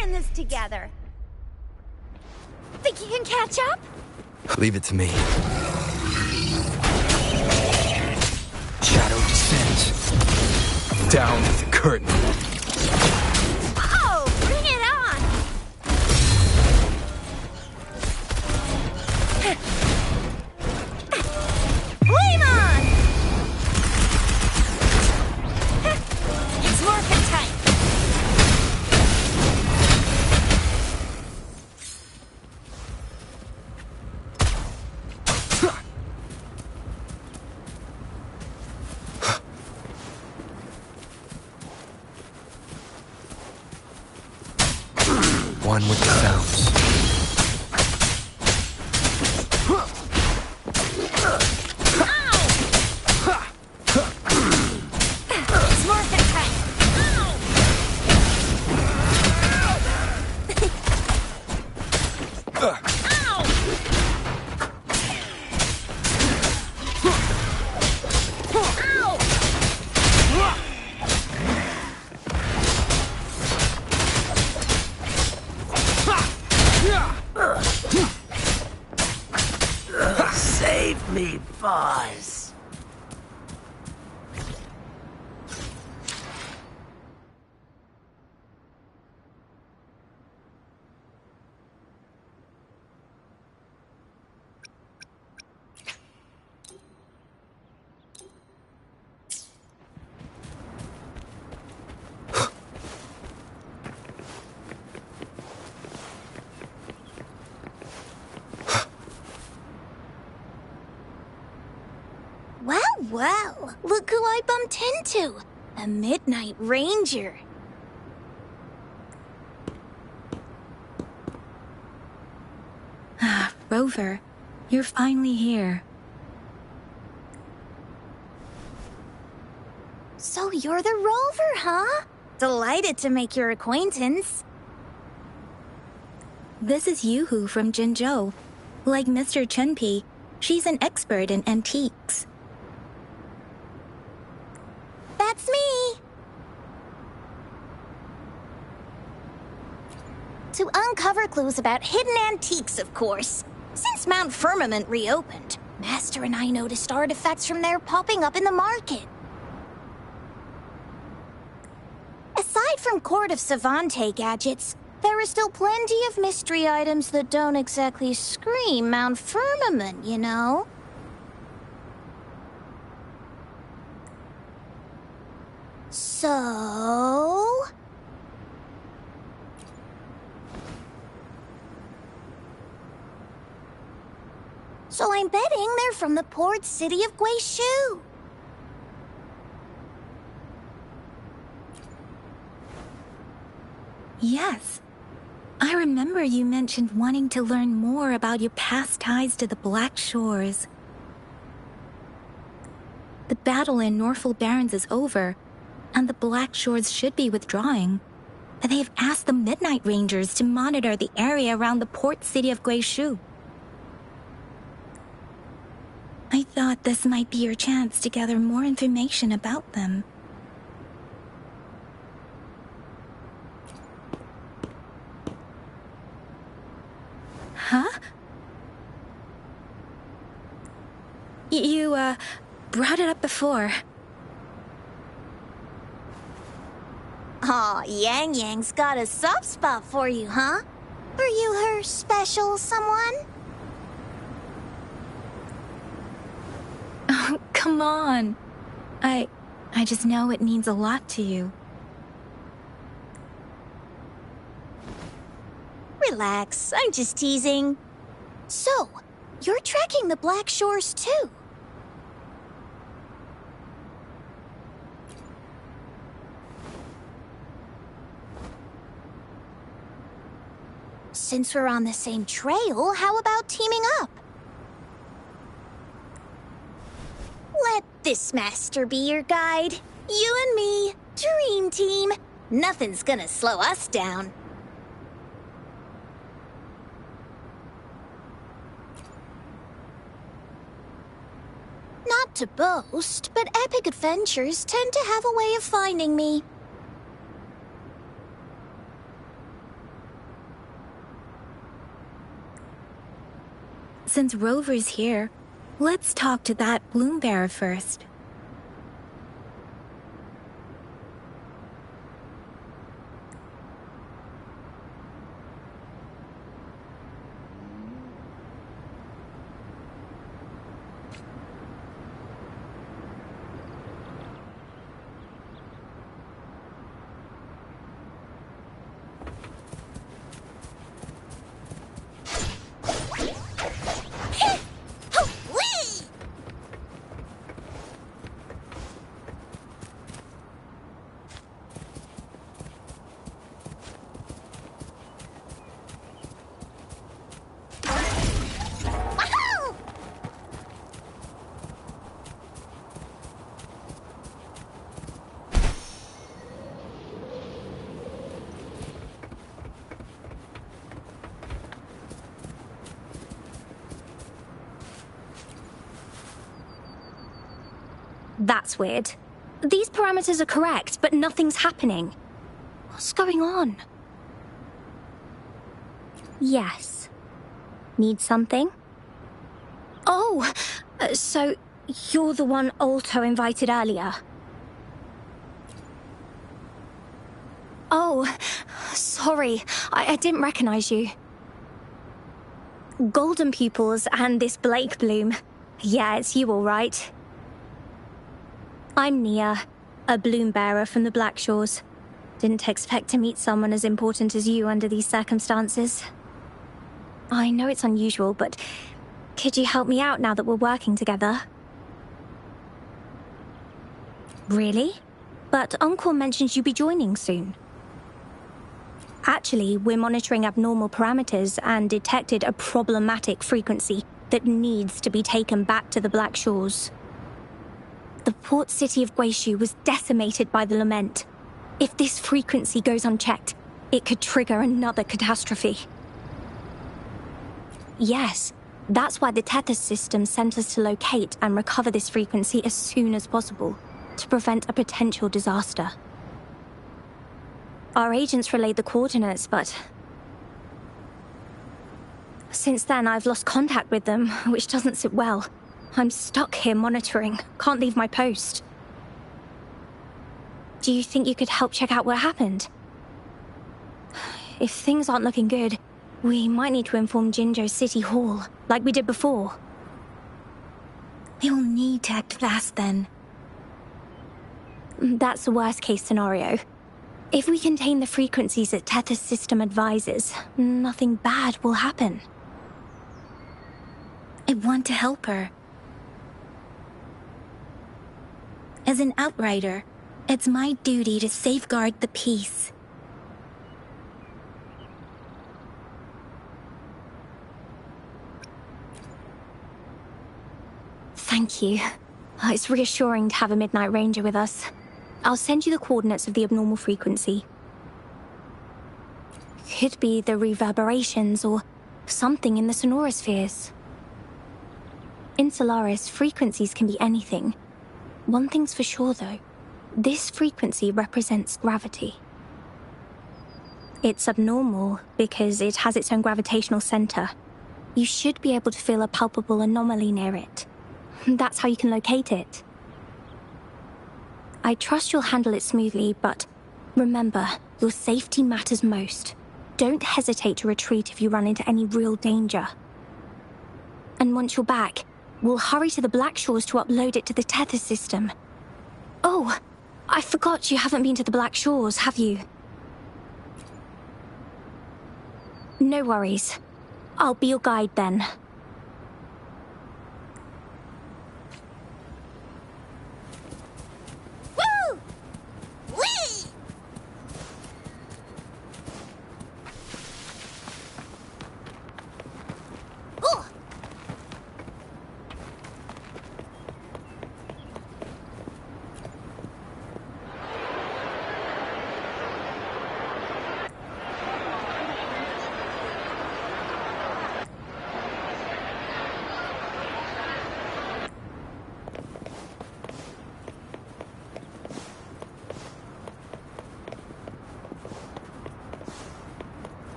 We're in this together. Think you can catch up? Leave it to me. Shadow descends. Down the curtain. Oh, bring it on! Flame on! It's morphin' time. One with the sounds. It's morphin' time. Save me, boss. Well, look who I bumped into. A Midnight Ranger. Rover, you're finally here. So you're the Rover, huh? Delighted to make your acquaintance. This is Yoo-hoo from Jinzhou. Like Mr. Chunpei, she's an expert in antiques. That's me! To uncover clues about hidden antiques, of course. Since Mount Firmament reopened, Master and I noticed artifacts from there popping up in the market. Aside from Court of Savante gadgets, there are still plenty of mystery items that don't exactly scream Mount Firmament, you know? So... So I'm betting they're from the port city of Guizhou. Yes. I remember you mentioned wanting to learn more about your past ties to the Black Shores. The battle in Norfolk Barrens is over, and the Black Shores should be withdrawing. They've asked the Midnight Rangers to monitor the area around the port city of Guizhou. I thought this might be your chance to gather more information about them. Huh? You, brought it up before. Aw, Yang Yang's got a soft spot for you, huh? Are you her special someone? Oh, come on. I just know it means a lot to you. Relax, I'm just teasing. So, you're tracking the Black Shores too? Since we're on the same trail, how about teaming up? Let this master be your guide. You and me, dream team. Nothing's gonna slow us down. Not to boast, but epic adventures tend to have a way of finding me. Since Rover's here, let's talk to that bloom bearer first. That's weird. These parameters are correct, but nothing's happening. What's going on? Yes. Need something? Oh, so you're the one Alto invited earlier. Oh, sorry. I didn't recognize you. Golden pupils and this Blake bloom. Yeah, it's you all right. I'm Nia, a bloom bearer from the Black Shores. Didn't expect to meet someone as important as you under these circumstances. I know it's unusual, but could you help me out now that we're working together? Really? But Uncle mentions you'll be joining soon. Actually, we're monitoring abnormal parameters and detected a problematic frequency that needs to be taken back to the Black Shores. The port city of Guishu was decimated by the lament. If this frequency goes unchecked, it could trigger another catastrophe. Yes, that's why the Tethys system sent us to locate and recover this frequency as soon as possible, to prevent a potential disaster. Our agents relayed the coordinates, but since then I've lost contact with them, which doesn't sit well. I'm stuck here monitoring, can't leave my post. Do you think you could help check out what happened? If things aren't looking good, we might need to inform Jinjo City Hall, like we did before. We'll need to act fast then. That's the worst case scenario. If we contain the frequencies that Tethys system advises, nothing bad will happen. I want to help her. As an outrider, it's my duty to safeguard the peace. Thank you. It's reassuring to have a Midnight Ranger with us. I'll send you the coordinates of the abnormal frequency. Could be the reverberations or something in the sonorospheres. In Solaris, frequencies can be anything. One thing's for sure, though. This frequency represents gravity. It's abnormal because it has its own gravitational center. You should be able to feel a palpable anomaly near it. That's how you can locate it. I trust you'll handle it smoothly, but remember, your safety matters most. Don't hesitate to retreat if you run into any real danger. And once you're back, we'll hurry to the Black Shores to upload it to the Tethys system. Oh, I forgot you haven't been to the Black Shores, have you? No worries. I'll be your guide then.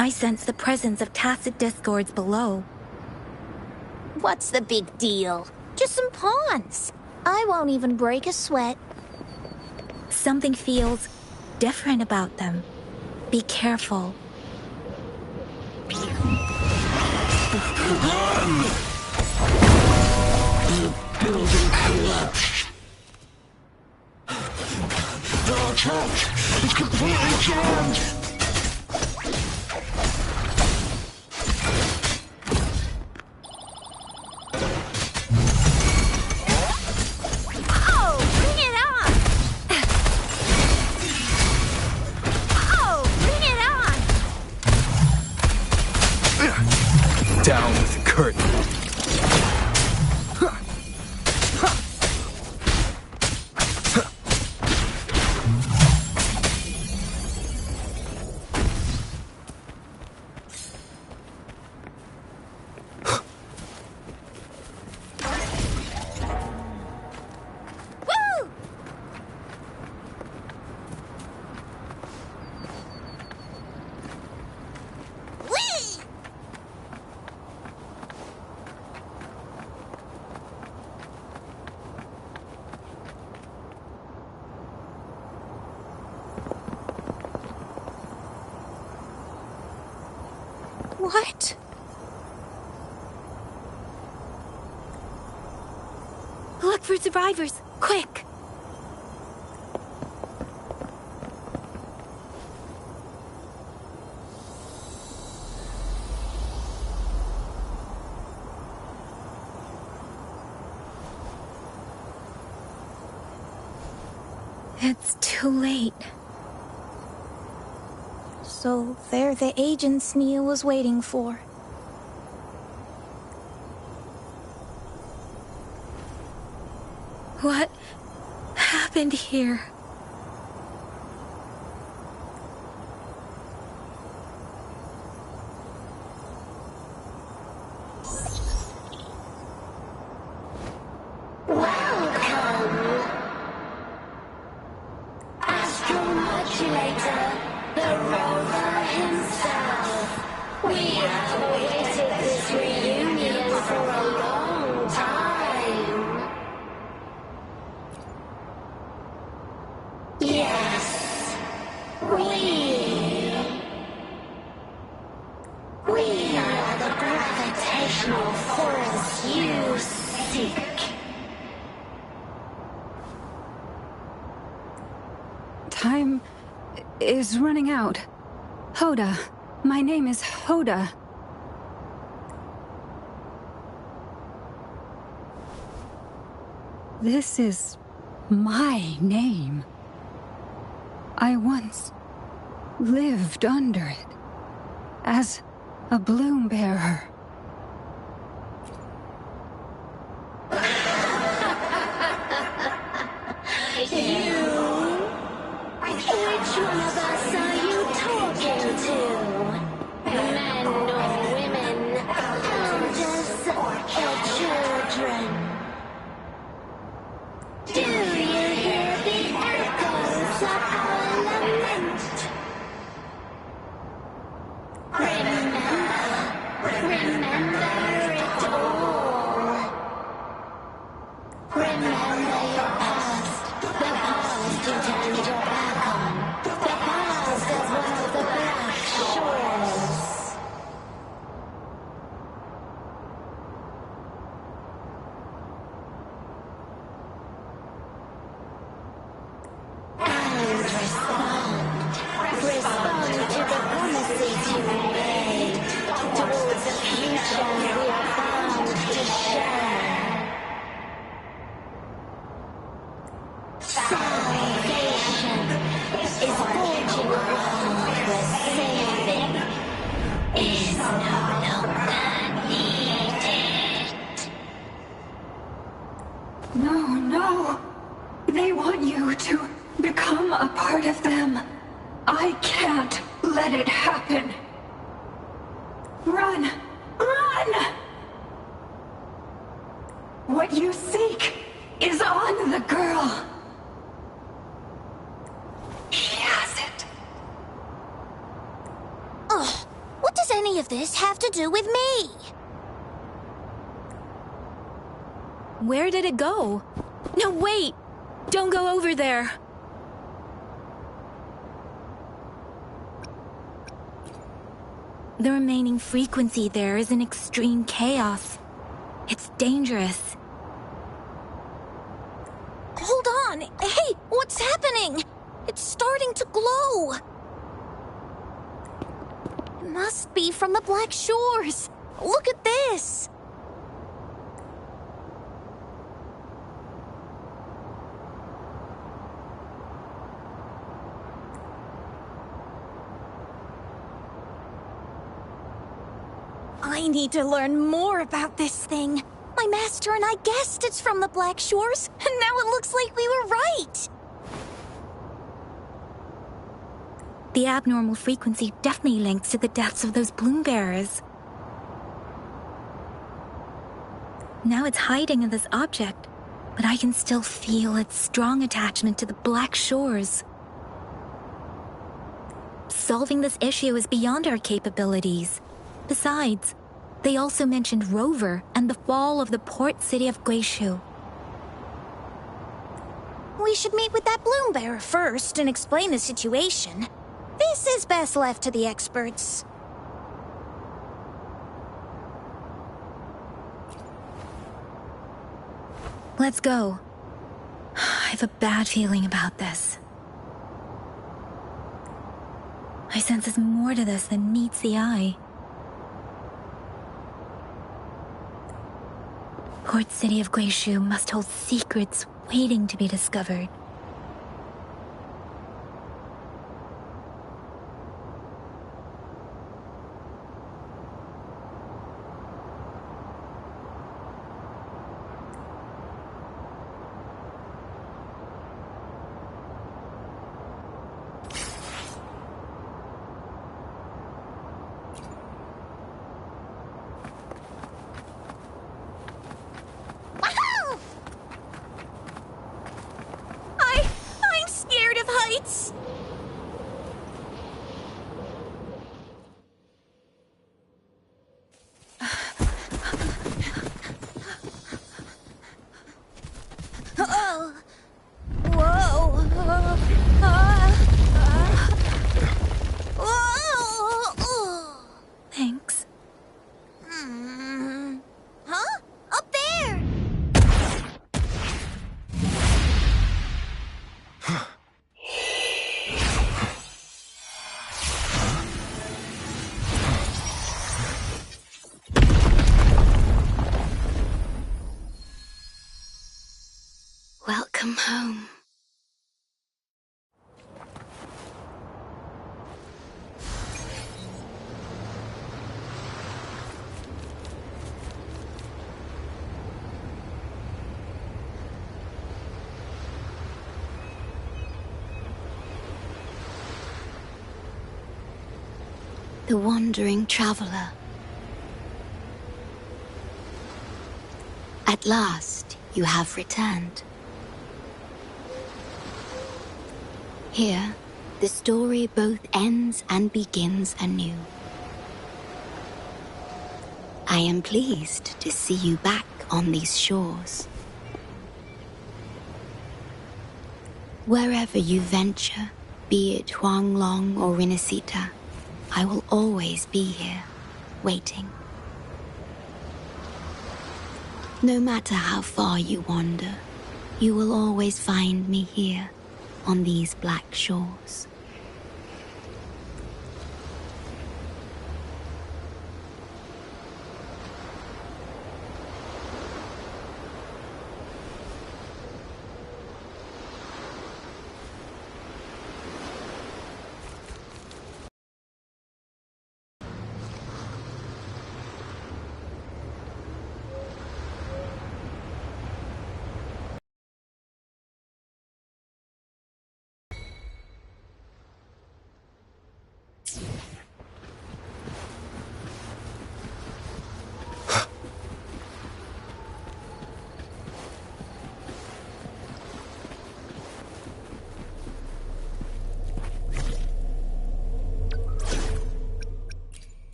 I sense the presence of tacit discords below. What's the big deal? Just some pawns. I won't even break a sweat. Something feels different about them. Be careful. Building collapsed. Our attack is completely jammed. Oh, bring it on! Oh, bring it on! Down with the curtain. Woo! Whee! What? Look for survivors, quick! It's too late. So they're the agents Neil was waiting for. What happened here? Astromodulator, the rover himself. We have awaited this reunion for a long time. Yes, we are the gravitational force you seek. Time is running out. Hoda. My name is Hoda. This is my name. I once lived under it as a bloom bearer. Which one of us are you talking to? Men or women? Elders or children? Do you hear the echoes of our lament? Remember it all. Remember your past, the past you turned your back on, the past as one of the Black Shores. And respond to the promises you made towards the future we are bound to share. Salvation is forging a world where saving is no longer needed. No. They want you to become a part of them. I can't let it happen. Run! What you seek is on the girl. She has it. Ugh, any of this have to do with me? Where did it go? No, wait! Don't go over there! The remaining frequency there is in extreme chaos. It's dangerous. Hold on! Hey, what's happening? It's starting to glow! It must be from the Black Shores! Look at this! I need to learn more about this thing. My master and I guessed it's from the Black Shores, and now it looks like we were right! The abnormal frequency definitely links to the deaths of those bloom bearers. Now it's hiding in this object, but I can still feel its strong attachment to the Black Shores. Solving this issue is beyond our capabilities. Besides, they also mentioned Rover and the fall of the port city of Guishu. We should meet with that bloom bearer first and explain the situation. This is best left to the experts. Let's go. I have a bad feeling about this. I sense there's more to this than meets the eye. Port city of Guishu must hold secrets waiting to be discovered. I'm scared of heights! Oh. Whoa. Whoa. Thanks. Huh? Up there! Welcome home. The wandering traveler. At last, you have returned. Here, the story both ends and begins anew. I am pleased to see you back on these shores. Wherever you venture, be it Huanglong or Rinasita, I will always be here, waiting. No matter how far you wander, you will always find me here, on these black shores.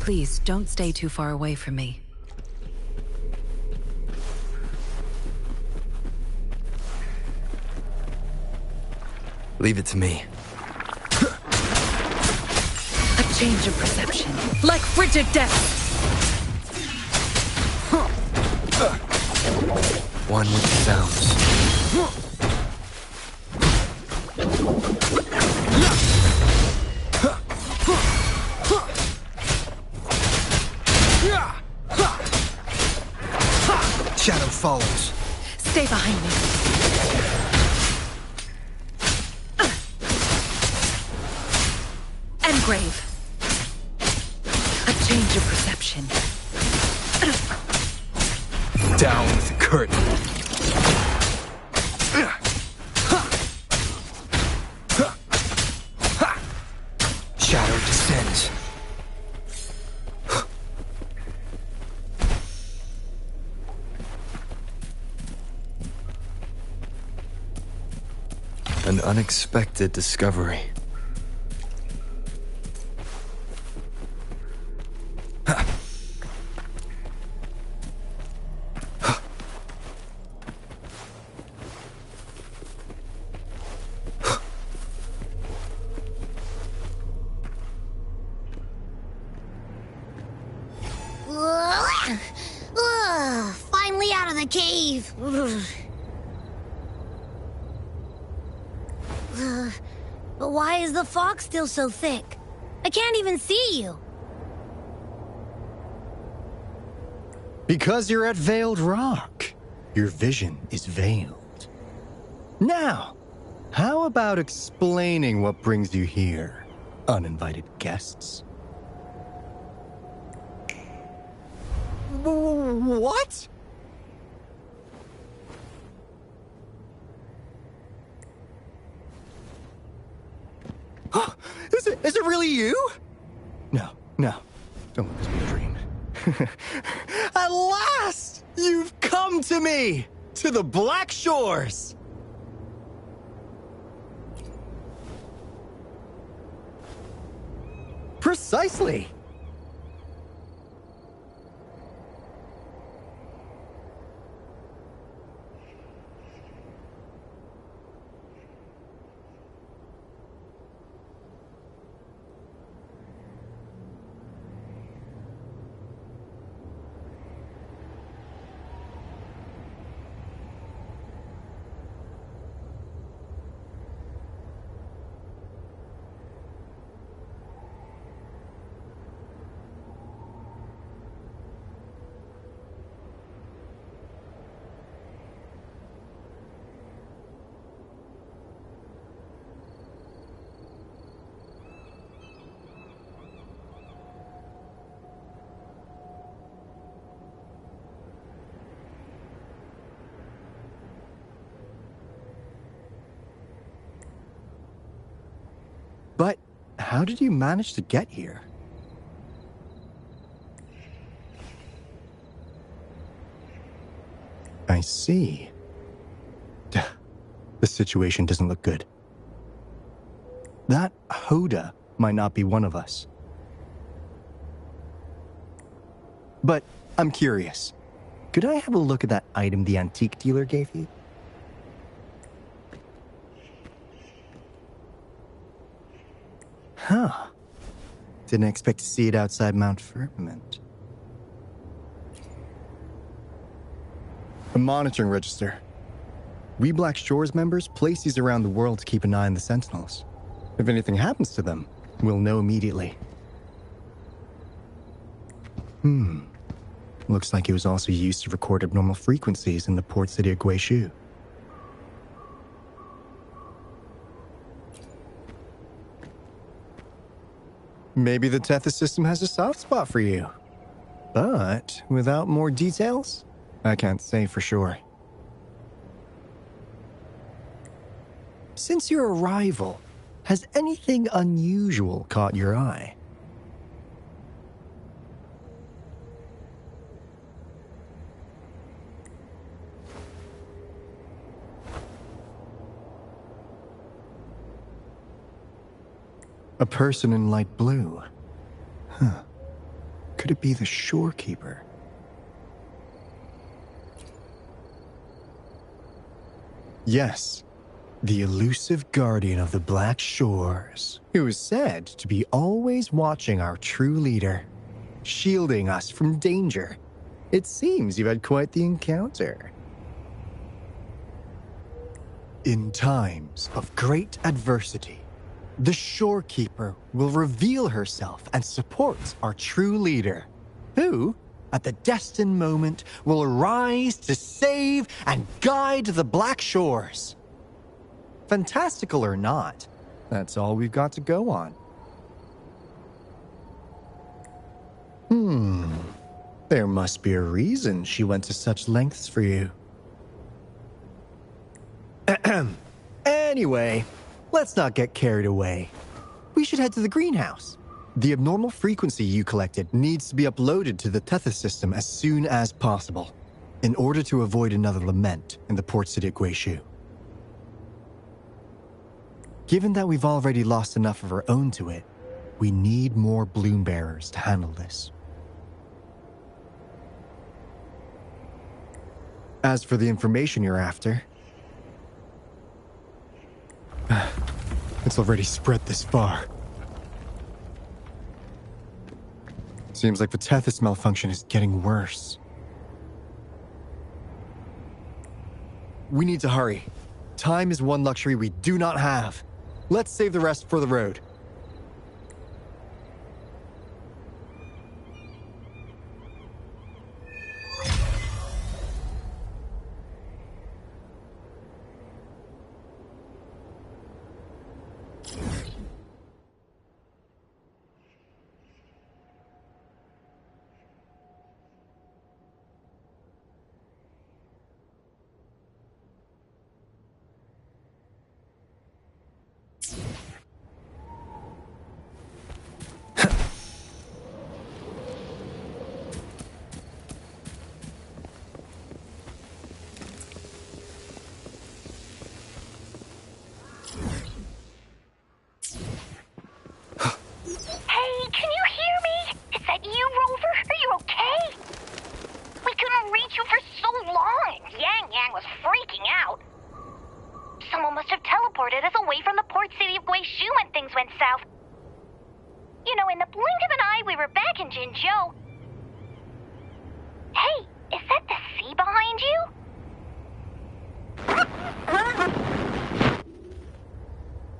Please, don't stay too far away from me. Leave it to me. A change of perception, like frigid death. One with the sounds. Shadow follows. Stay behind me. Engrave. A change of perception. Down with the curtain. Shadow descends. An unexpected discovery. Finally out of the cave. But why is the fog still so thick? I can't even see you. Because you're at Veiled Rock. Your vision is veiled. Now, how about explaining what brings you here, uninvited guests? What? Is it really you? No. Don't let this be a dream. At last! You've come to me! To the Black Shores! Precisely! But how did you manage to get here? I see. The situation doesn't look good. That Hoda might not be one of us. But I'm curious. Could I have a look at that item the antique dealer gave you? Huh. Didn't expect to see it outside Mount Firmament. A monitoring register. We Black Shores members place these around the world to keep an eye on the Sentinels. If anything happens to them, we'll know immediately. Looks like it was also used to record abnormal frequencies in the port city of Guishu. Maybe the Tethys system has a soft spot for you. But without more details, I can't say for sure. Since your arrival, has anything unusual caught your eye? A person in light blue. Huh. Could it be the shorekeeper? Yes, the elusive guardian of the Black Shores, who is said to be always watching our true leader, shielding us from danger. It seems you've had quite the encounter. In times of great adversity, the shorekeeper will reveal herself and support our true leader, who, at the destined moment, will arise to save and guide the Black Shores. Fantastical or not, that's all we've got to go on. There must be a reason she went to such lengths for you. Anyway, let's not get carried away. We should head to the greenhouse. The abnormal frequency you collected needs to be uploaded to the Tethys system as soon as possible, in order to avoid another lament in the port city of Guishu. Given that we've already lost enough of our own to it, we need more bloom bearers to handle this. As for the information you're after, it's already spread this far. Seems like the Tethys malfunction is getting worse. We need to hurry. Time is one luxury we do not have. Let's save the rest for the road.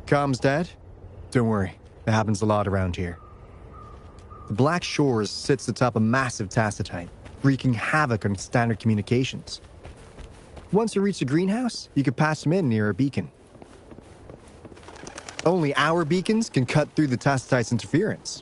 Comms, Dad? Don't worry, that happens a lot around here. The Black Shores sits atop a massive tacitite, wreaking havoc on standard communications. Once you reach the greenhouse, you can pass them in near a beacon. Only our beacons can cut through the tacitite's interference.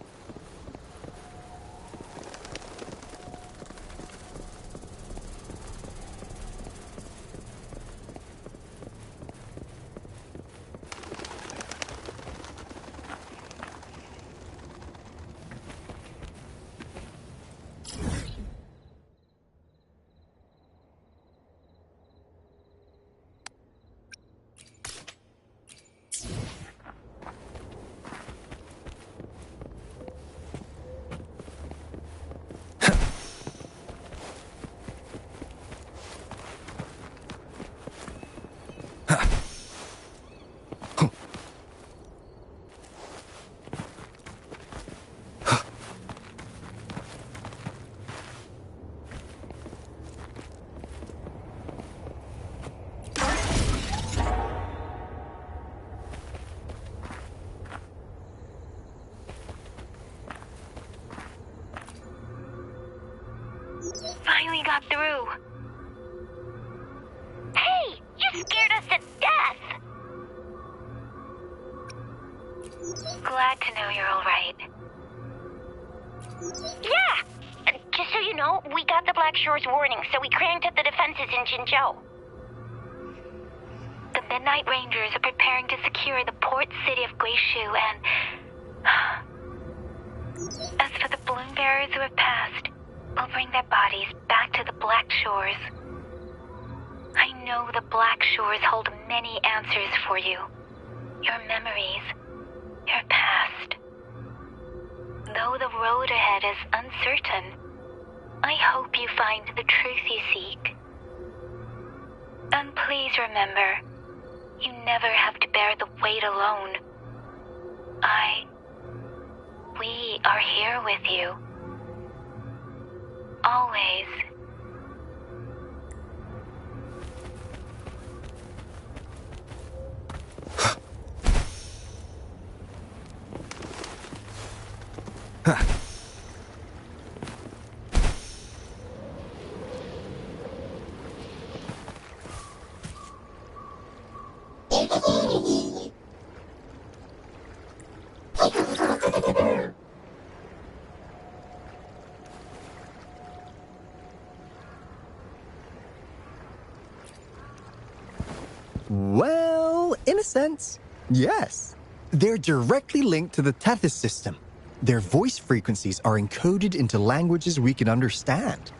Finally got through. Hey, you scared us to death! Glad to know you're all right. Yeah! Just so you know, we got the Black Shores warning, so we cranked up the defenses in Jinzhou. The Midnight Rangers are preparing to secure the port city of Guishu, and... as for the bloom bearers who have passed, we'll bring their bodies back to the Black Shores. I know the Black Shores hold many answers for you. Your memories, your past. Though the road ahead as uncertain. I hope you find the truth you seek. And please remember, you never have to bear the weight alone. We are here with you. Always. Well, in a sense, yes. They're directly linked to the Tethys system. Their voice frequencies are encoded into languages we can understand.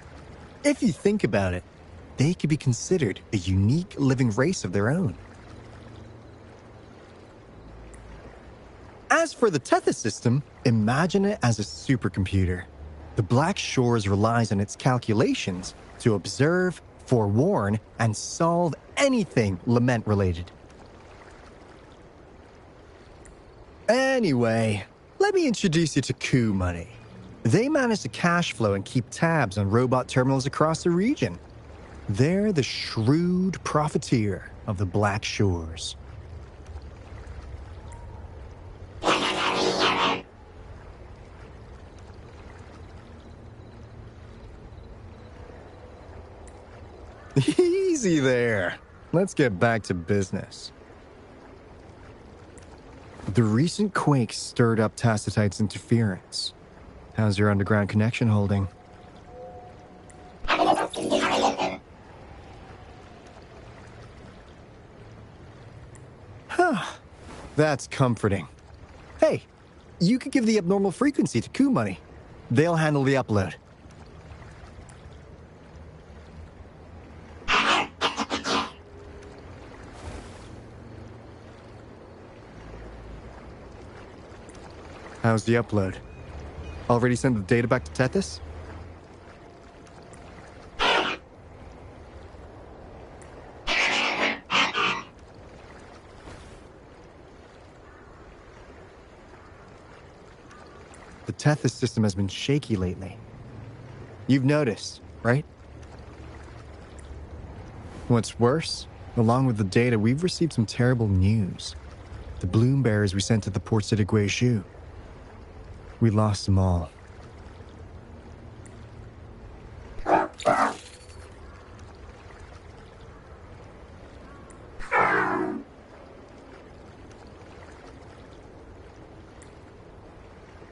If you think about it, they could be considered a unique living race of their own. As for the Tethys system, imagine it as a supercomputer. The Black Shores relies on its calculations to observe, forewarn, and solve anything lament-related. Anyway, let me introduce you to Coup Money. They manage the cash flow and keep tabs on robot terminals across the region. They're the shrewd profiteer of the Black Shores. Easy there. Let's get back to business. The recent quake stirred up Tacitite's interference. How's your underground connection holding? Huh. That's comforting. Hey, you could give the abnormal frequency to Coup Money. They'll handle the upload. How's the upload? Already sent the data back to Tethys? The Tethys system has been shaky lately. You've noticed, right? What's worse, along with the data, we've received some terrible news. The bloom bearers we sent to the port city Guizhou. We lost them all.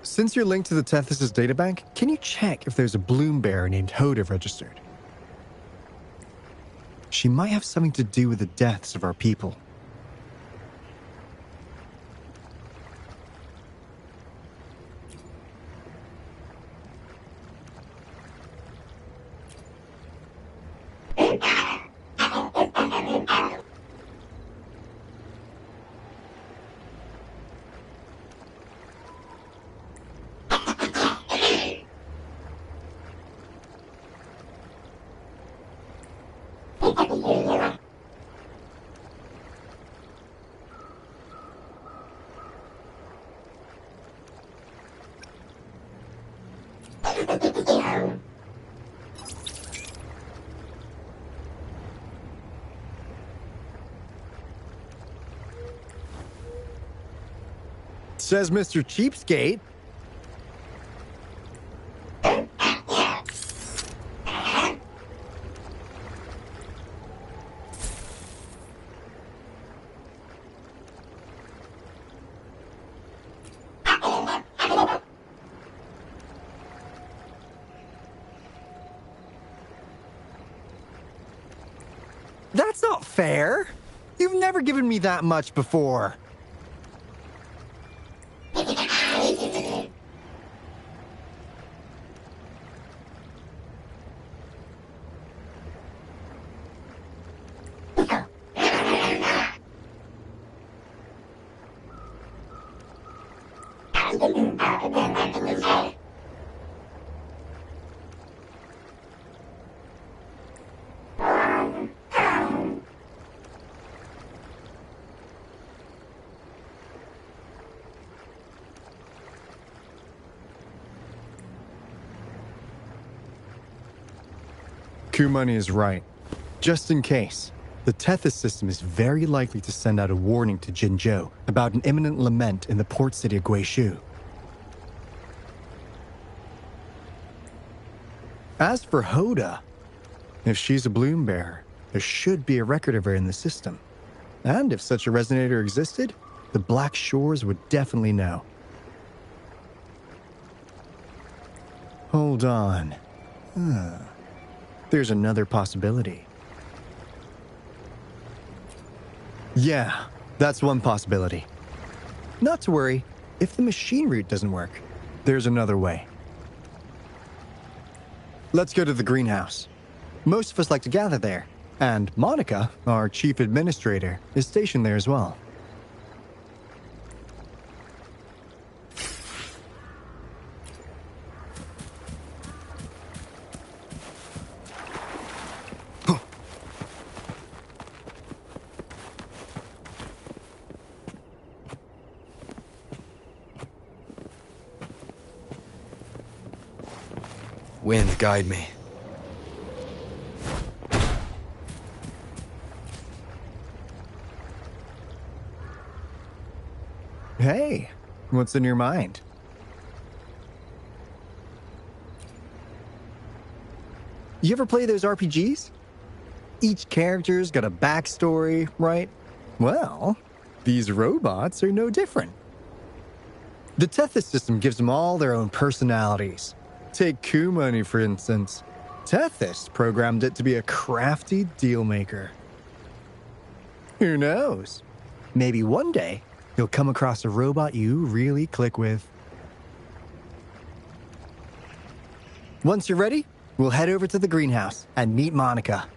Since you're linked to the Tethys' databank, can you check if there's a bloom bearer named Hoda registered? She might have something to do with the deaths of our people. Says Mr. Cheapskate. That's not fair. You've never given me that much before. Kumani is right. Just in case, the Tethys system is very likely to send out a warning to Jinzhou about an imminent lament in the port city of Guishu. As for Hoda, if she's a bloom bearer, there should be a record of her in the system. And if such a resonator existed, the Black Shores would definitely know. Hold on. There's another possibility. Yeah, that's one possibility. Not to worry, if the machine route doesn't work, there's another way. Let's go to the greenhouse. Most of us like to gather there, and Monica, our chief administrator, is stationed there as well. Wind, guide me. Hey, what's in your mind? You ever play those RPGs? Each character's got a backstory, right? Well, these robots are no different. The Tethys system gives them all their own personalities. Take Kumani, for instance. Tethys programmed it to be a crafty dealmaker. Who knows? Maybe one day, you'll come across a robot you really click with. Once you're ready, we'll head over to the greenhouse and meet Monica.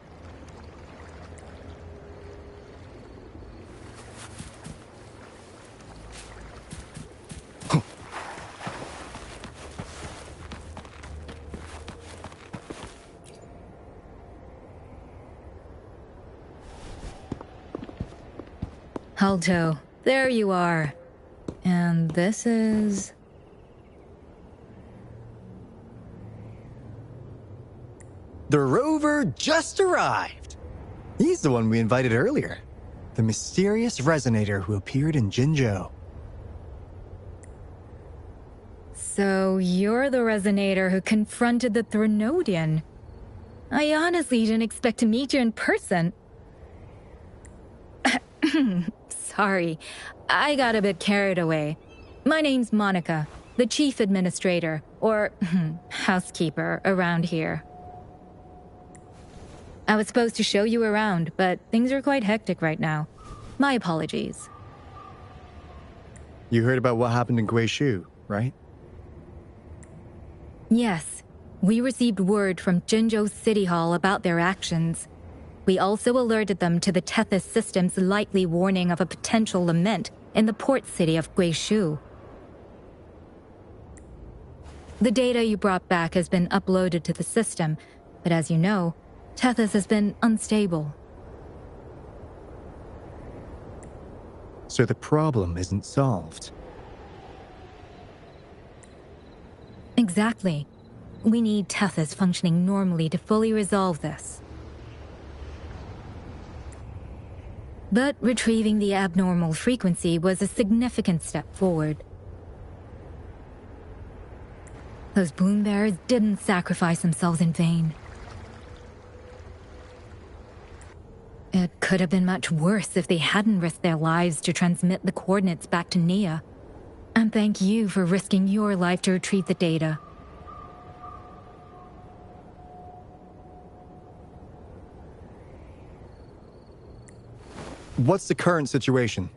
Alto, there you are. And this is... The rover just arrived. He's the one we invited earlier. The mysterious resonator who appeared in Jinzhou. So you're the resonator who confronted the Threnodian. I honestly didn't expect to meet you in person. Sorry, I got a bit carried away. My name's Monica, the chief administrator, or housekeeper around here. I was supposed to show you around, but things are quite hectic right now. My apologies. You heard about what happened in Guishu, right? Yes, we received word from Jinzhou City Hall about their actions. We also alerted them to the Tethys system's likely warning of a potential lament in the port city of Guishu. The data you brought back has been uploaded to the system, but as you know, Tethys has been unstable. So the problem isn't solved. Exactly. We need Tethys functioning normally to fully resolve this. But retrieving the abnormal frequency was a significant step forward. Those bloom bearers didn't sacrifice themselves in vain. It could have been much worse if they hadn't risked their lives to transmit the coordinates back to Nia. And thank you for risking your life to retrieve the data. What's the current situation?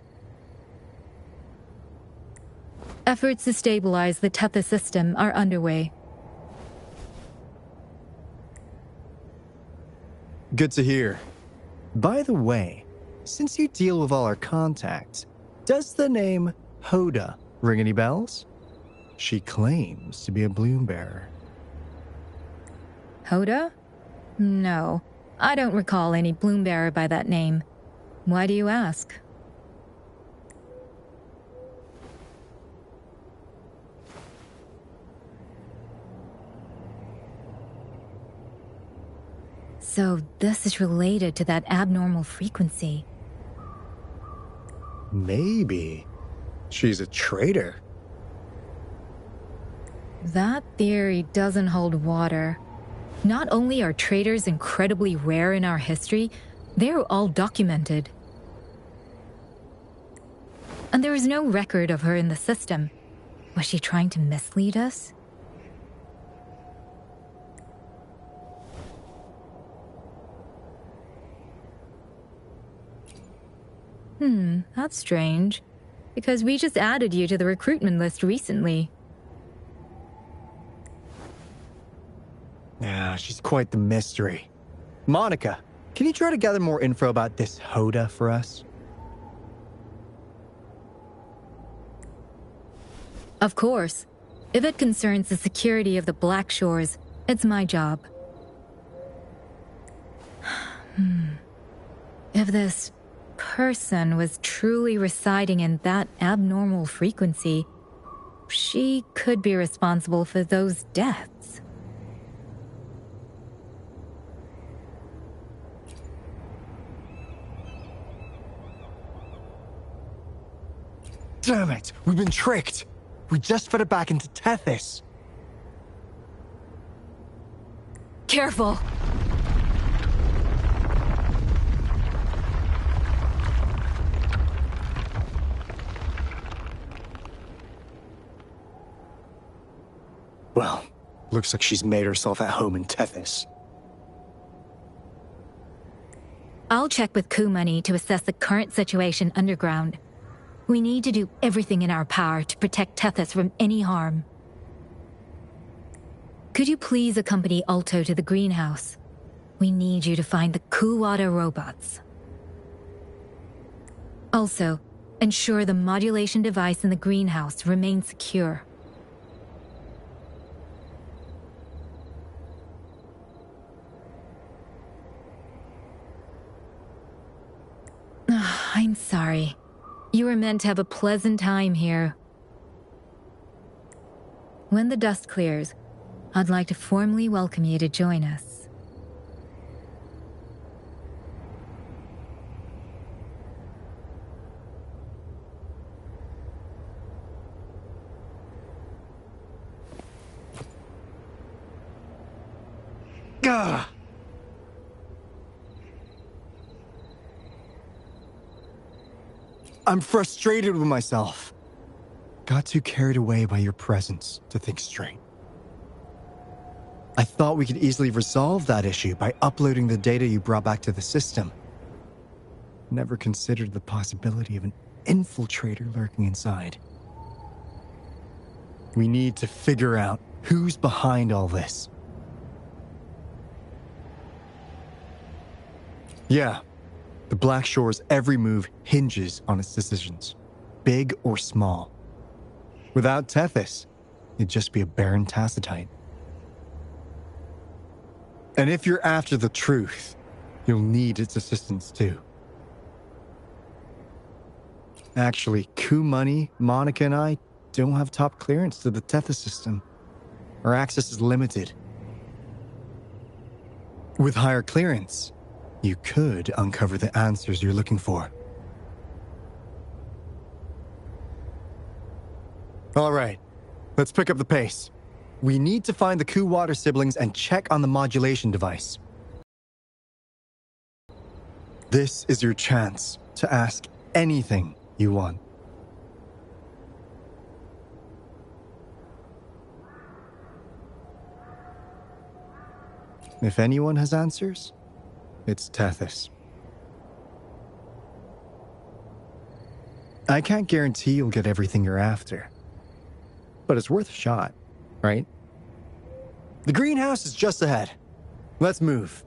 Efforts to stabilize the Tethys system are underway. Good to hear. By the way, since you deal with all our contacts, does the name Hoda ring any bells? She claims to be a bloom bearer. Hoda? No, I don't recall any bloom bearer by that name. Why do you ask? So this is related to that abnormal frequency. Maybe. She's a traitor. That theory doesn't hold water. Not only are traitors incredibly rare in our history, they're all documented. And there is no record of her in the system. Was she trying to mislead us? That's strange. Because we just added you to the recruitment list recently. Yeah, she's quite the mystery. Monica, can you try to gather more info about this Hoda for us? Of course. If it concerns the security of the Black Shores, it's my job. If this person was truly residing in that abnormal frequency, she could be responsible for those deaths. Damn it! We've been tricked! We just fed it back into Tethys. Careful! Well, looks like she's made herself at home in Tethys. I'll check with Coup Money to assess the current situation underground. We need to do everything in our power to protect Tethys from any harm. Could you please accompany Alto to the greenhouse? We need you to find the Kuwata robots. Also, ensure the modulation device in the greenhouse remains secure. I'm sorry. You were meant to have a pleasant time here. When the dust clears, I'd like to formally welcome you to join us. Gah! I'm frustrated with myself. Got too carried away by your presence to think straight. I thought we could easily resolve that issue by uploading the data you brought back to the system. Never considered the possibility of an infiltrator lurking inside. We need to figure out who's behind all this. Yeah. The Black Shore's every move hinges on its decisions, big or small. Without Tethys, it'd just be a barren tacitite. And if you're after the truth, you'll need its assistance too. Actually, Coup Money, Monica, and I don't have top clearance to the Tethys system. Our access is limited. With higher clearance, you could uncover the answers you're looking for. All right, let's pick up the pace. We need to find the Kuwata siblings and check on the modulation device. This is your chance to ask anything you want. If anyone has answers, it's Tethys. I can't guarantee you'll get everything you're after, but it's worth a shot, right? The greenhouse is just ahead. Let's move.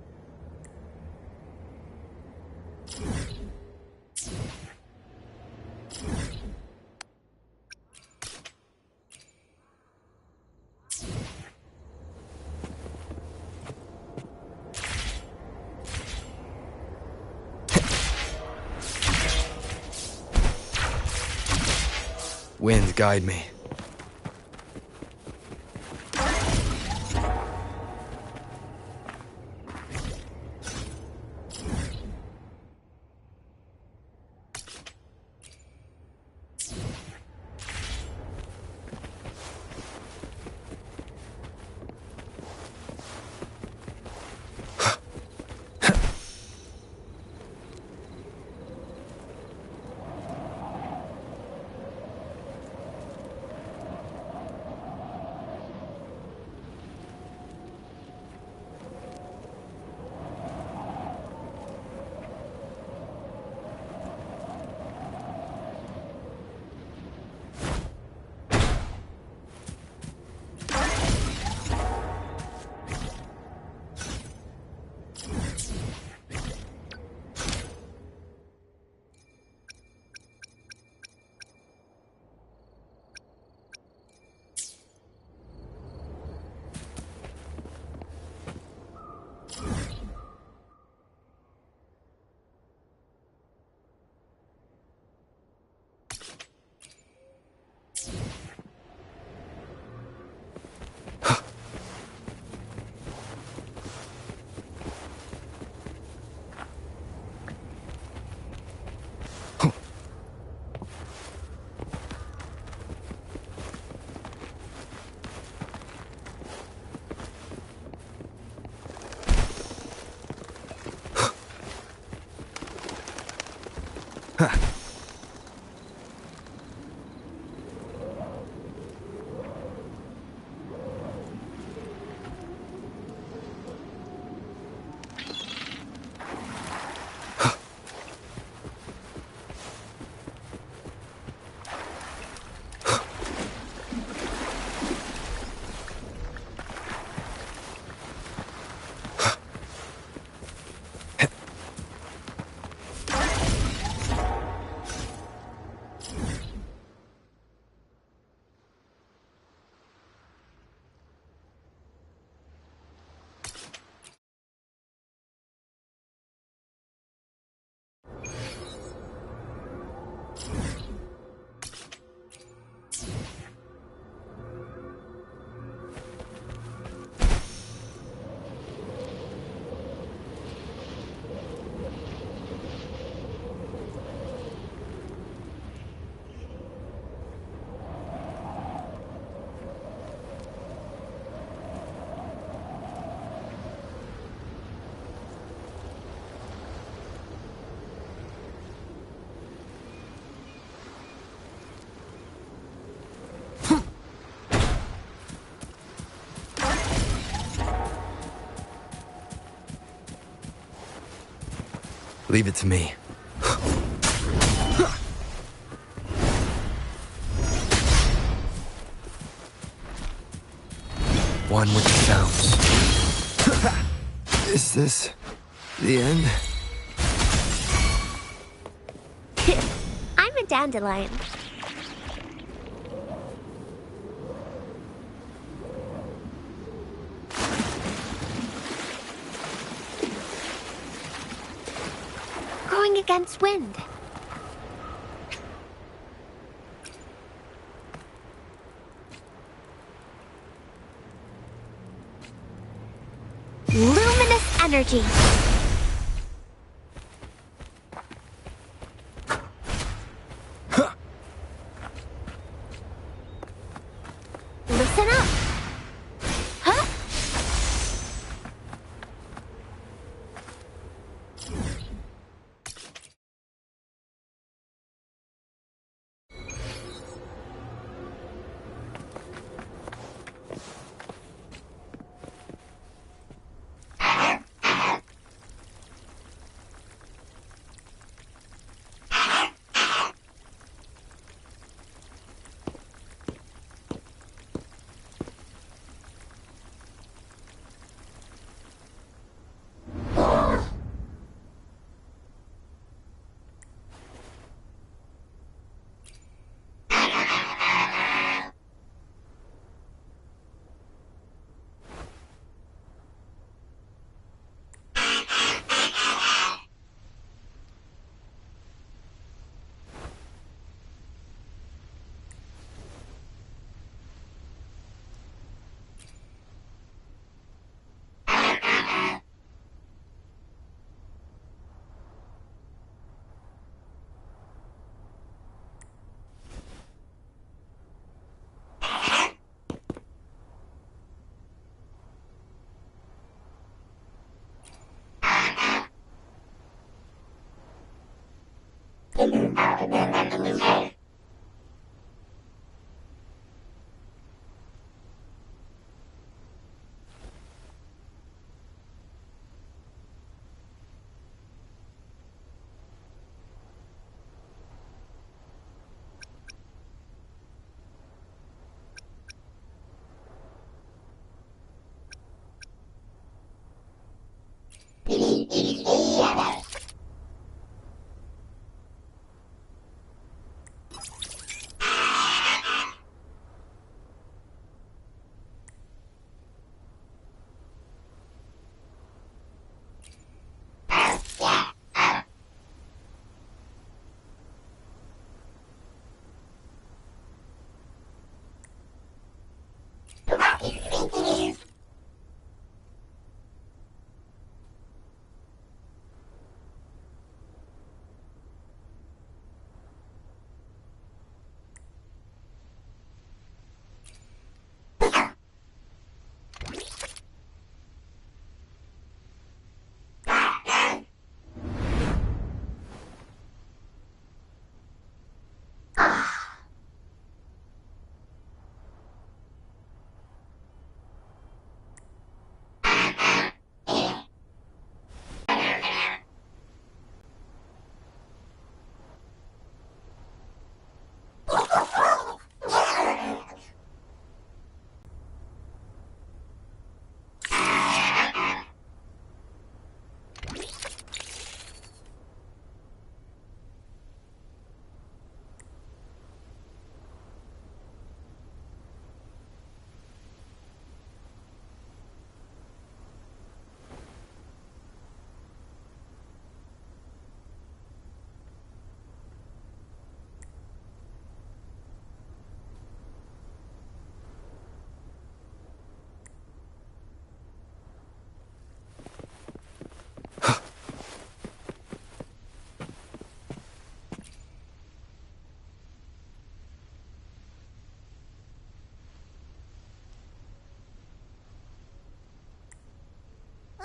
Wind, guide me. Leave it to me. One with the sounds. Is this the end? I'm a dandelion. Growing against wind. Luminous energy. Listen up. Huh?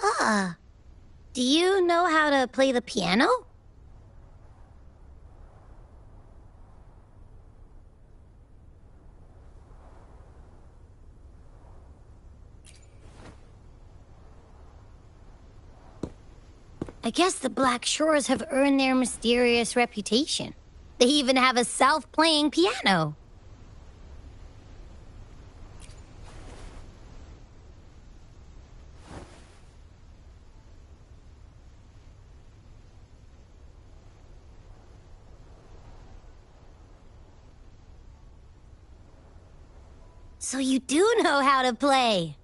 Ah. Do you know how to play the piano? I guess the Black Shores have earned their mysterious reputation. They even have a self-playing piano. So you do know how to play.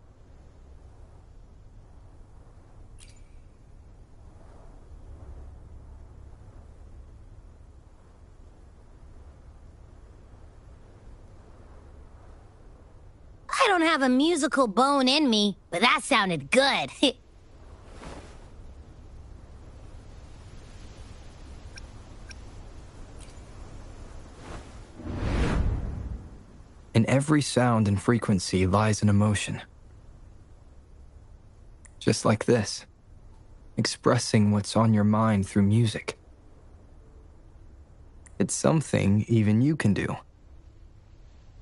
I don't have a musical bone in me, but that sounded good. In every sound and frequency lies an emotion. Just like this, expressing what's on your mind through music. It's something even you can do.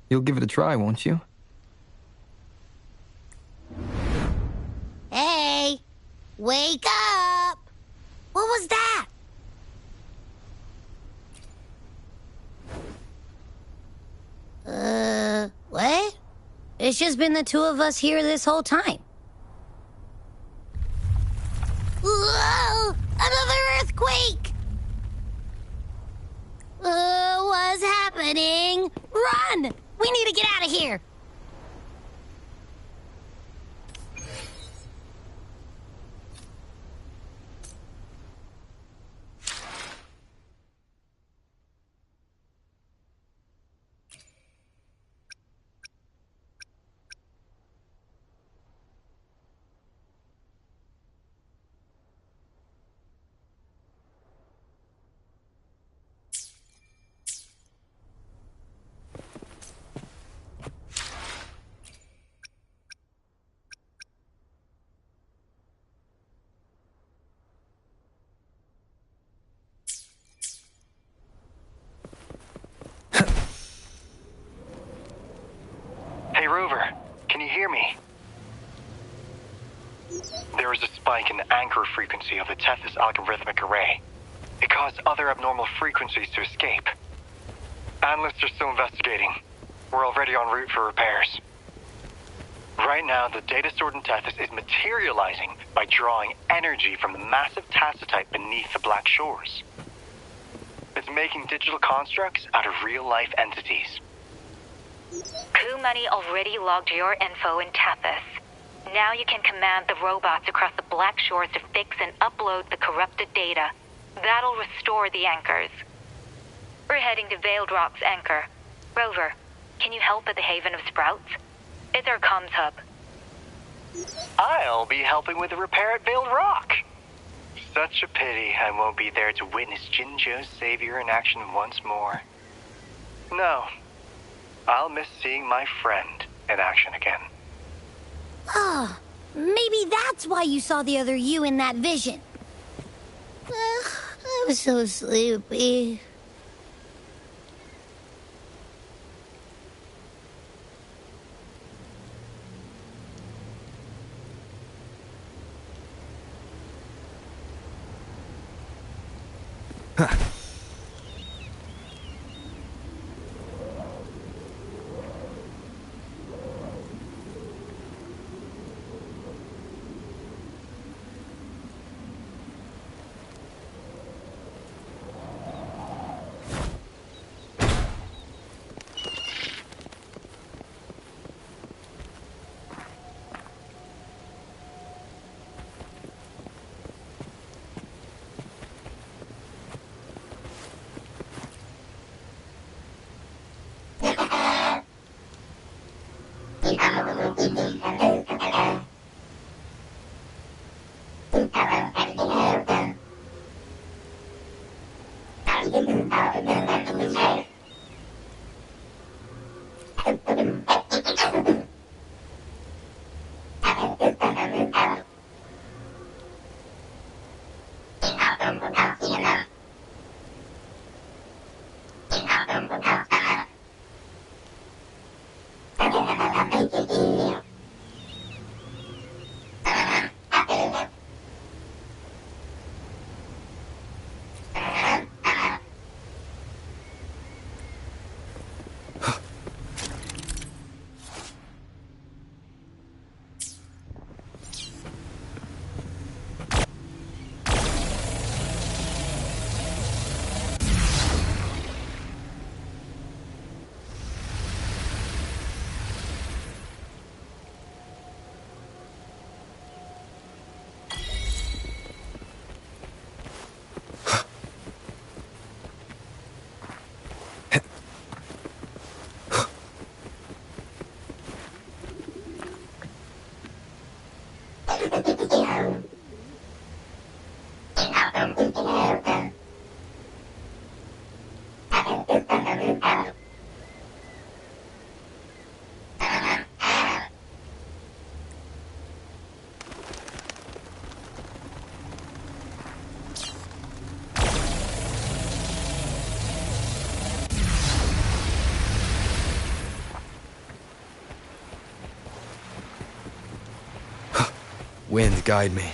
You'll give it a try, won't you? Hey, wake up! What was that? What? It's just been the two of us here this whole time. Whoa! Another earthquake! What's happening? Run! We need to get out of here! Hey, Rover, can you hear me? There is a spike in the anchor frequency of the Tethys algorithmic array. It caused other abnormal frequencies to escape. Analysts are still investigating. We're already en route for repairs. Right now, the data stored in Tethys is materializing by drawing energy from the massive tacitite beneath the Black Shores. It's making digital constructs out of real-life entities. Coup Money already logged your info in Tethys. Now you can command the robots across the Black Shores to fix and upload the corrupted data. That'll restore the anchors. We're heading to Veiled Rock's anchor. Rover, can you help at the Haven of Sprouts? It's our comms hub. I'll be helping with the repair at Veiled Rock. Such a pity I won't be there to witness Jinzhou's savior in action once more. No, I'll miss seeing my friend in action again. Oh, maybe that's why you saw the other you in that vision. I'm so sleepy. Wind, guide me.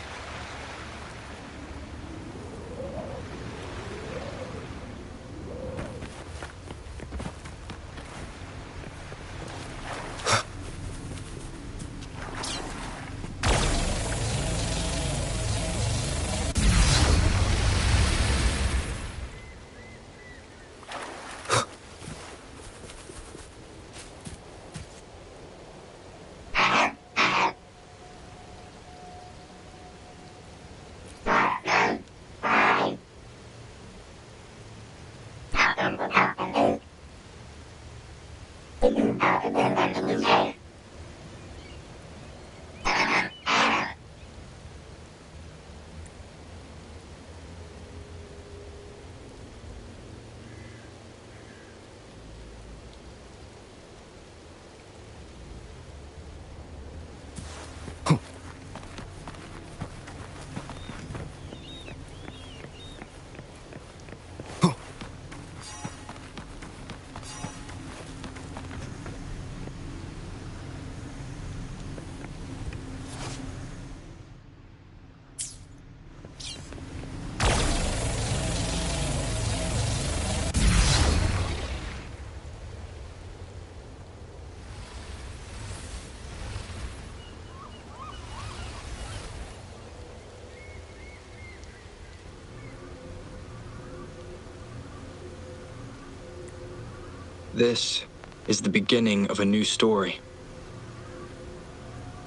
This is the beginning of a new story.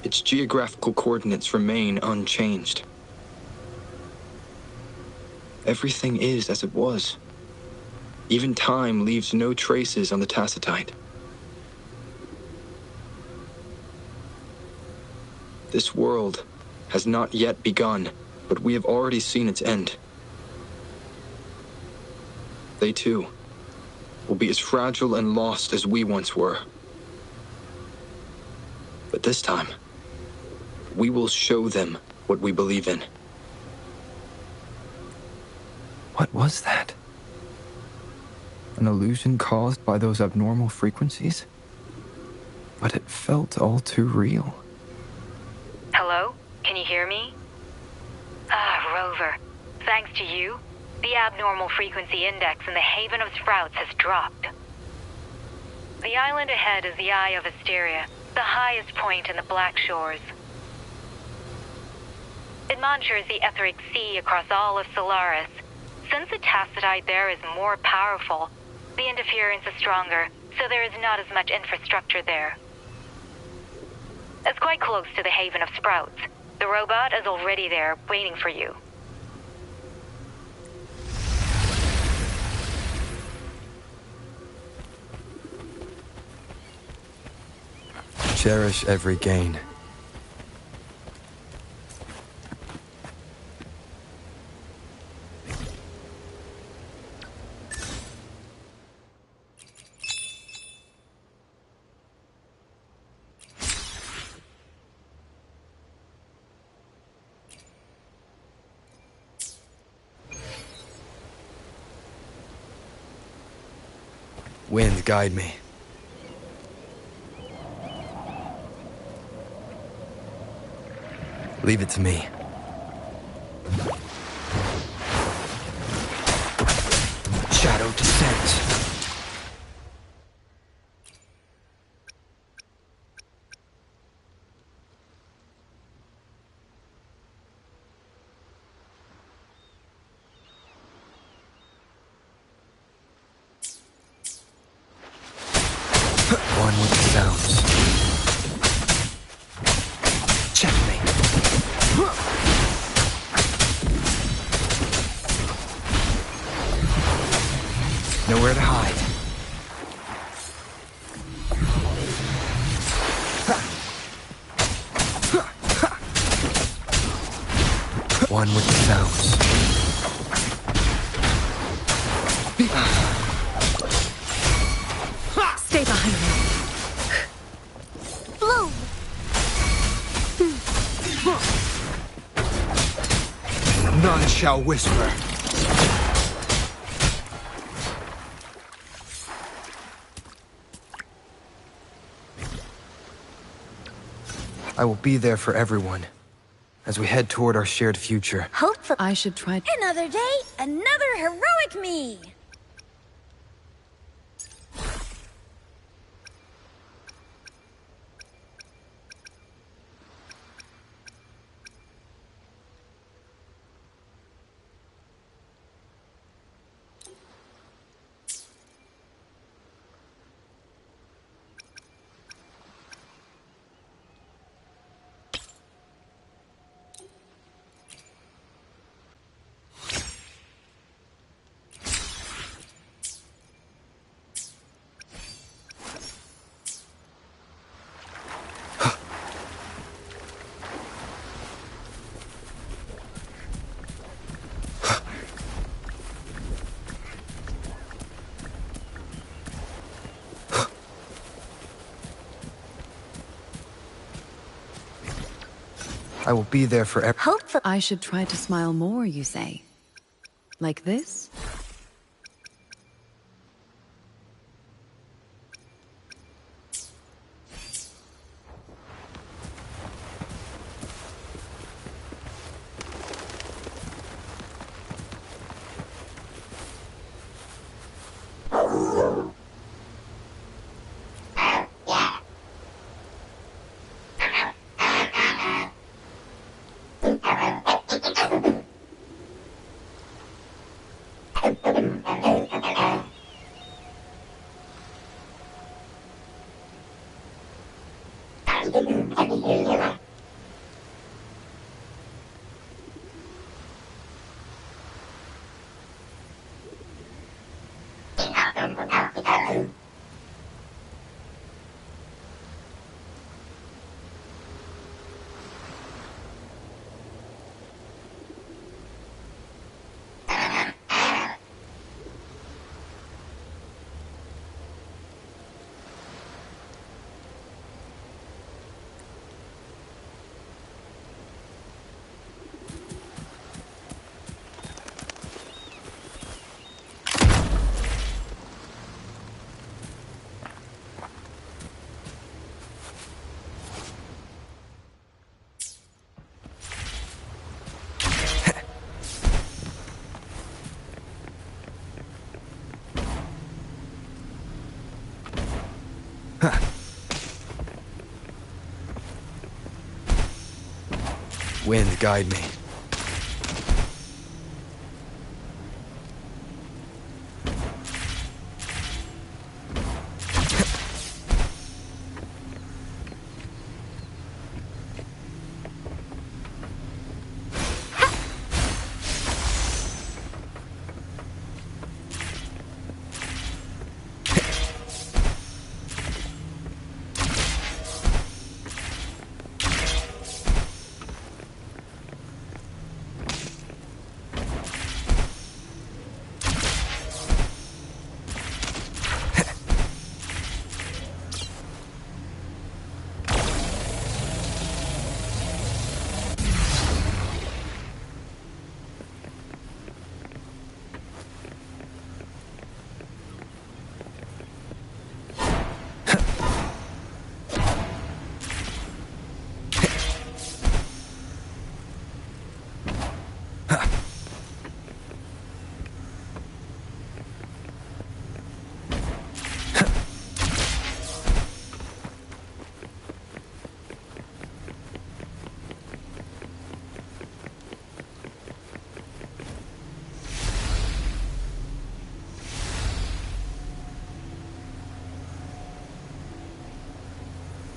Its geographical coordinates remain unchanged. Everything is as it was. Even time leaves no traces on the Tacitite. This world has not yet begun, but we have already seen its end. They too will be as fragile and lost as we once were. But this time, we will show them what we believe in. What was that? An illusion caused by those abnormal frequencies? But it felt all too real. Hello? Can you hear me? Rover. Thanks to you, the abnormal frequency index in the Haven of Sprouts has dropped. The island ahead is the Eye of Asteria, the highest point in the Black Shores. It monitors the etheric sea across all of Solaris. Since the Tacitite there is more powerful, the interference is stronger, so there is not as much infrastructure there. It's quite close to the Haven of Sprouts. The robot is already there, waiting for you. Cherish every gain. Wind, guide me. Leave it to me. Shadow descent. One with the sounds. Checkmate. Nowhere to hide. One with the sounds. Stay behind me. Bloom! None shall whisper. I will be there for everyone, as we head toward our shared future. Hopefully. I should try. Another day, another heroic me! I will be there forever. Hopefully. I should try to smile more, you say? Like this? Wind, guide me.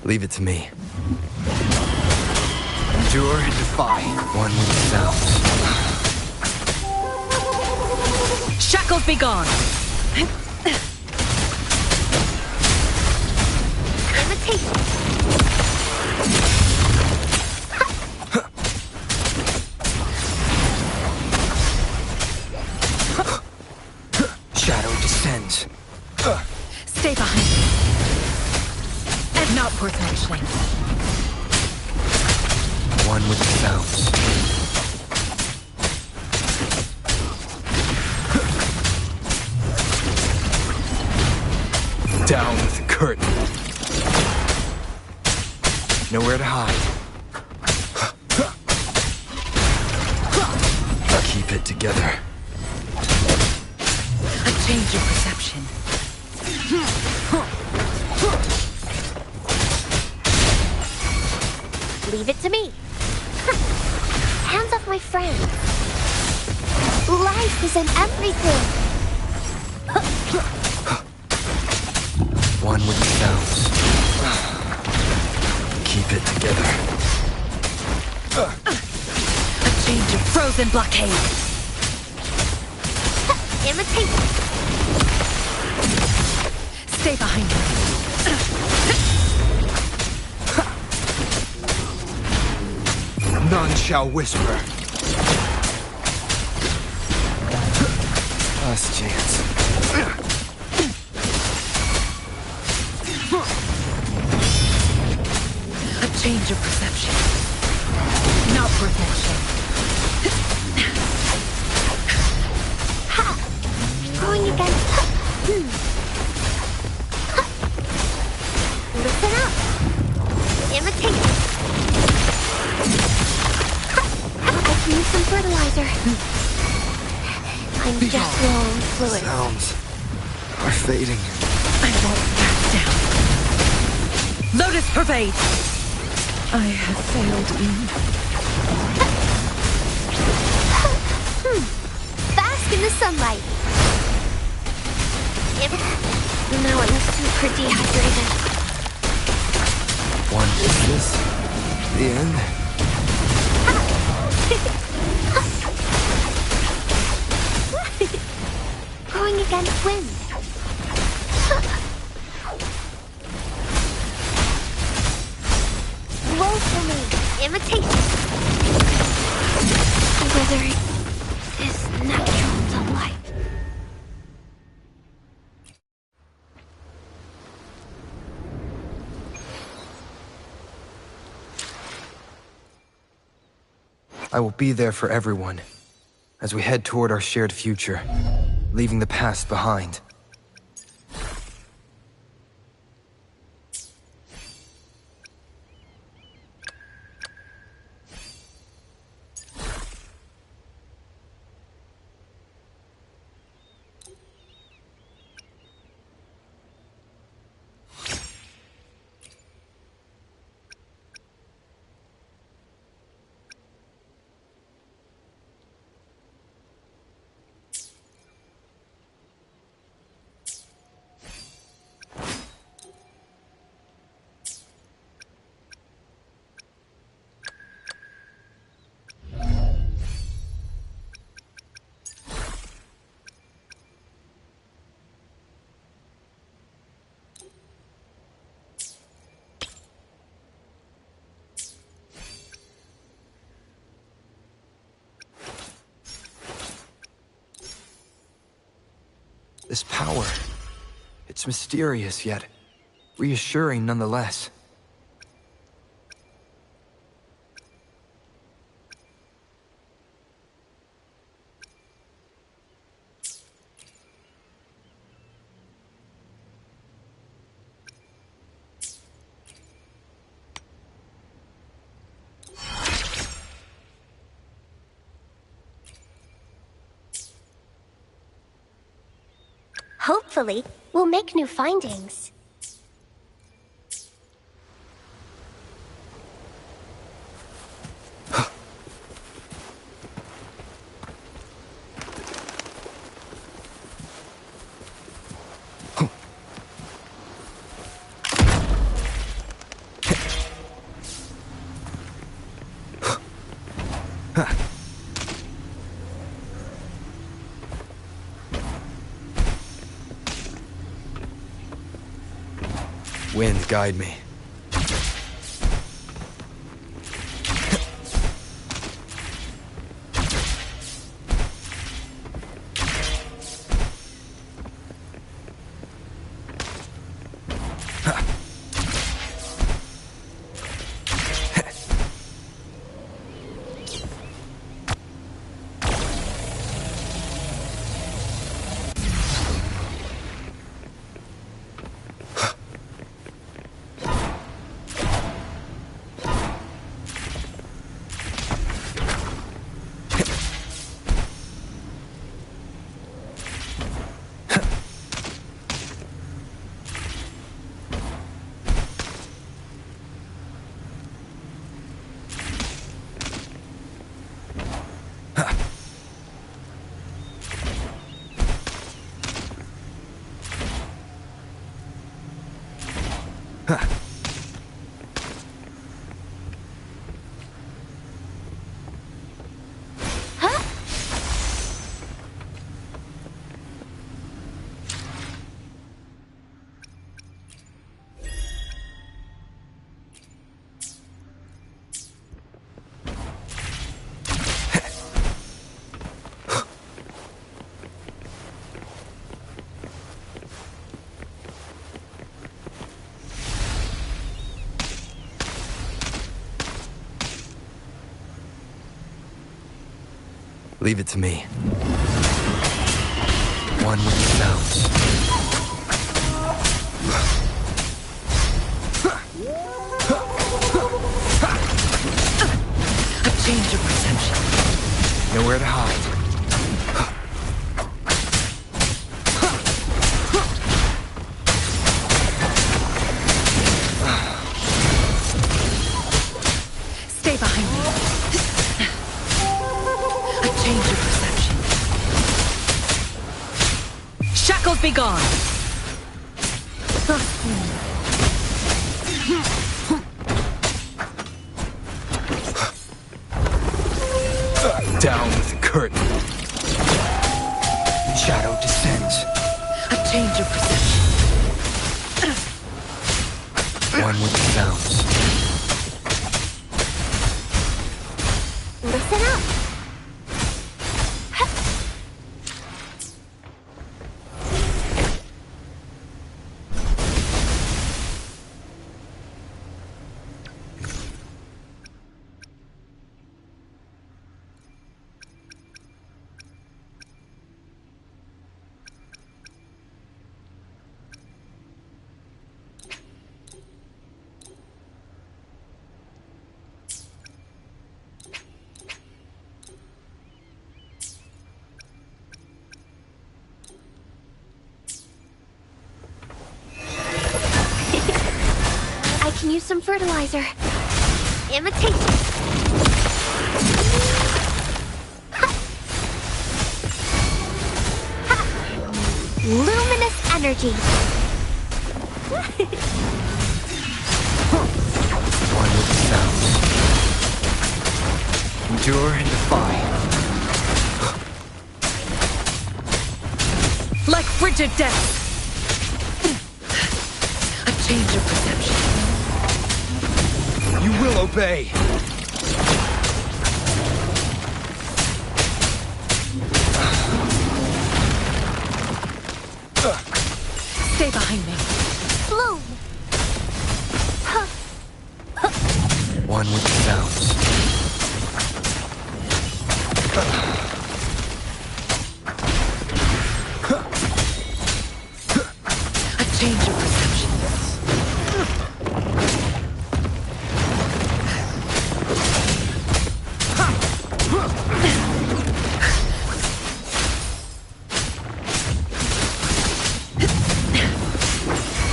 Leave it to me. Endure and defy. One with the sounds. Shackles be gone! Shadow descends. Stay behind me. And not worth mentioning. One with the sounds. Down with the curtain. Nowhere to hide. it together. A change of perception. Leave it to me. Hands off my friend. Life isn't everything. One with the sounds. Keep it together. A change of frozen blockade. Imitate. Stay behind me. None shall whisper. Last chance. A change of perception. Not perfection. Going against. Listen up. Imitate. I can use some fertilizer. I'm just low on fluid. Sounds are fading. I won't back down. Lotus pervade! I have failed you. Bask in the sunlight. Now I'm super dehydrated. One is this. The end. Going against wind. Roll for me. Imitate. Withering is natural to life. I will be there for everyone as we head toward our shared future, leaving the past behind. This power, it's mysterious yet reassuring nonetheless. Hopefully, we'll make new findings. Wind, guide me. Leave it to me. One with the sounds. A change of perception. Nowhere to hide. Stay behind me. A change of perception. Shackles be gone. Down with the curtain. Shadow descends. A change of perception. One with the sounds. Listen up. I can use some fertilizer. Imitation. Ha! Ha! Luminous energy. One with the sounds. Endure and defy. Like frigid death. A change of perception. You will obey. Stay behind me. Bloom. One with the sounds. A change of perception.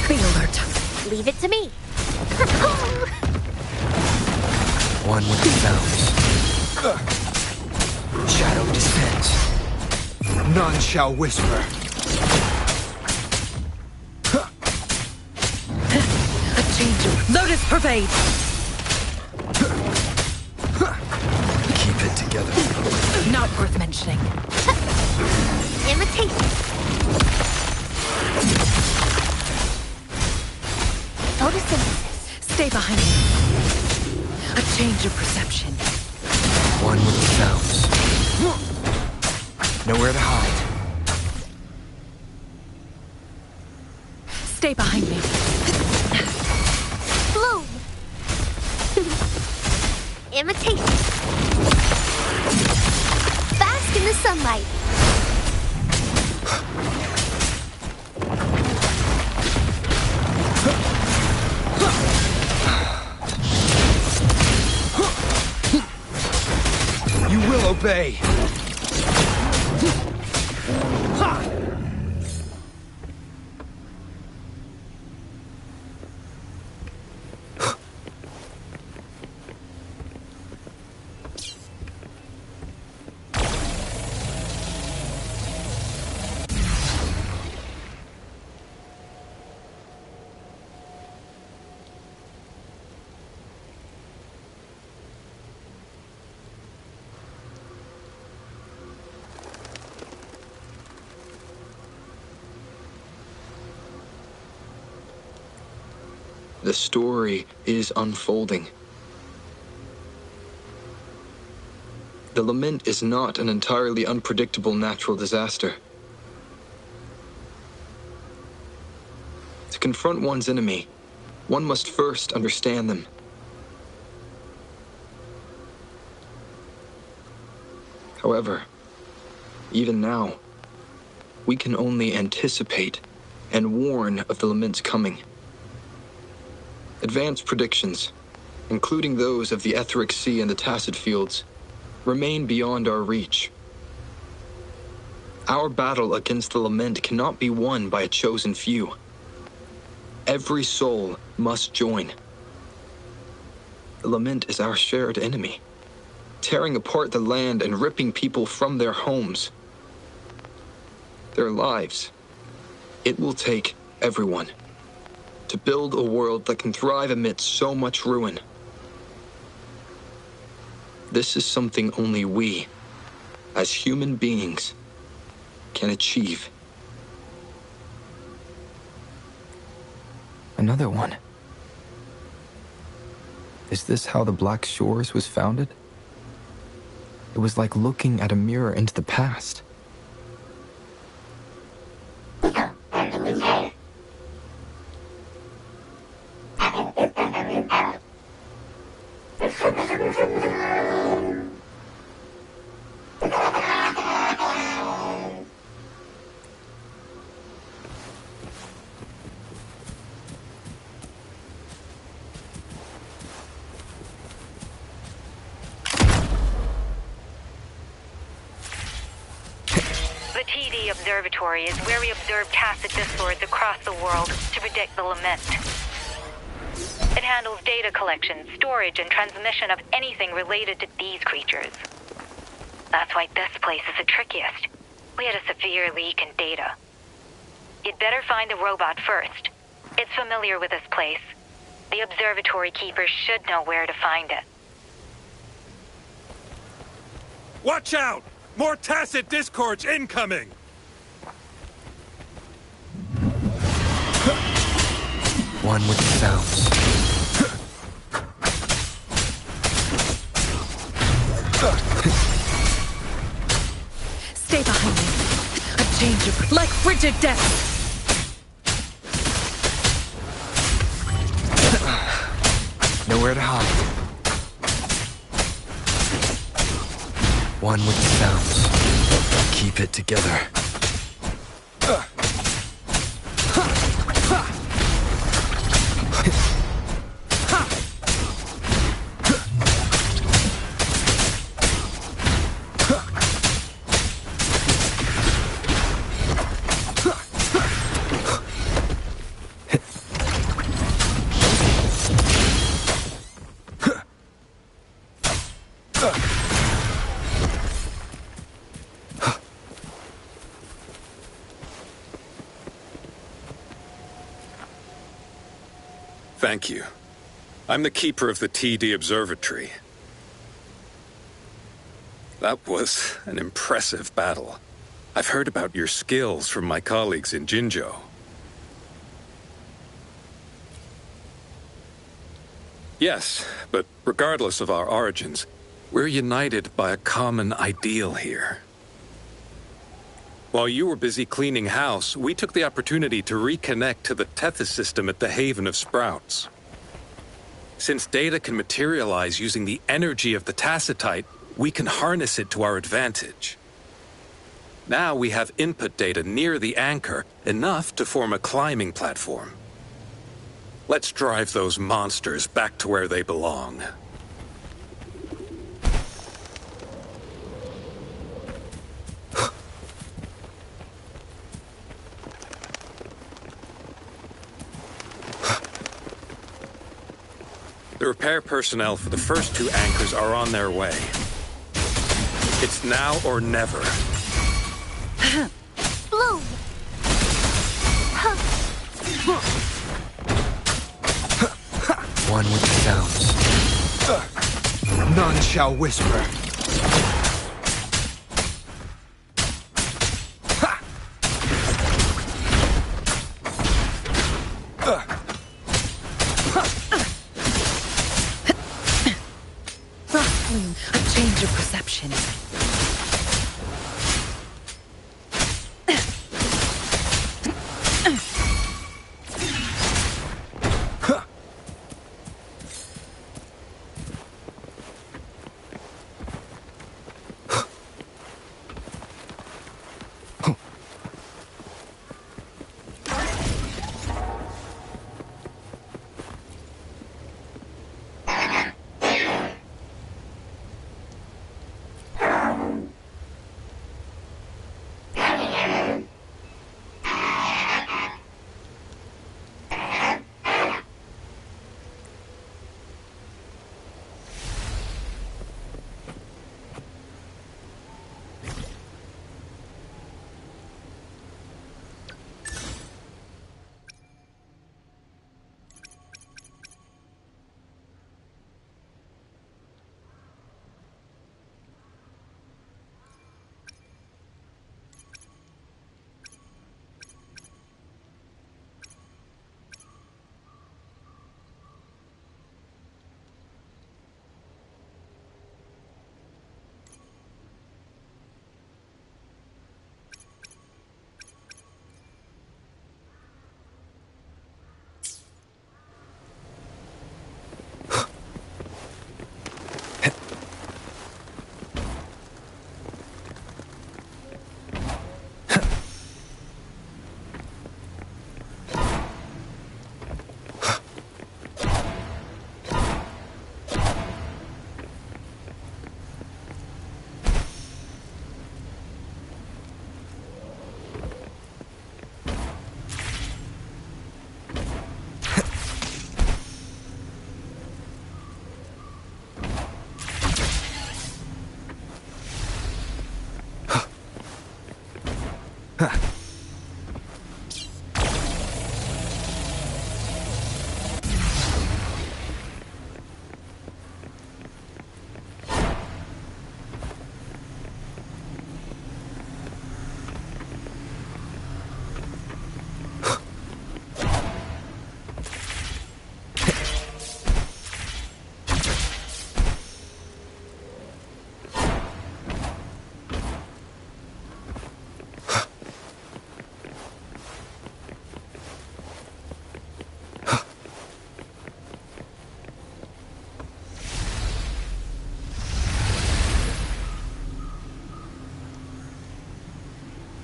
Be alert. Leave it to me. One with the sounds. Shadow descends. None shall whisper. A change of Lotus pervade. Keep it together. Not worth mentioning. Imitation. Photosynthesis. Stay behind me. A change of perception. One with the sounds. Nowhere to hide. Stay behind me. Bloom. Imitation. Bask in the sunlight. You will obey. The story is unfolding. The lament is not an entirely unpredictable natural disaster. To confront one's enemy, one must first understand them. However, even now, we can only anticipate and warn of the lament's coming. Advanced predictions, including those of the Etheric Sea and the Tacit Fields, remain beyond our reach. Our battle against the lament cannot be won by a chosen few. Every soul must join. The lament is our shared enemy, tearing apart the land and ripping people from their homes, their lives. It will take everyone to build a world that can thrive amidst so much ruin. This is something only we, as human beings, can achieve. Another one. Is this how the Black Shores was founded? It was like looking at a mirror into the past. The TD Observatory is where we observe tacit discords across the world to predict the lament. It handles data collection, storage, and transmission of anything related to these creatures. That's why this place is the trickiest. We had a severe leak in data. You'd better find the robot first. It's familiar with this place. The observatory keeper should know where to find it. Watch out! More tacit discords incoming! One with the sounds. Stay behind me. A danger, like frigid death. Nowhere to hide. One with the sounds. Keep it together. Thank you. I'm the keeper of the TD Observatory. That was an impressive battle. I've heard about your skills from my colleagues in Jinzhou. Yes, but regardless of our origins, we're united by a common ideal here. While you were busy cleaning house, we took the opportunity to reconnect to the Tethys system at the Haven of Sprouts. Since data can materialize using the energy of the Tacitite, we can harness it to our advantage. Now we have input data near the anchor, enough to form a climbing platform. Let's drive those monsters back to where they belong. The repair personnel for the first two anchors are on their way. It's now or never. Bloom! One with the sounds. None shall whisper. Hustling. A change of perception.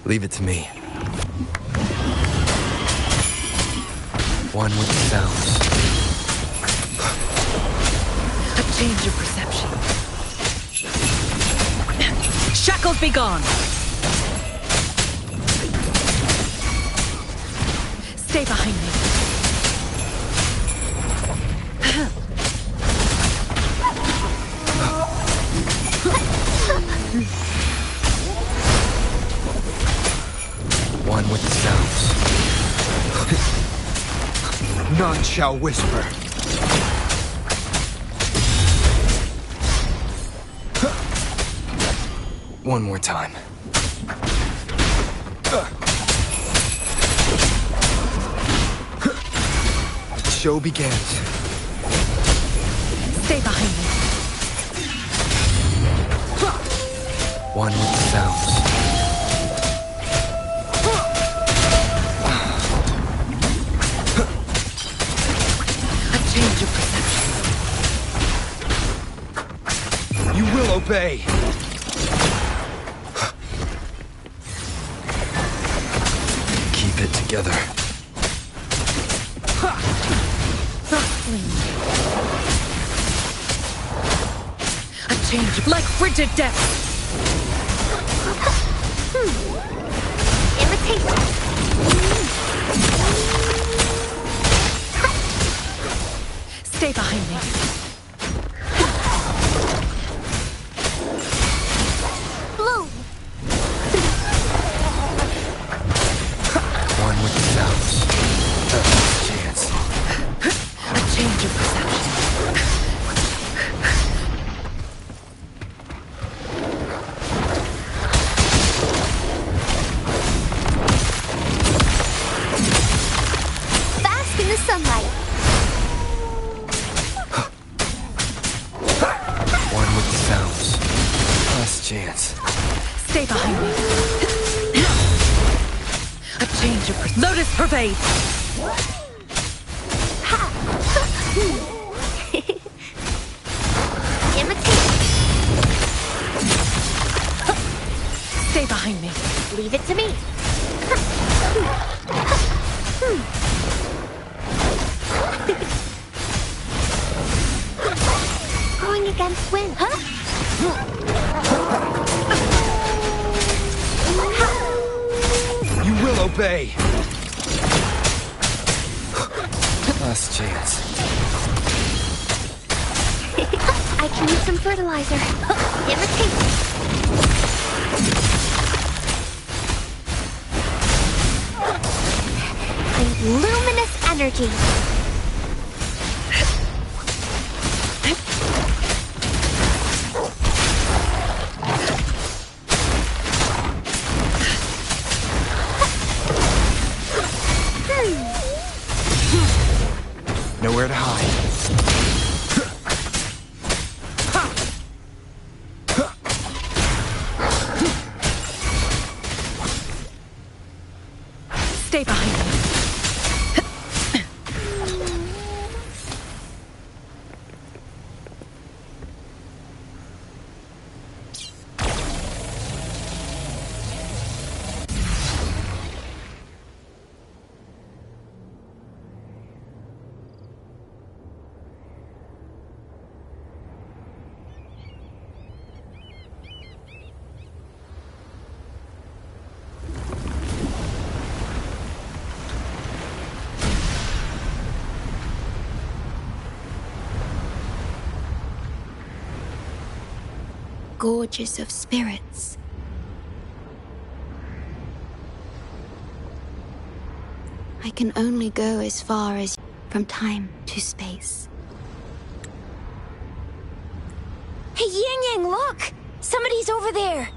Leave it to me. One with the sounds. A change of perception. Shackles be gone! Stay behind me. One with the sounds. None shall whisper. One more time. The show begins. Stay behind me. One with the sounds. Change of perception. You will obey. Keep it together. A change like frigid death. Imitation. Stay behind me. Bloom. One with the sounds. Chance. A change of perception. Bask in the sunlight. Stay behind me. A change of Lotus pervade. Imitate. Stay behind me. Leave it to me. Going against wind, huh? You will obey. Last chance. I can use some fertilizer. Imitate. Luminous energy. Nowhere to hide. Stay behind me. Gorges of spirits. I can only go as far as from time to space. Hey, Yang Yang, look! Somebody's over there!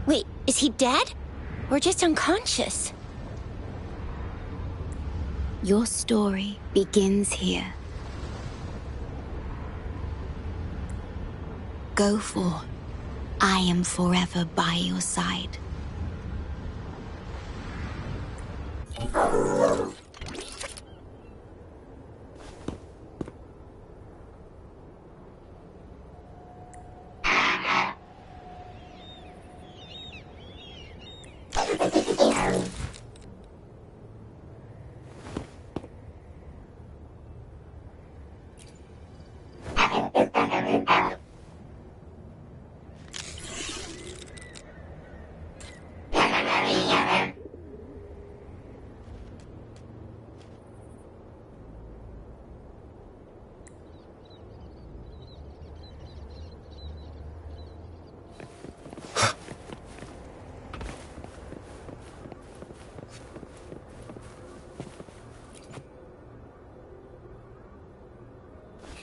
Wait, is he dead? Or just unconscious? Your story begins here. Go for. I am forever by your side.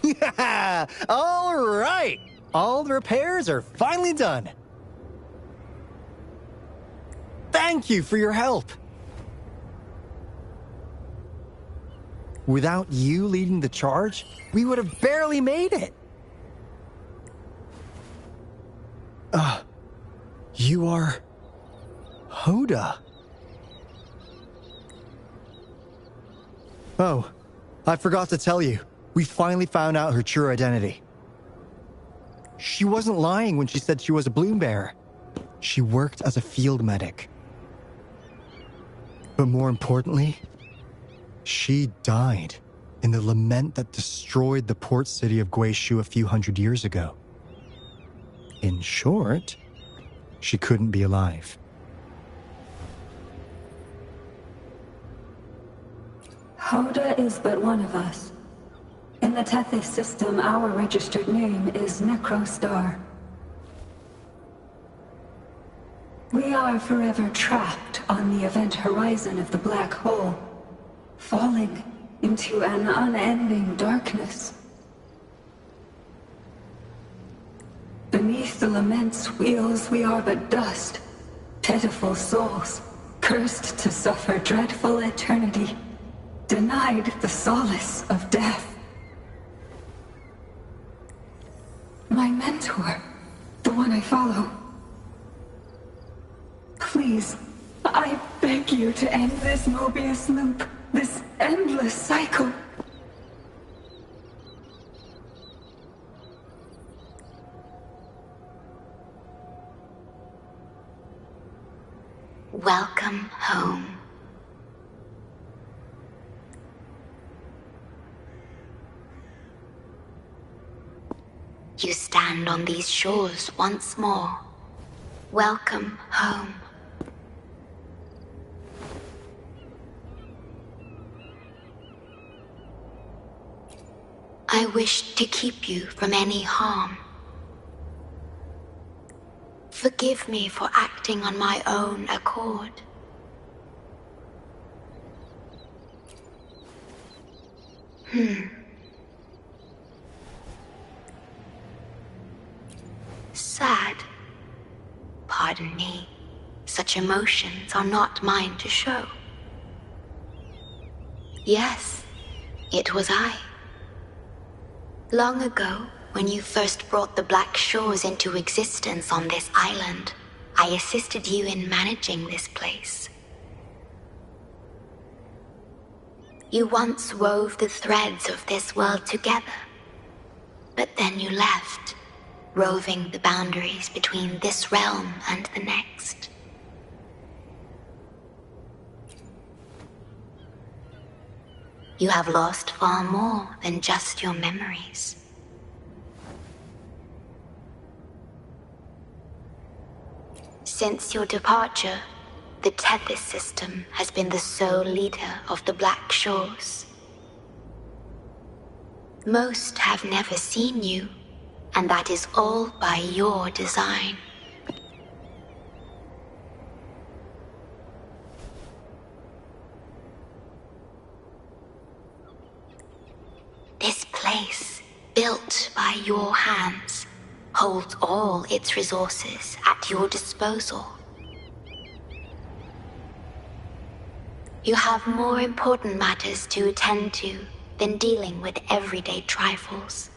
Yeah! All right! All the repairs are finally done. Thank you for your help. Without you leading the charge, we would have barely made it. You are... Hoda. Oh, I forgot to tell you. We finally found out her true identity. She wasn't lying when she said she was a bloom bearer. She worked as a field medic. But more importantly, she died in the lament that destroyed the port city of Guishu a few hundred years ago. In short, she couldn't be alive. Hoda is but one of us. In In the Tethys system, our registered name is Necrostar. We are forever trapped on the event horizon of the black hole, falling into an unending darkness. Beneath the lament's wheels, we are but dust, pitiful souls, cursed to suffer dreadful eternity, denied the solace of death. My mentor, the one I follow. Please, I beg you to end this Mobius loop, this endless cycle. Welcome home. You stand on these shores once more. Welcome home. I wish to keep you from any harm. Forgive me for acting on my own accord. Sad. Pardon me. Such emotions are not mine to show. Yes, it was I. Long ago, when you first brought the Black Shores into existence on this island, I assisted you in managing this place. You once wove the threads of this world together, but then you left, roving the boundaries between this realm and the next. You have lost far more than just your memories. Since your departure, the Tethys system has been the sole leader of the Black Shores. Most have never seen you, and that is all by your design. This place, built by your hands, holds all its resources at your disposal. You have more important matters to attend to than dealing with everyday trifles.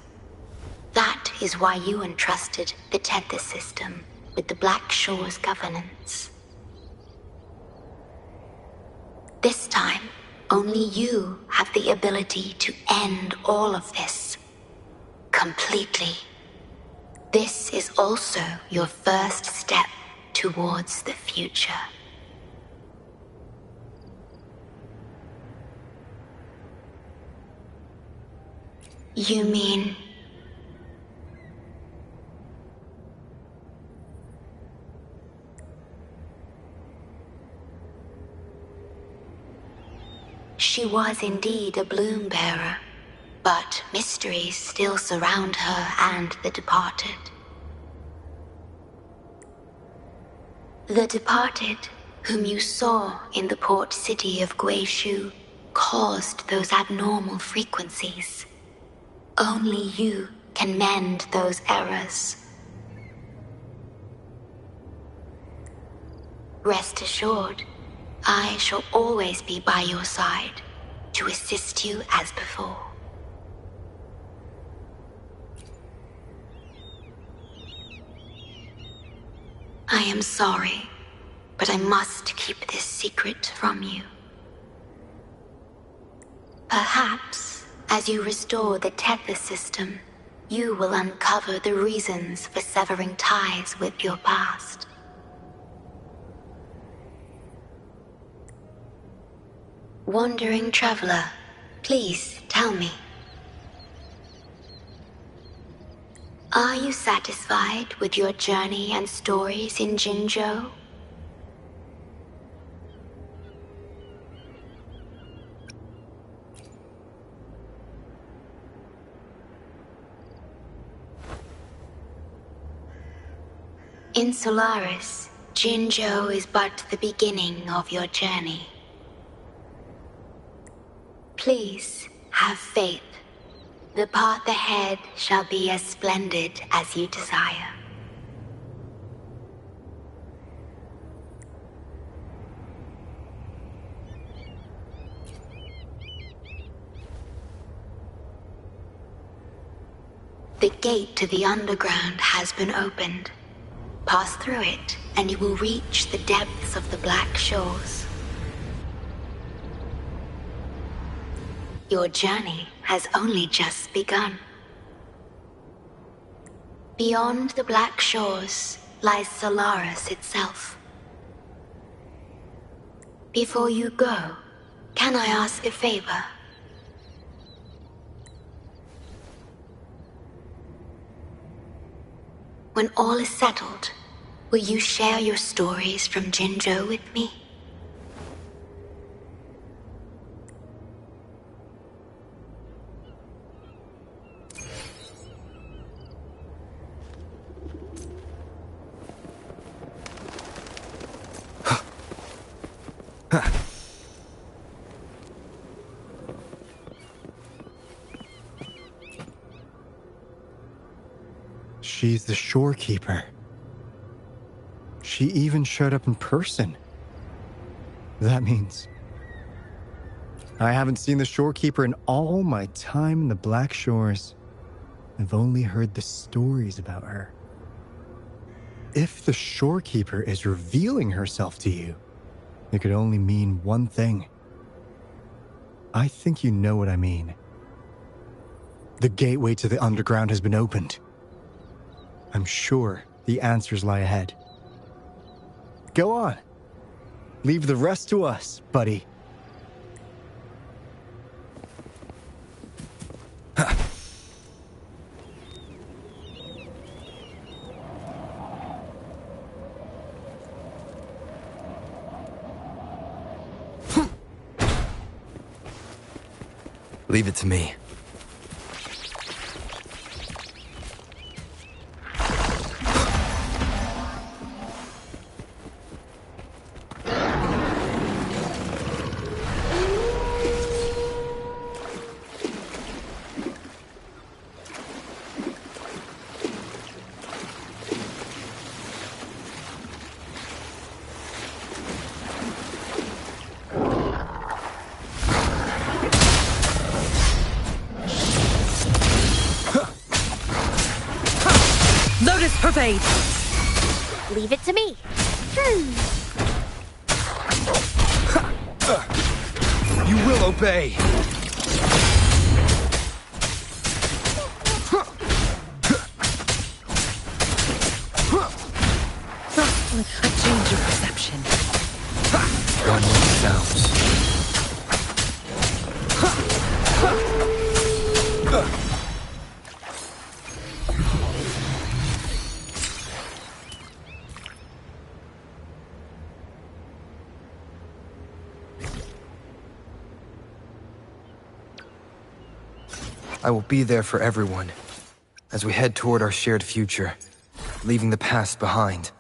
That is why you entrusted the Tethys system with the Black Shores governance. This time, only you have the ability to end all of this. Completely. This is also your first step towards the future. You mean... She was indeed a bloom bearer, but mysteries still surround her and the departed. The departed, whom you saw in the port city of Guishu, caused those abnormal frequencies. Only you can mend those errors. Rest assured, I shall always be by your side to assist you as before. I am sorry, but I must keep this secret from you. Perhaps, as you restore the Tethys system, you will uncover the reasons for severing ties with your past. Wandering traveler, please tell me. Are you satisfied with your journey and stories in Jinzhou? In Solaris, Jinzhou is but the beginning of your journey. Please have faith. The path ahead shall be as splendid as you desire. The gate to the underground has been opened. Pass through it, and you will reach the depths of the Black Shores. Your journey has only just begun. Beyond the Black Shores lies Solaris itself. Before you go, can I ask a favor? When all is settled, will you share your stories from Jinzhou with me? She's the shorekeeper. She even showed up in person. That means I haven't seen the shorekeeper in all my time in the Black Shores. I've only heard the stories about her. If the shorekeeper is revealing herself to you, it could only mean one thing. I think you know what I mean. The gateway to the underground has been opened. I'm sure the answers lie ahead. Go on. Leave the rest to us, buddy. Leave it to me. Pervade! Leave it to me. You will obey! A change of perception. One more sounds. I will be there for everyone as we head toward our shared future, leaving the past behind.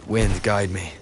Wind, guide me.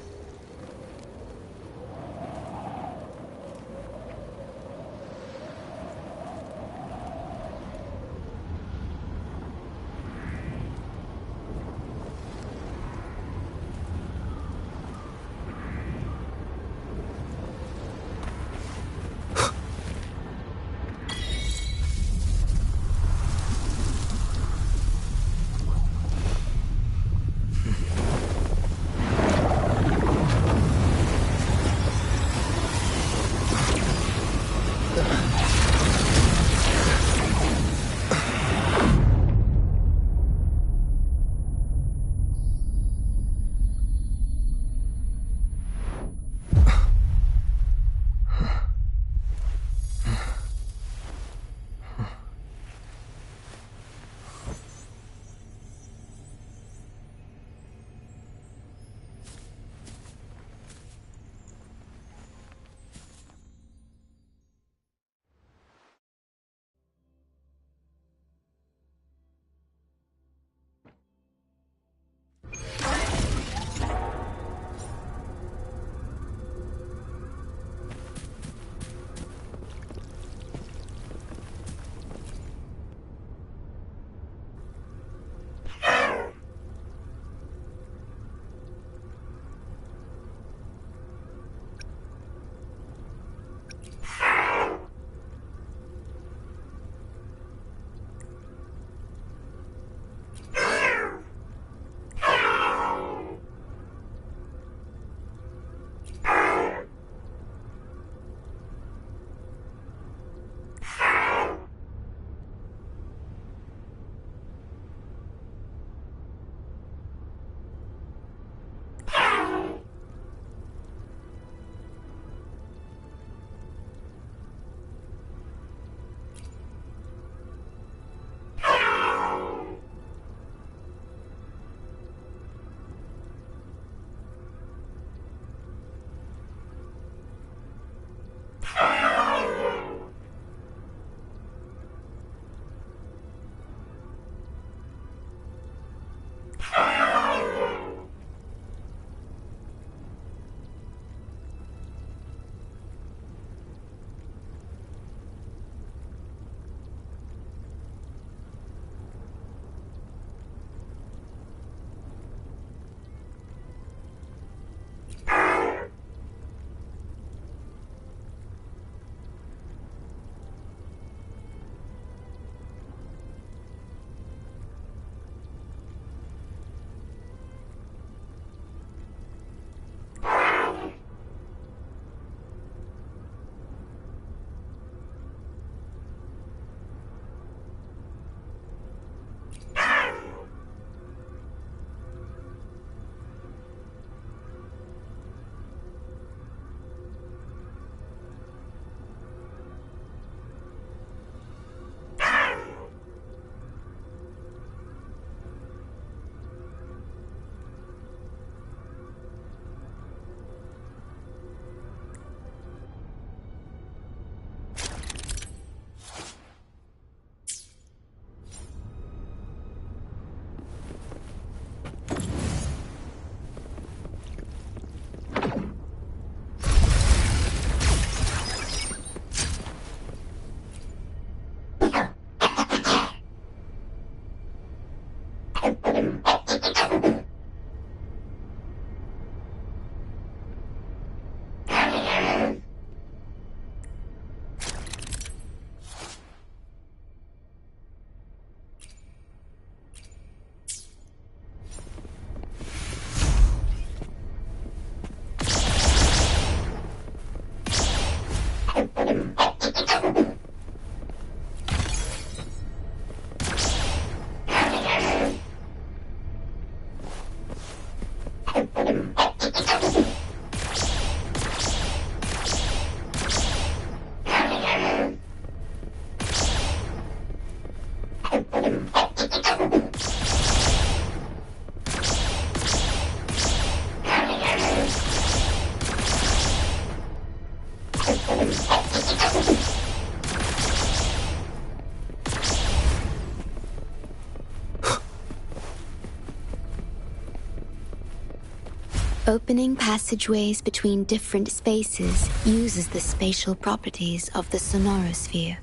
Opening passageways between different spaces uses the spatial properties of the sonorosphere.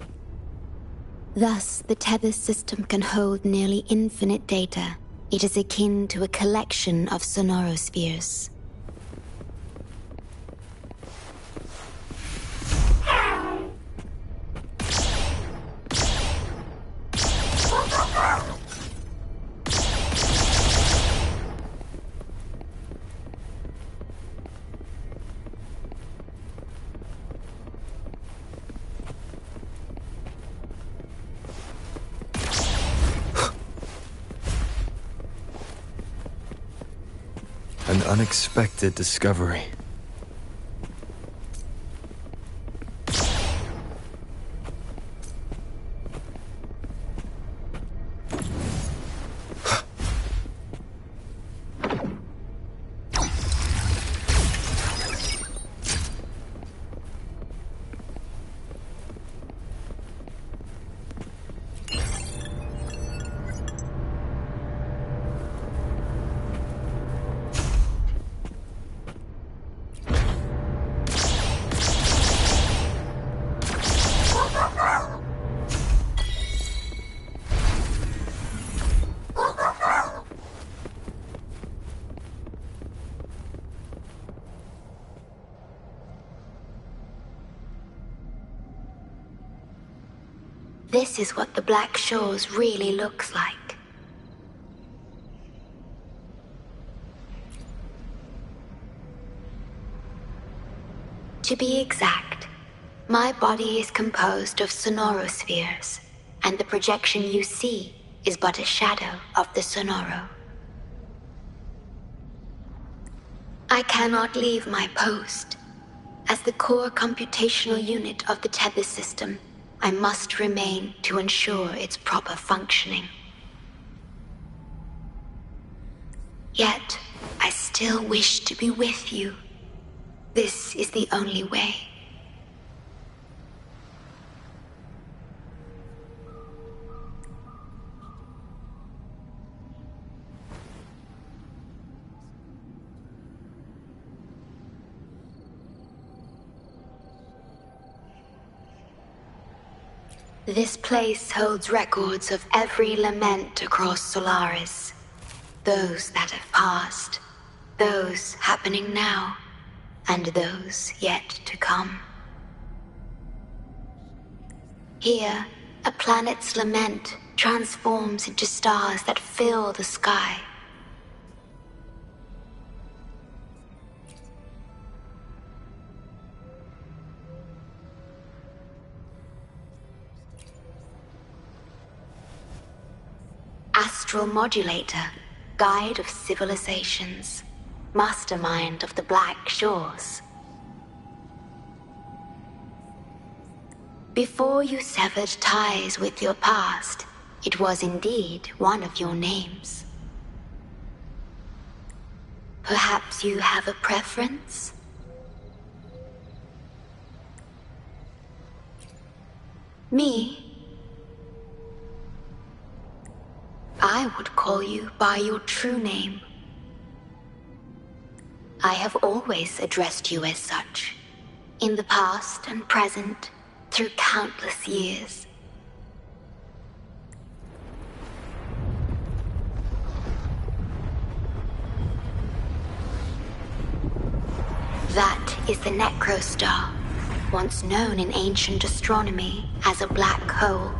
Thus, the Tethys system can hold nearly infinite data. It is akin to a collection of sonorospheres. An unexpected discovery. This is what the Black Shores really looks like. To be exact, my body is composed of sonorospheres, and the projection you see is but a shadow of the sonoro. I cannot leave my post. As the core computational unit of the Tethys system, I must remain to ensure its proper functioning. Yet, I still wish to be with you. This is the only way. This place holds records of every lament across Solaris. Those that have passed, those happening now, and those yet to come. Here, a planet's lament transforms into stars that fill the sky. Astral Modulator, guide of civilizations, mastermind of the Black Shores. Before you severed ties with your past, it was indeed one of your names. Perhaps you have a preference? Me? I would call you by your true name. I have always addressed you as such, in the past and present, through countless years. That is the Necrostar, once known in ancient astronomy as a black hole.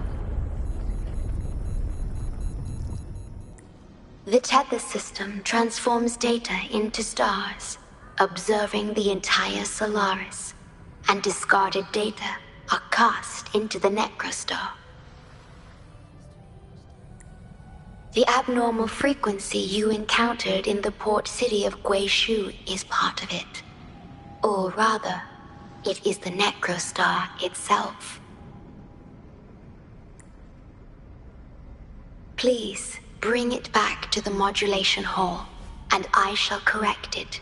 The Tethys system transforms data into stars, observing the entire Solaris, and discarded data are cast into the Necrostar. The abnormal frequency you encountered in the port city of Guishu is part of it. Or rather, it is the Necrostar itself. Please, bring it back to the modulation hall, and I shall correct it.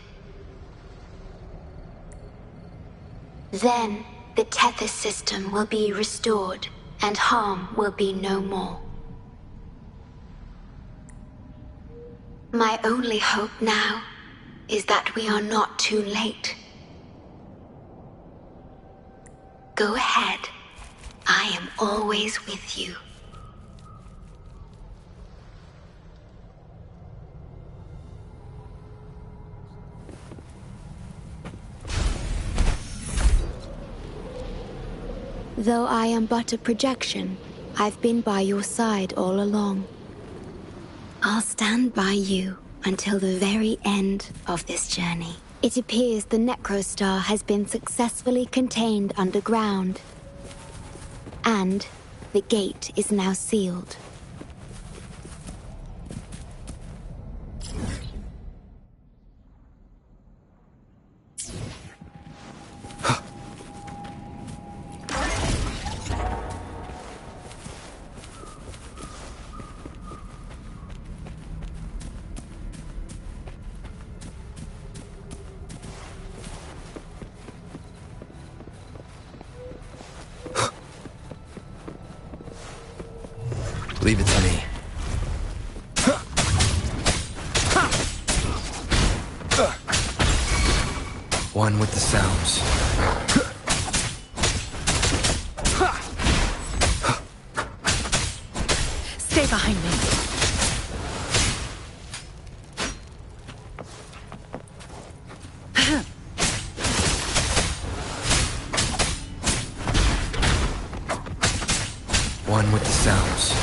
Then, the Tethys system will be restored, and harm will be no more. My only hope now is that we are not too late. Go ahead. I am always with you. Though I am but a projection, I've been by your side all along. I'll stand by you until the very end of this journey. It appears the Necrostar has been successfully contained underground. And the gate is now sealed. Leave it to me. One with the sounds. Stay behind me. One with the sounds.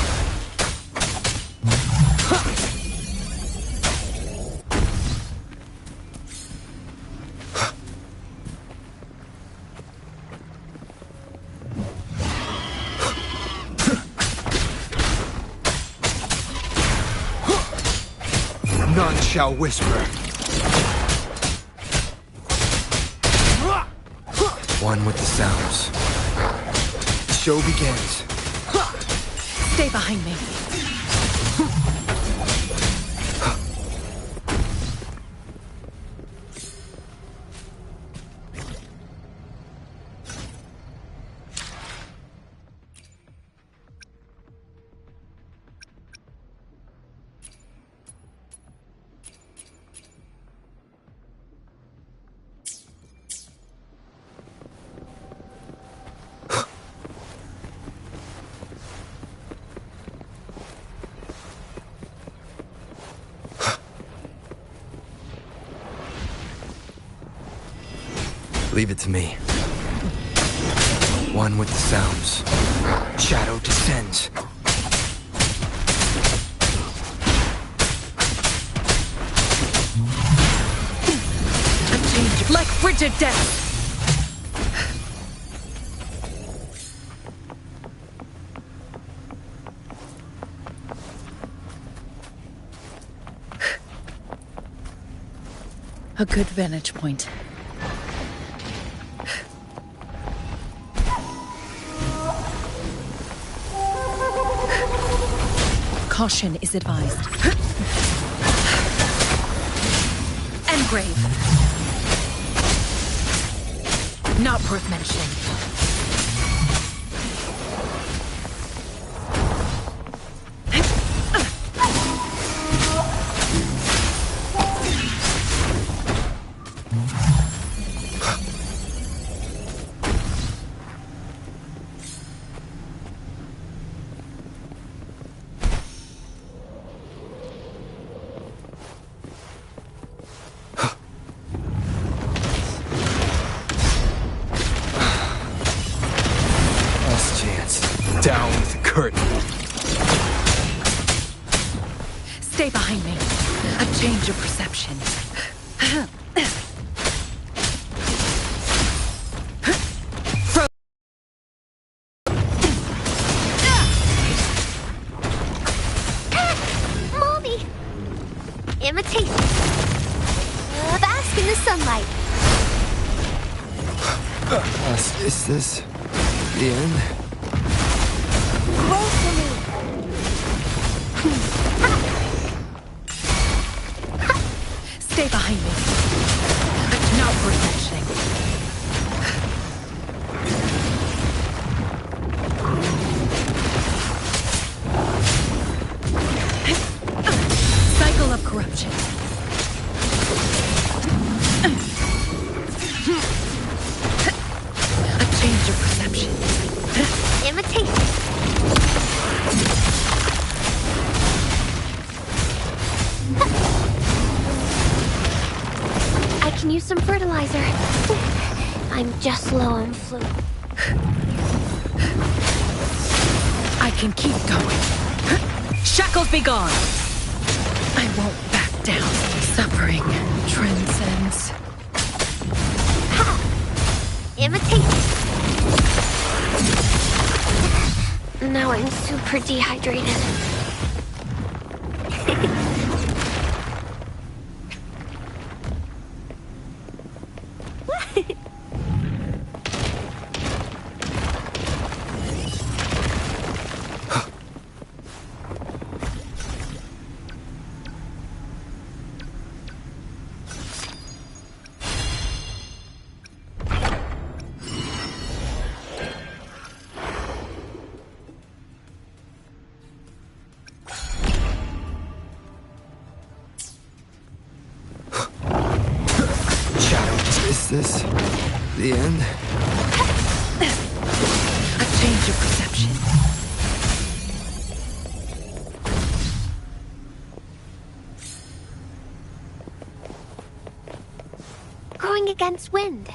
None shall whisper. One with the sounds. The show begins. Stay behind me. Leave it to me. One with the sounds. Shadow descends. A change like frigid death. A good vantage point. Caution is advised. Engrave. Not worth mentioning. Down with the curtain. Stay behind me. A change of perception. Mommy! Imitation. Bask in the sunlight. Is this the end? Roll for me. Stay behind me. Not worth mentioning. Change your perception. Imitate. I can use some fertilizer. I'm just low on fluid. I can keep going. Shackles be gone! I won't back down. Suffering transcends. Imitate. Now I'm super dehydrated. Is this the end? A change of perception. Going against wind.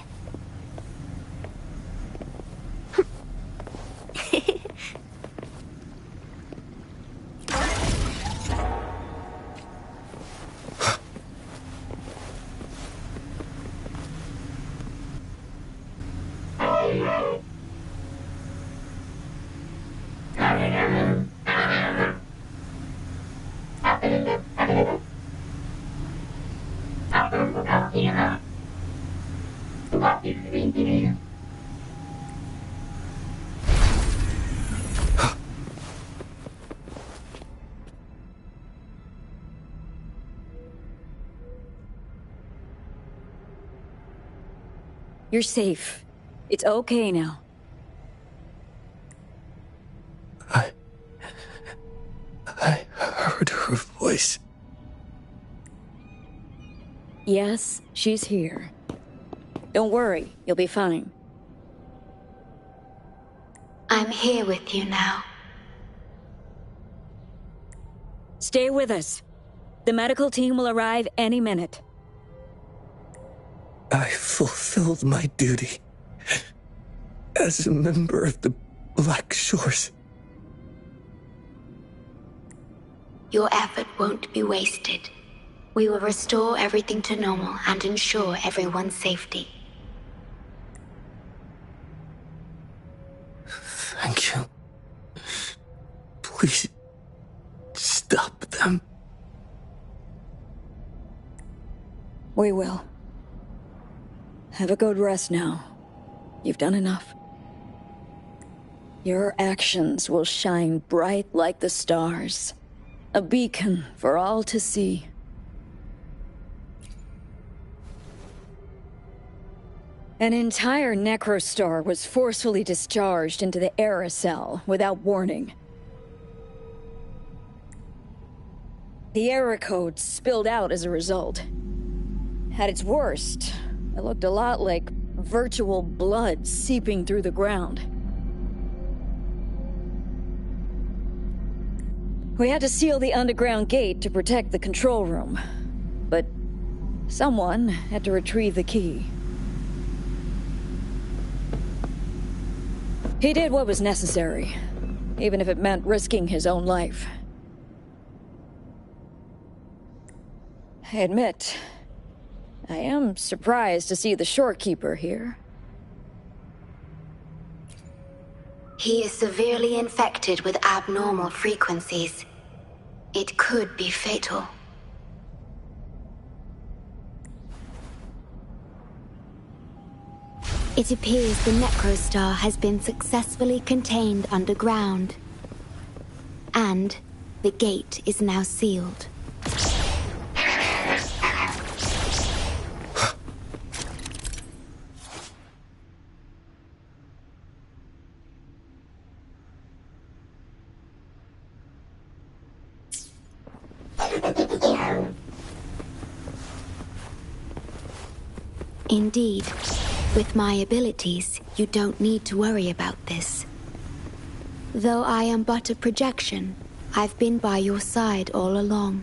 You're safe. It's okay now. I heard her voice. Yes, she's here. Don't worry, you'll be fine. I'm here with you now. Stay with us. The medical team will arrive any minute. I fulfilled my duty as a member of the Black Shores. Your effort won't be wasted. We will restore everything to normal and ensure everyone's safety. Thank you. Please, stop them. We will. Have a good rest now. You've done enough. Your actions will shine bright like the stars. A beacon for all to see. An entire necrostar was forcefully discharged into the aerosol without warning. The error code spilled out as a result. At its worst, it looked a lot like virtual blood seeping through the ground. We had to seal the underground gate to protect the control room, but someone had to retrieve the key. He did what was necessary, even if it meant risking his own life. I admit, I am surprised to see the shorekeeper here. He is severely infected with abnormal frequencies. It could be fatal. It appears the necrostar has been successfully contained underground. And the gate is now sealed. Indeed, With my abilities, you don't need to worry about this. Though I am but a projection, I've been by your side all along.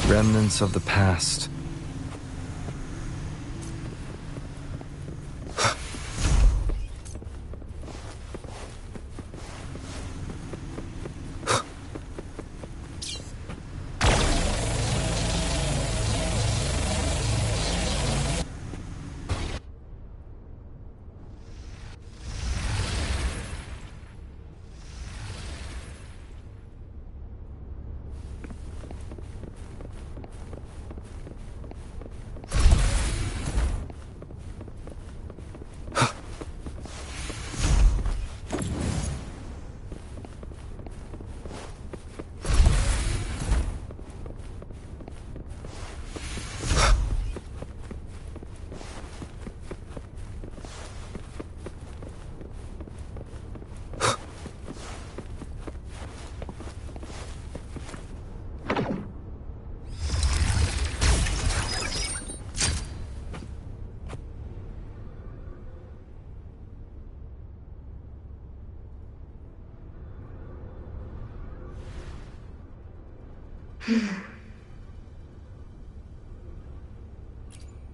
Remnants of the past.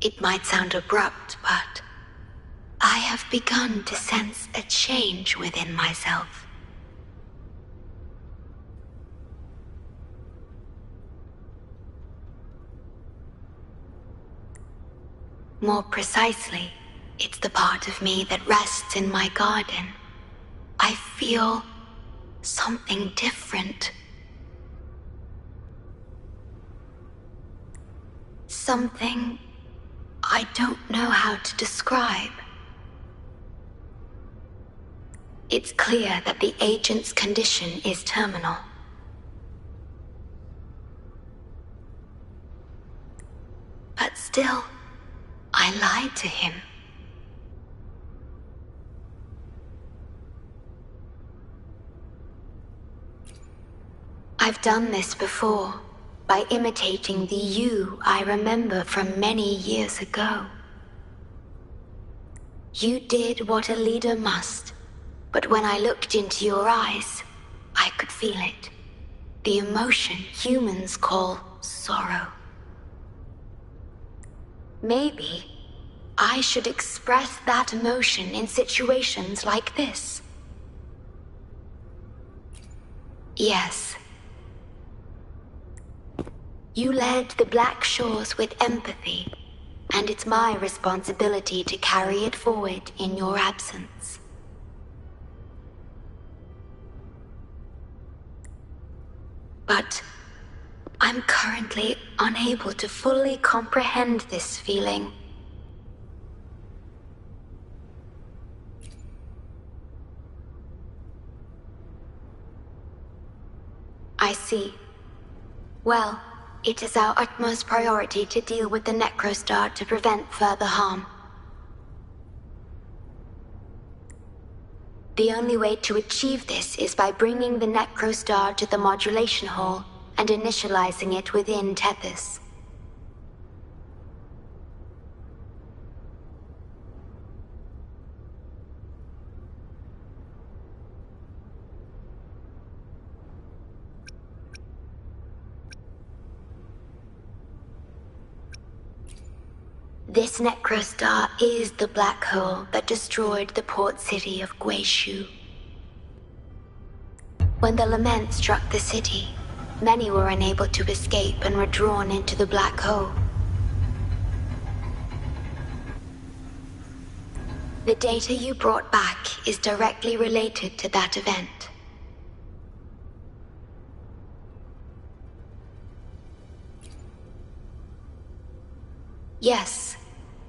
It might sound abrupt, but I have begun to sense a change within myself. More precisely, it's the part of me that rests in my garden. I feel something different. Something I don't know how to describe. It's clear that the agent's condition is terminal. But still, I lied to him. I've done this before, by imitating the you I remember from many years ago. You did what a leader must, but when I looked into your eyes, I could feel it. The emotion humans call sorrow. Maybe I should express that emotion in situations like this. Yes. You led the Black Shores with empathy, and it's my responsibility to carry it forward in your absence. But I'm currently unable to fully comprehend this feeling. I see. Well, it is our utmost priority to deal with the Necrostar to prevent further harm. The only way to achieve this is by bringing the Necrostar to the modulation hall and initializing it within Tethys. This Necrostar is the black hole that destroyed the port city of Guishu. When the lament struck the city, many were unable to escape and were drawn into the black hole. The data you brought back is directly related to that event. Yes,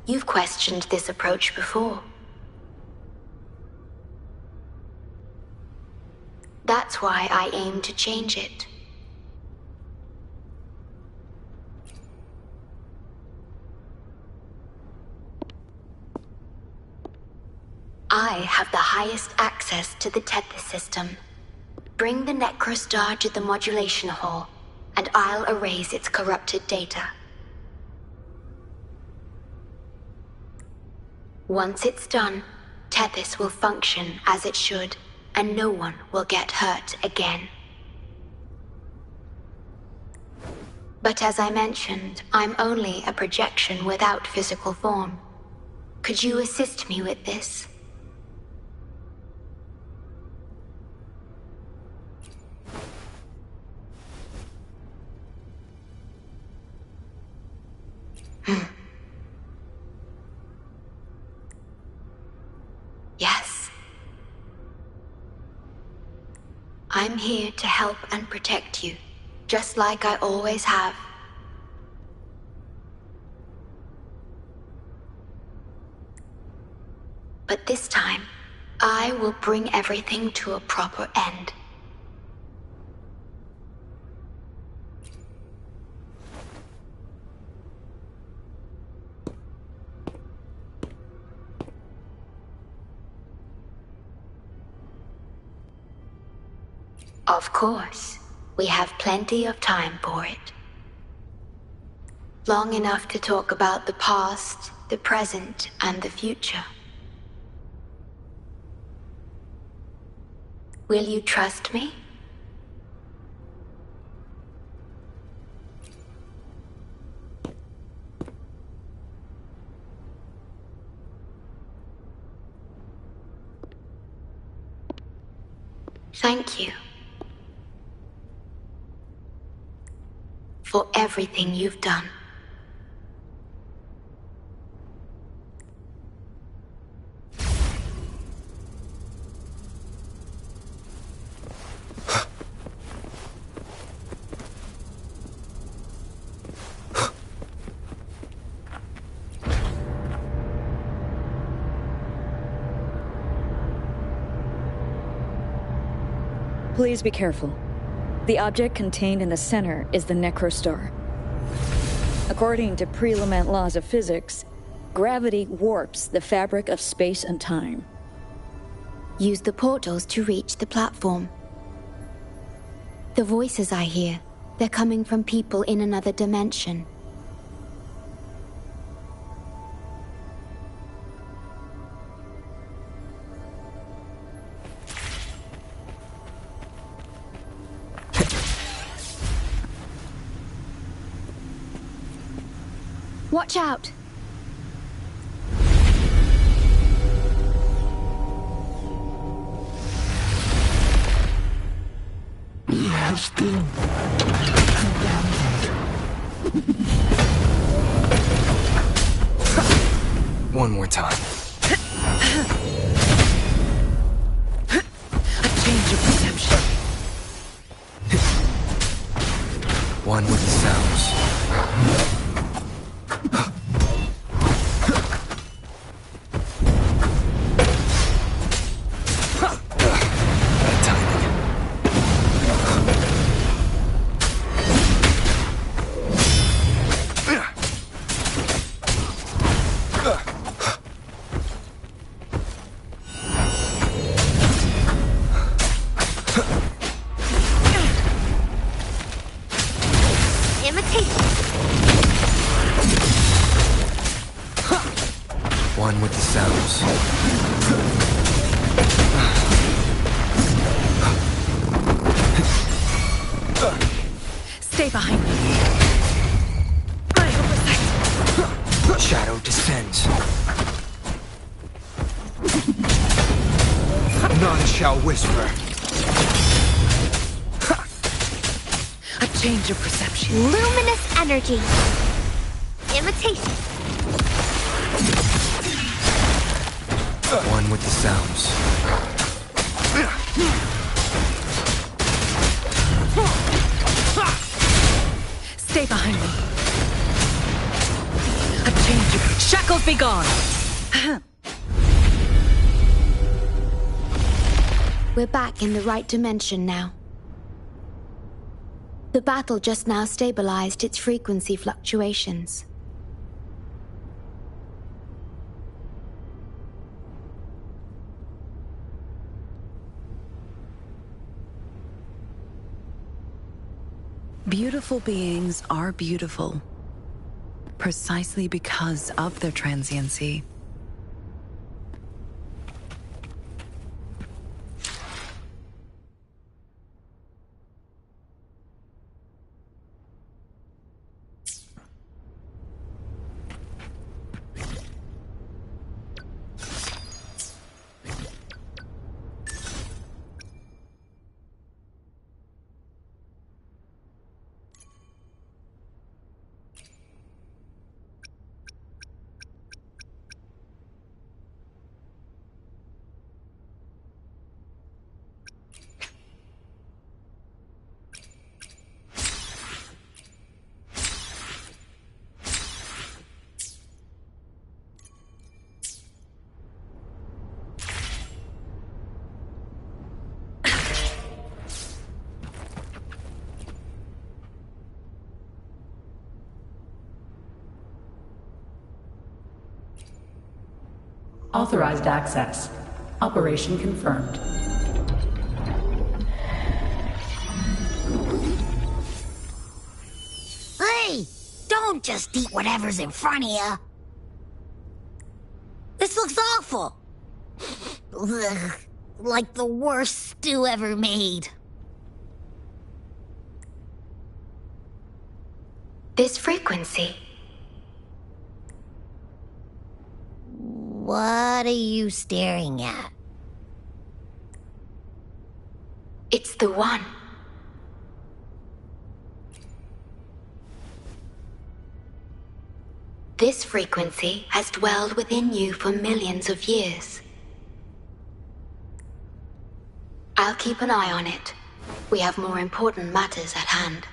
you've questioned this approach before. That's why I aim to change it. I have the highest access to the Tethys system. Bring the Necrostar to the modulation hall, and I'll erase its corrupted data. Once it's done, Tethys will function as it should, and no one will get hurt again. But as I mentioned, I'm only a projection without physical form. Could you assist me with this? Yes. I'm here to help and protect you, just like I always have. But this time, I will bring everything to a proper end. Of course, we have plenty of time for it. Long enough to talk about the past, the present, and the future. Will you trust me? Thank you. For everything you've done. Please be careful. The object contained in the center is the Necrostar. According to pre-lament laws of physics, gravity warps the fabric of space and time. Use the portals to reach the platform. The voices I hear, they're coming from people in another dimension. Watch out! He has been One more time. A change of perception. One with the sounds. Bad timing. One with the sounds. Stay behind me. I oversight. Shadow descends. None shall whisper. A change of perception. Luminous energy. Imitation. One with the sounds. Stay behind me. A change of... Shackles be gone! We're back in the right dimension now. The battle just now stabilized its frequency fluctuations. Beautiful beings are beautiful, precisely because of their transiency. Authorized access. Operation confirmed. Hey! Don't just eat whatever's in front of you. This looks awful. Ugh, like the worst stew ever made. This frequency. What are you staring at? It's the one. This frequency has dwelled within you for millions of years. I'll keep an eye on it. We have more important matters at hand.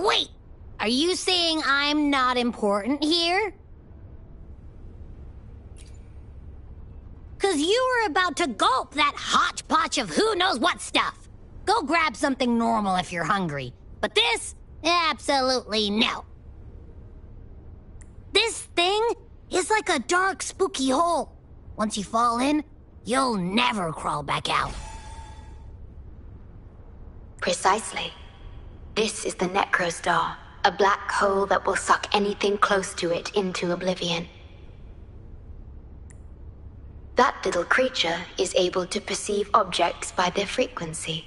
Wait! Are you saying I'm not important here? 'Cause you were about to gulp that hodgepodge of who knows what stuff. Go grab something normal if you're hungry. But this? Absolutely no. This thing is like a dark, spooky hole. Once you fall in, you'll never crawl back out. Precisely. This is the Necrostar, a black hole that will suck anything close to it into oblivion. That little creature is able to perceive objects by their frequency.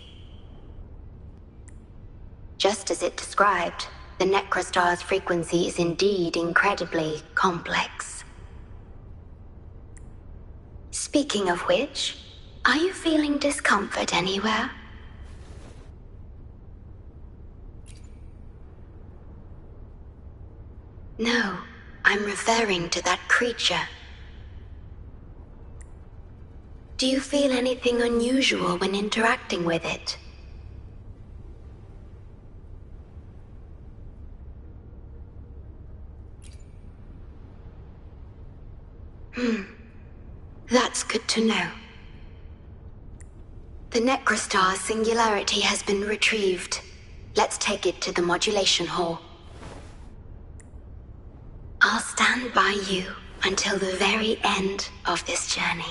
Just as it described, The Necrostar's frequency is indeed incredibly complex. Speaking of which, are you feeling discomfort anywhere? No, I'm referring to that creature. Do you feel anything unusual when interacting with it? That's good to know. The Necrostar's singularity has been retrieved. Let's take it to the modulation hall. I'll stand by you until the very end of this journey.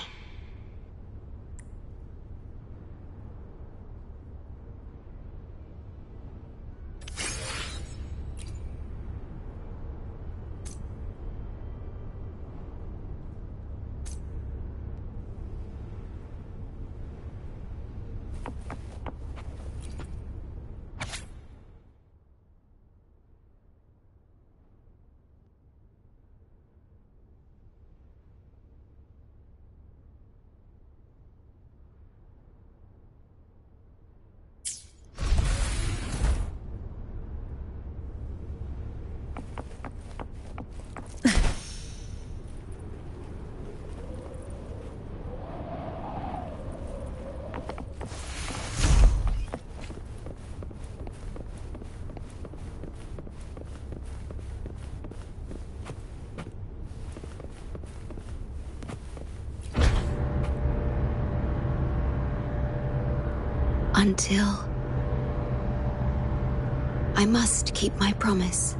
Until I must keep my promise.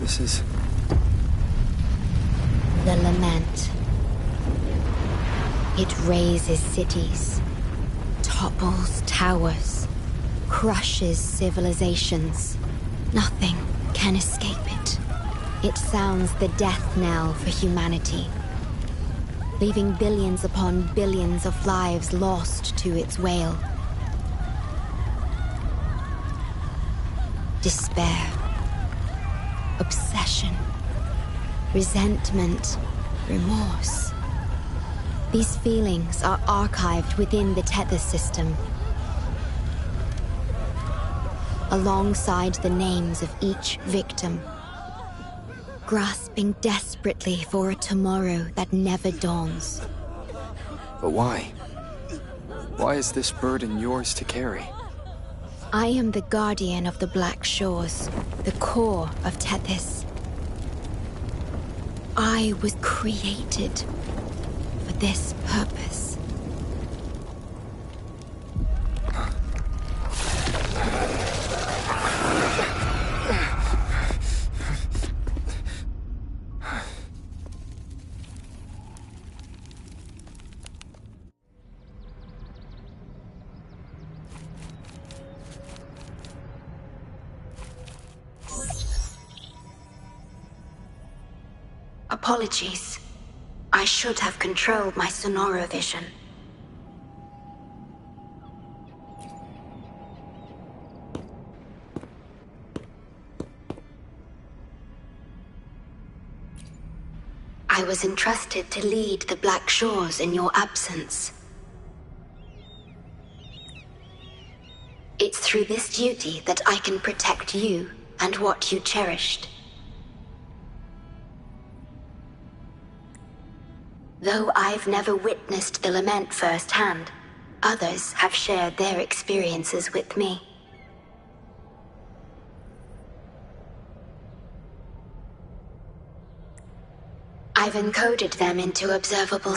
This is... The lament. It razes cities, topples towers, crushes civilizations. Nothing can escape it. It sounds the death knell for humanity, leaving billions upon billions of lives lost to its wail. despair, obsession, resentment, remorse. These feelings are archived within the Tethys system, alongside the names of each victim, grasping desperately for a tomorrow that never dawns. But why? Why is this burden yours to carry? I am the guardian of the Black Shores, the core of Tethys. I was created for this purpose. Apologies. I should have controlled my Sonora vision. I was entrusted to lead the Black Shores in your absence. It's through this duty that I can protect you and what you cherished. Though I've never witnessed the lament firsthand, others have shared their experiences with me. I've encoded them into observable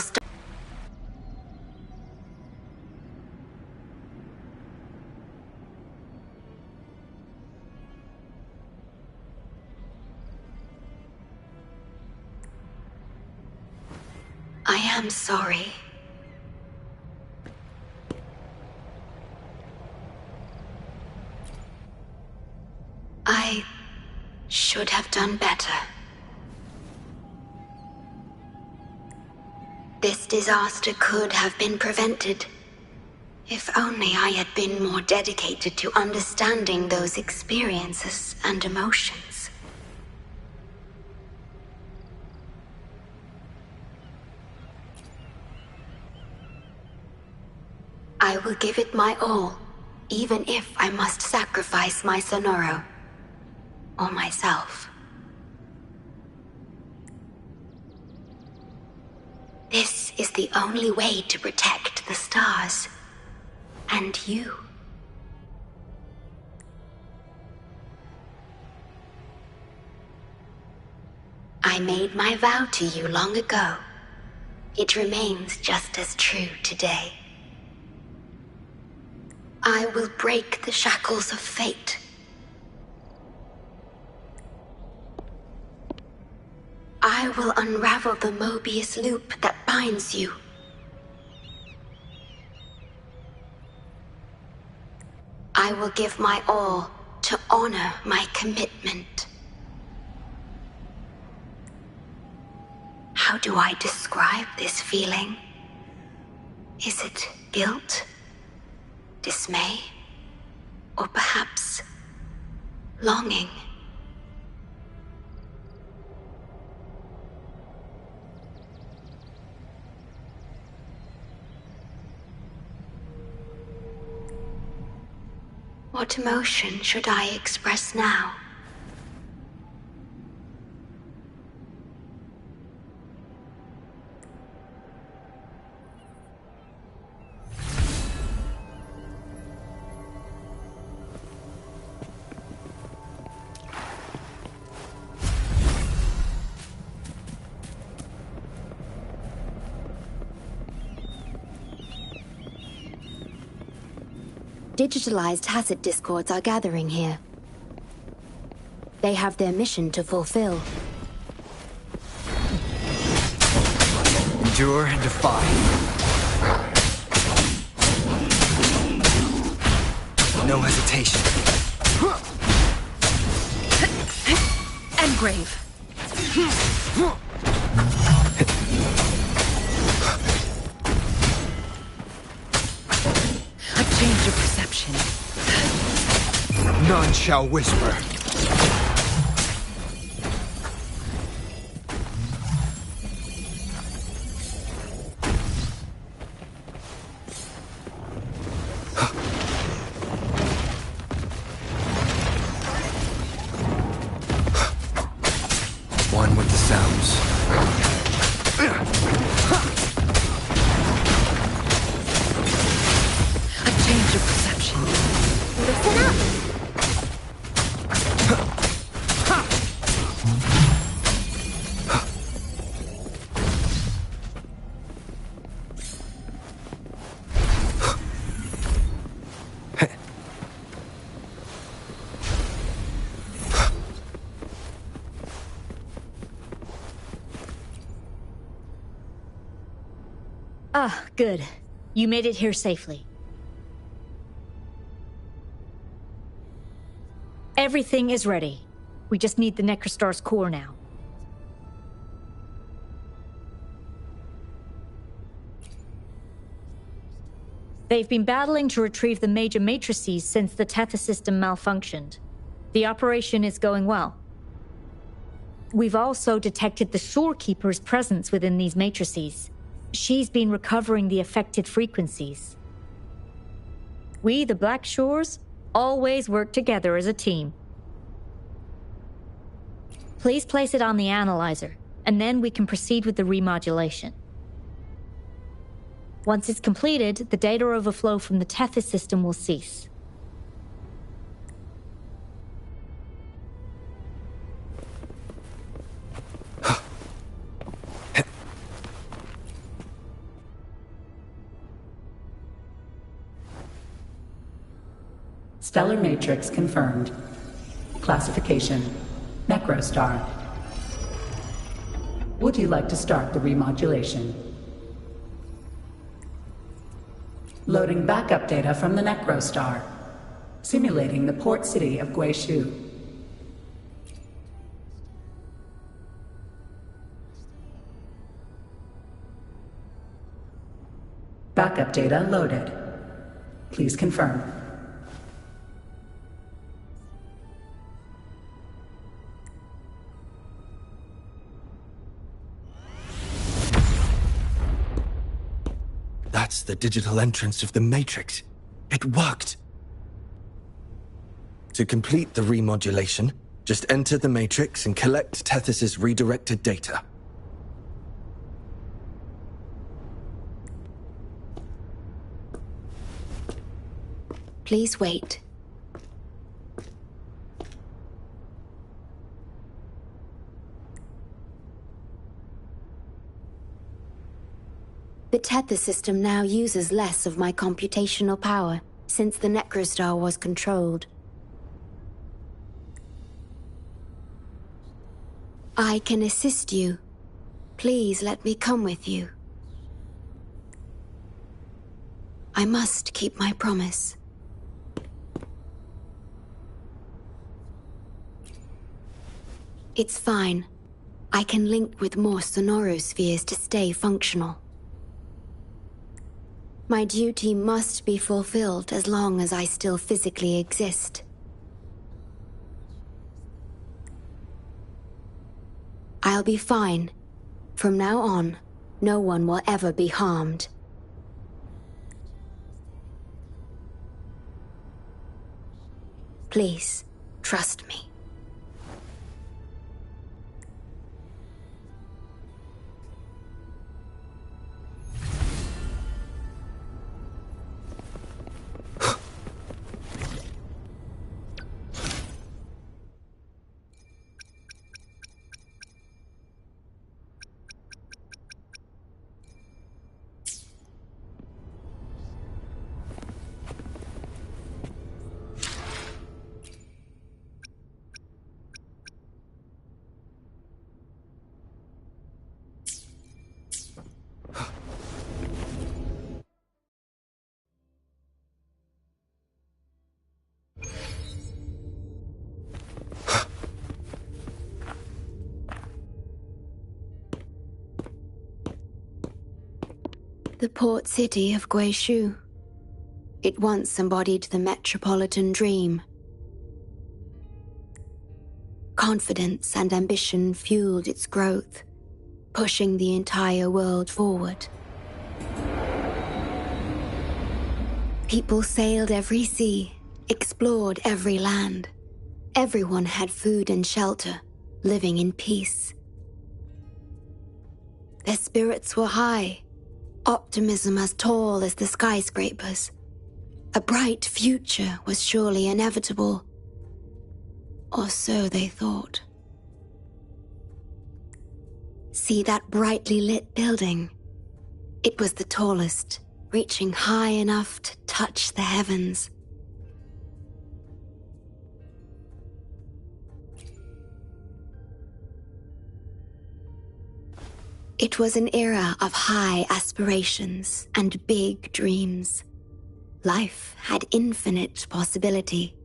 I am sorry. I should have done better. This disaster could have been prevented, if only I had been more dedicated to understanding those experiences and emotions. I will give it my all, even if I must sacrifice my Sonoro, or myself. This is the only way to protect the stars, and you. I made my vow to you long ago. It remains just as true today. I will break the shackles of fate. I will unravel the Mobius loop that binds you. I will give my all to honor my commitment. How do I describe this feeling? Is it guilt? Dismay? Or perhaps longing? What emotion should I express now? Digitalized Tacit discords are gathering here. They have their mission to fulfill. Endure and defy. No hesitation. Engrave. A change of perception. None shall whisper. One with the sounds. A change of perception. Listen up! Ah, good. You made it here safely. Everything is ready. We just need the Necrostar's core now. They've been battling to retrieve the major matrices since the Tethys system malfunctioned. The operation is going well. We've also detected the Shorekeeper's presence within these matrices. She's been recovering the affected frequencies. We, the Black Shores, always work together as a team. Please place it on the analyzer, and then we can proceed with the remodulation. Once it's completed, the data overflow from the Tethys system will cease. Stellar matrix confirmed. Classification: Necrostar. Would you like to start the remodulation? Loading backup data from the Necrostar. Simulating the port city of Guishu. Backup data loaded. Please confirm. That's the digital entrance of the Matrix. It worked. To complete the remodulation, just enter the Matrix and collect Tethys' redirected data. Please wait. The Tethys system now uses less of my computational power, since the Necrostar was controlled. I can assist you. Please let me come with you. I must keep my promise. It's fine. I can link with more sonorospheres to stay functional. My duty must be fulfilled as long as I still physically exist. I'll be fine. From now on, no one will ever be harmed. Please, trust me. The port city of Guishu. It once embodied the metropolitan dream, Confidence and ambition fueled its growth, pushing the entire world forward. People sailed every sea, explored every land. Everyone had food and shelter, living in peace. Their spirits were high, optimism as tall as the skyscrapers. A bright future was surely inevitable, or so they thought. See that brightly lit building? It was the tallest, reaching high enough to touch the heavens. It was an era of high aspirations and big dreams. Life had infinite possibility.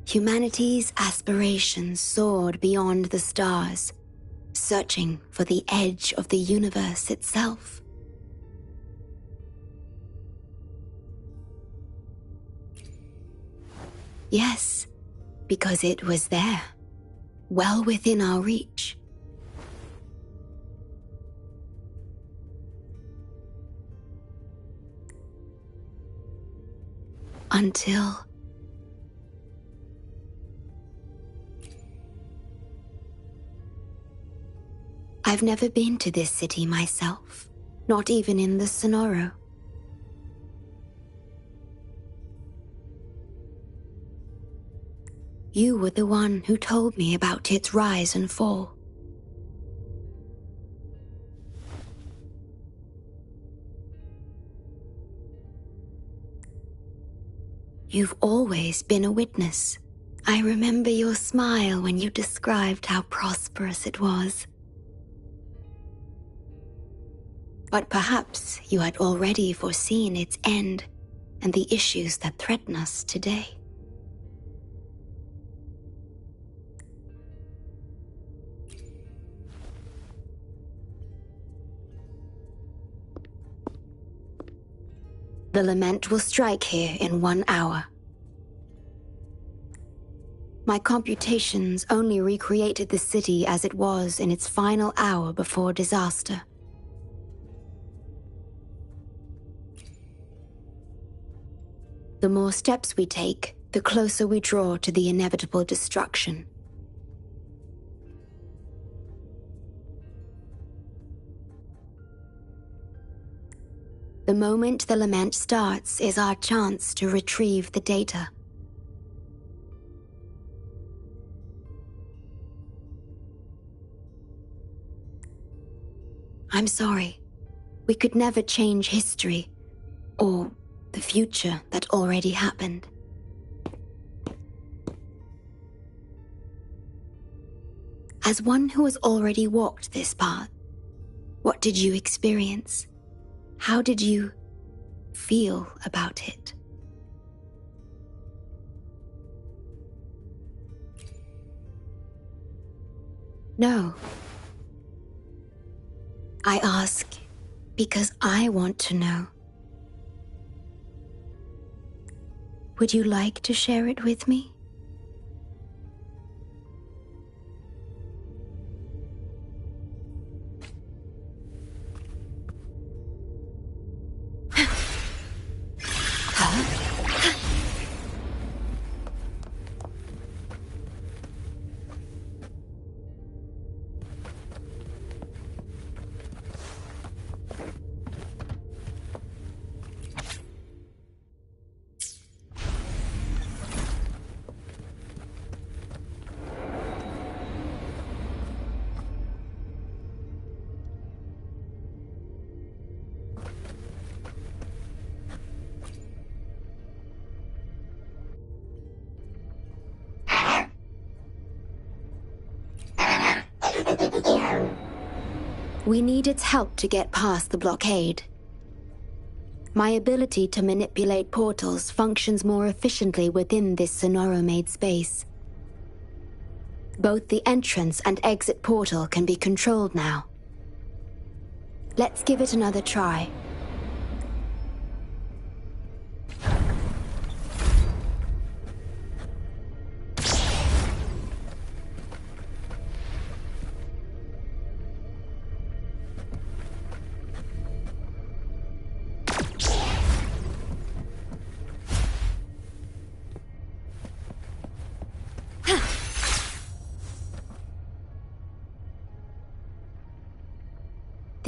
Humanity's aspirations soared beyond the stars, searching for the edge of the universe itself. Yes, because it was there, well within our reach. Until... I've never been to this city myself, not even in the Sonoro. You were the one who told me about its rise and fall. You've always been a witness. I remember your smile when you described how prosperous it was. But perhaps you had already foreseen its end and the issues that threaten us today. The lament will strike here in 1 hour. My computations only recreated the city as it was in its final hour before disaster. The more steps we take, the closer we draw to the inevitable destruction. The moment the lament starts is our chance to retrieve the data. I'm sorry. We could never change history, or the future that already happened. As one who has already walked this path, what did you experience? How did you feel about it? No. I ask because I want to know. Would you like to share it with me? We need its help to get past the blockade. My ability to manipulate portals functions more efficiently within this Sonoro-made space. Both the entrance and exit portal can be controlled now. Let's give it another try.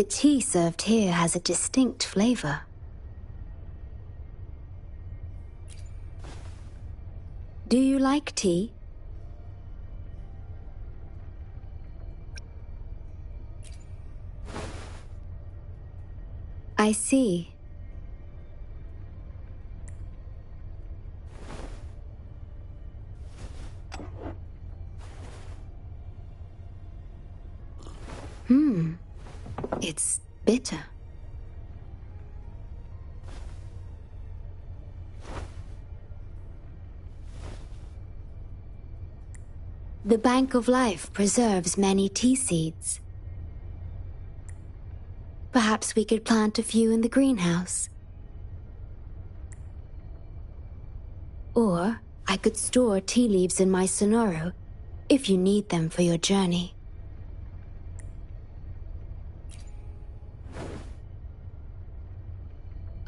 The tea served here has a distinct flavor. Do you like tea? I see. It's bitter. The Bank of Life preserves many tea seeds. Perhaps we could plant a few in the greenhouse. Or I could store tea leaves in my sonoro if you need them for your journey.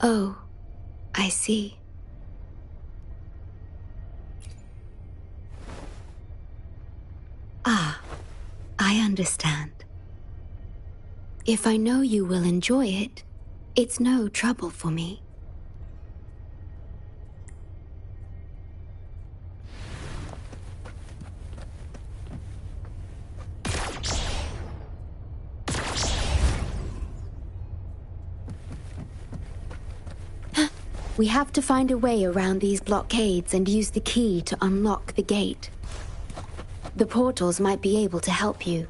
Oh, I see. Ah, I understand. If I know you will enjoy it, it's no trouble for me. We have to find a way around these blockades and use the key to unlock the gate. The portals might be able to help you.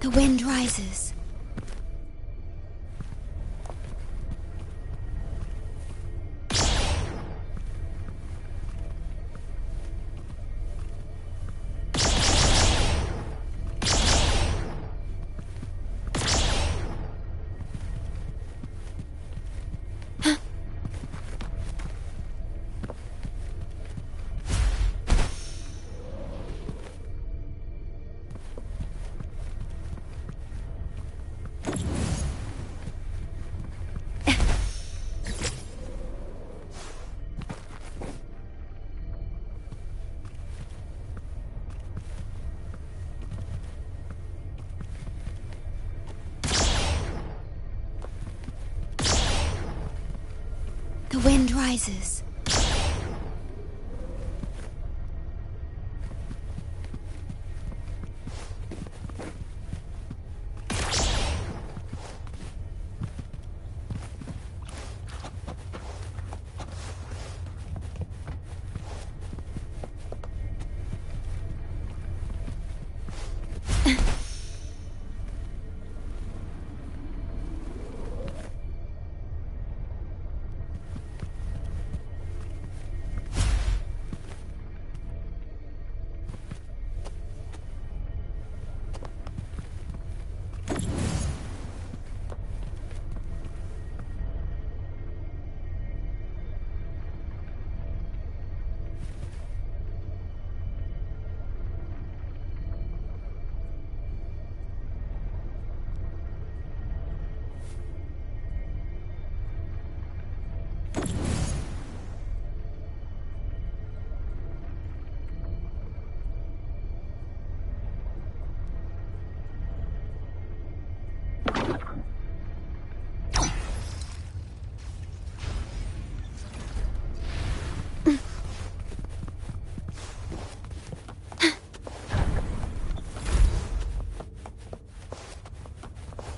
The wind rises. The wind rises.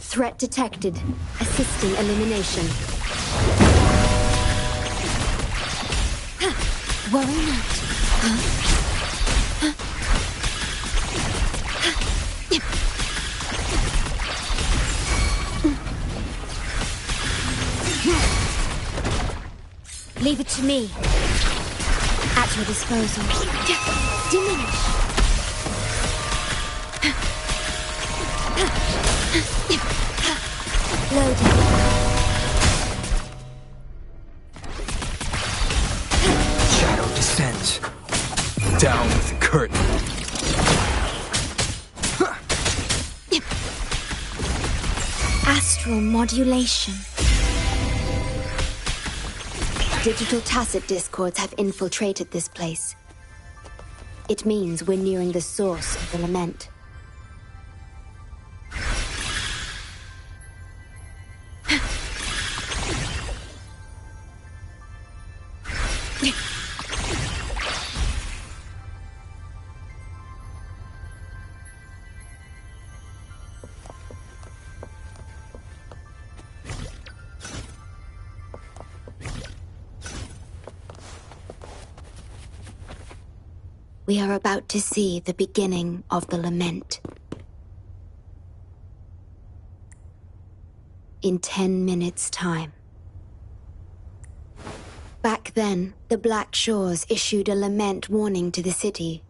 Threat detected. Assisting elimination. Worry not. Leave it to me. At your disposal. Diminish. Loading. Shadow descends. Down with the curtain. Astral modulation. Digital tacit discords have infiltrated this place. It means we're nearing the source of the lament. We are about to see the beginning of the lament. In 10 minutes' time. Back then, the Black Shores issued a lament warning to the city.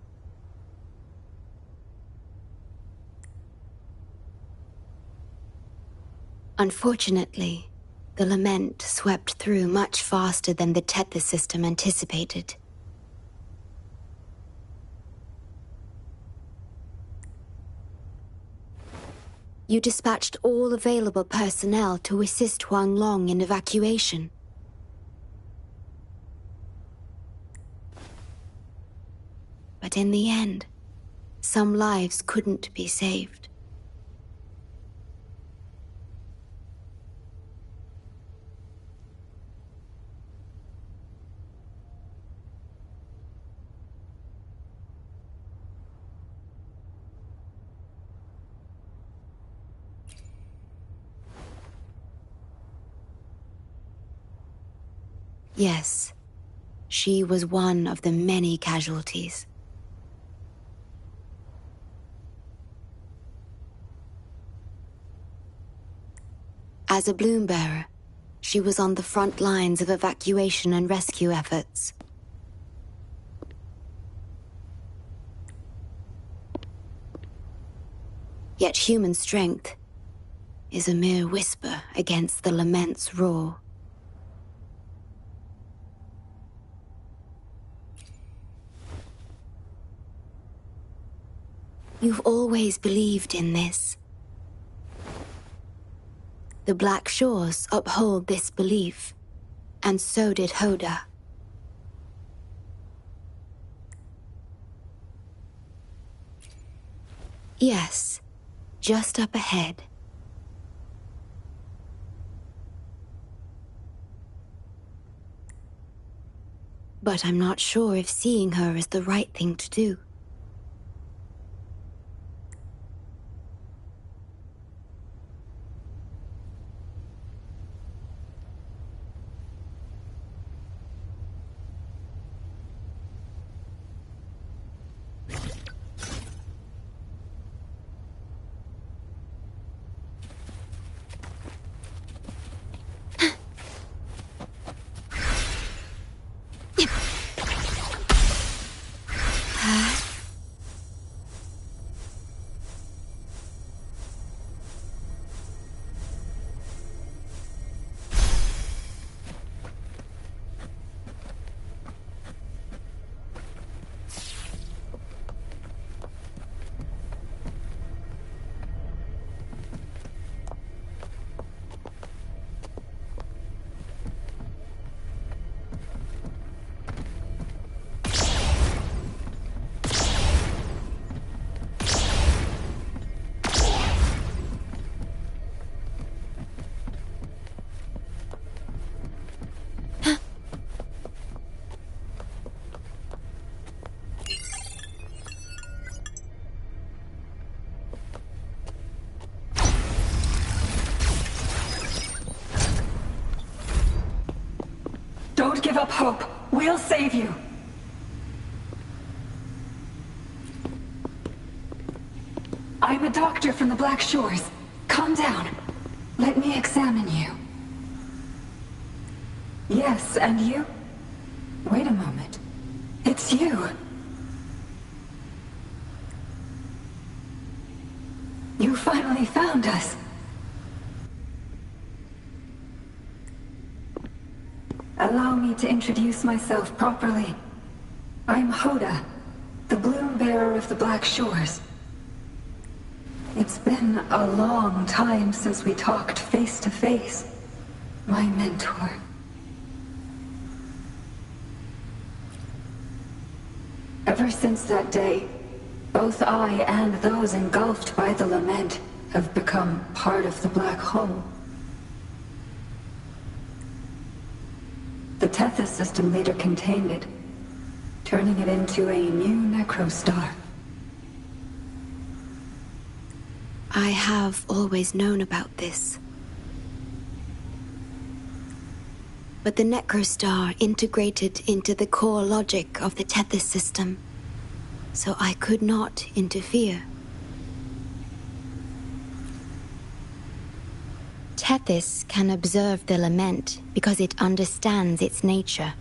Unfortunately, the lament swept through much faster than the Tethys system anticipated. You dispatched all available personnel to assist Huang Long in evacuation. But in the end, some lives couldn't be saved. Yes, she was one of the many casualties. As a bloom bearer, she was on the front lines of evacuation and rescue efforts. Yet human strength is a mere whisper against the lament's roar. You've always believed in this. The Black Shores uphold this belief, and so did Hoda. Yes, just up ahead. But I'm not sure if seeing her is the right thing to do. Don't give up hope. We'll save you. I'm a doctor from the Black Shores. Calm down. Let me examine you. Yes, and you? Wait a moment. It's you. You finally found us. Allow me to introduce myself properly. I'm Hoda, the Bloom Bearer of the Black Shores. It's been a long time since we talked face to face, my mentor. Ever since that day, both I and those engulfed by the lament have become part of the black hole. The Tethys system later contained it, turning it into a new necrostar. I have always known about this. But the necrostar integrated into the core logic of the Tethys system, so I could not interfere. Tethys can observe the lament because it understands its nature.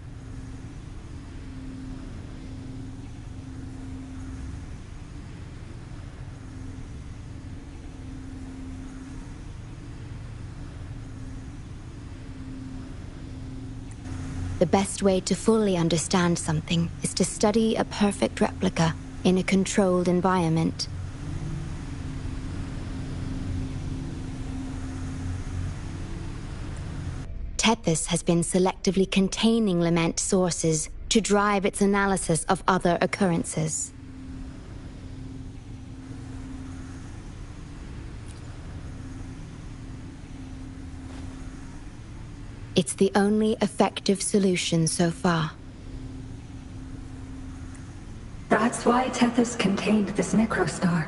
The best way to fully understand something is to study a perfect replica in a controlled environment. Tethys has been selectively containing lament sources to drive its analysis of other occurrences. It's the only effective solution so far. That's why Tethys contained this necrostar.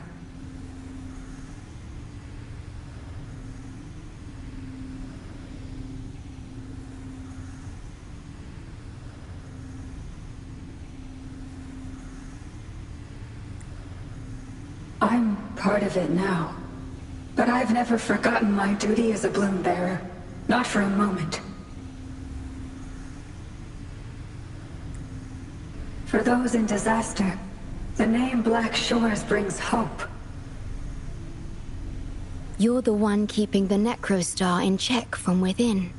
I'm part of it now. But I've never forgotten my duty as a bloom bearer. Not for a moment. For those in disaster, the name Black Shores brings hope. You're the one keeping the necrostar in check from within.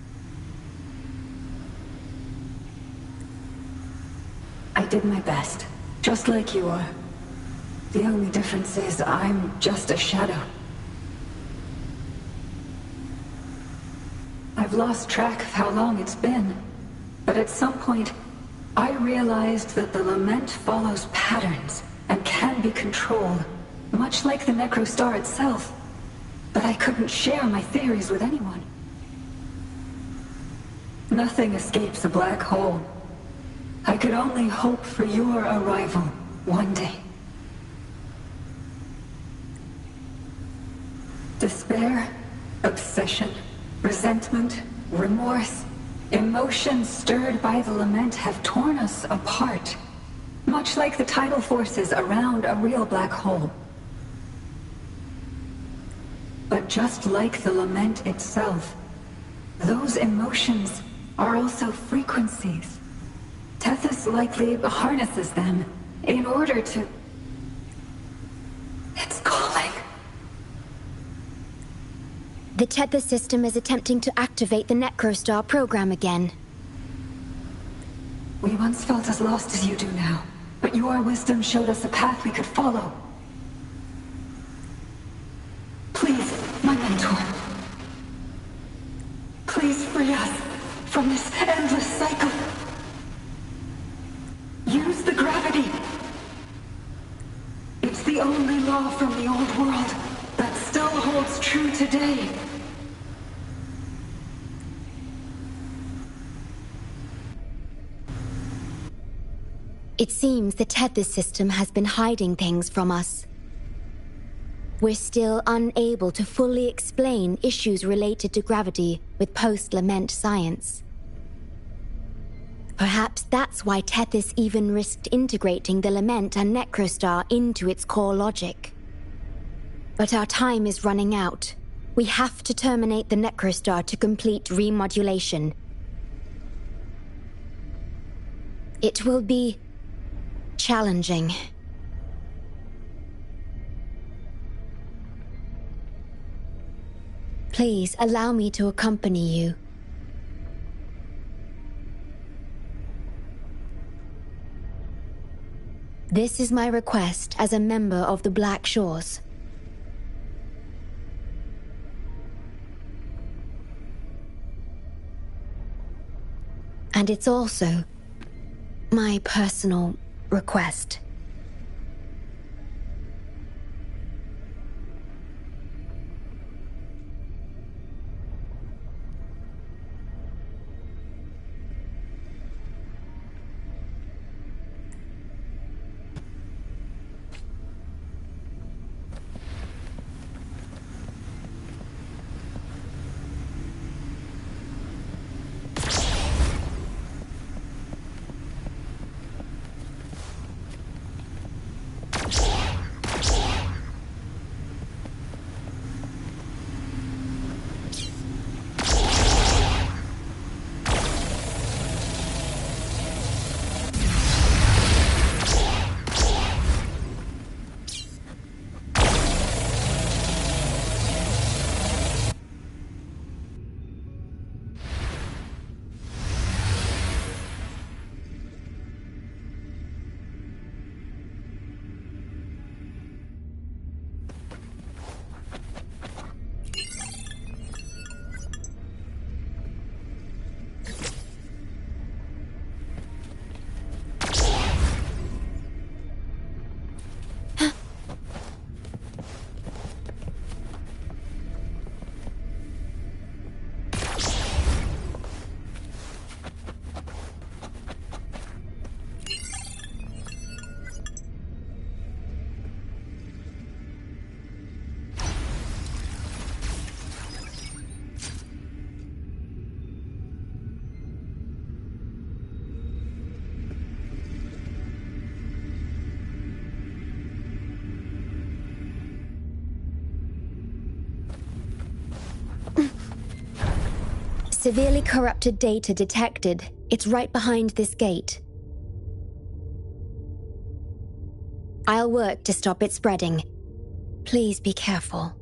I did my best, just like you are. The only difference is I'm just a shadow. I've lost track of how long it's been, but at some point, I realized that the lament follows patterns and can be controlled, much like the necrostar itself. But I couldn't share my theories with anyone. Nothing escapes a black hole. I could only hope for your arrival one day. Despair, obsession, resentment, remorse, emotions stirred by the lament have torn us apart, much like the tidal forces around a real black hole. But just like the lament itself, those emotions are also frequencies. Tethys likely harnesses them in order to... It's calling. The Tethys system is attempting to activate the necrostar program again. We once felt as lost as you do now, but your wisdom showed us a path we could follow. Please, my mentor. Please free us from this endless cycle. Use the gravity. It's the only law from the old world that still holds true today. It seems the Tethys system has been hiding things from us. We're still unable to fully explain issues related to gravity with post-lament science. Perhaps that's why Tethys even risked integrating the Lament and Necrostar into its core logic. But our time is running out. We have to terminate the Necrostar to complete remodulation. It will be challenging. Please allow me to accompany you. This is my request as a member of the Black Shores. And it's also my personal request. Severely corrupted data detected. It's right behind this gate. I'll work to stop it spreading. Please be careful.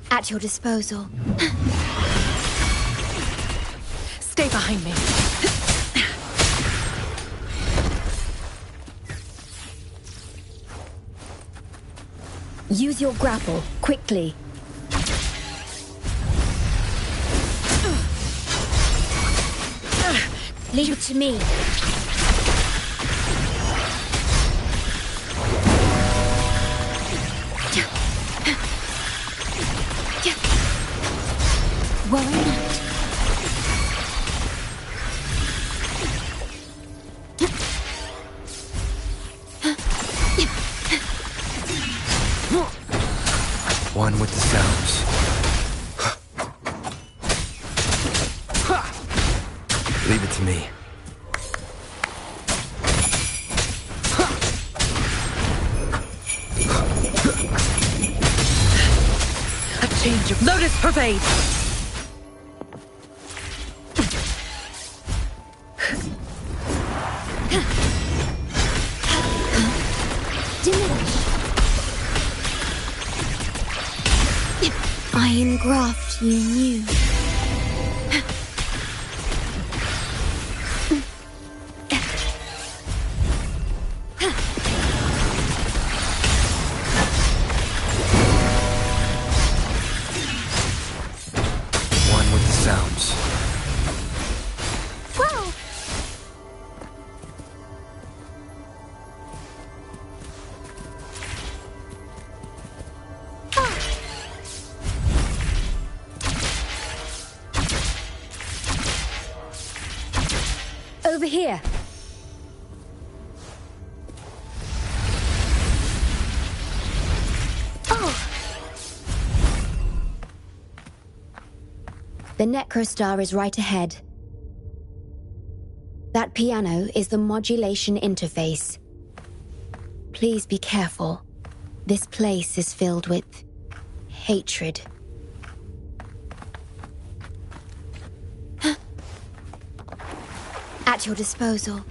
At your disposal. Stay behind me. Use your grapple, quickly. Leave it to me. Worry not. One with the sounds. Leave it to me. A change of Lotus pervades. I engraft you new. One with the sounds. Whoa! over here. The Necrostar is right ahead. That piano is the modulation interface. Please be careful. This place is filled with hatred. At your disposal.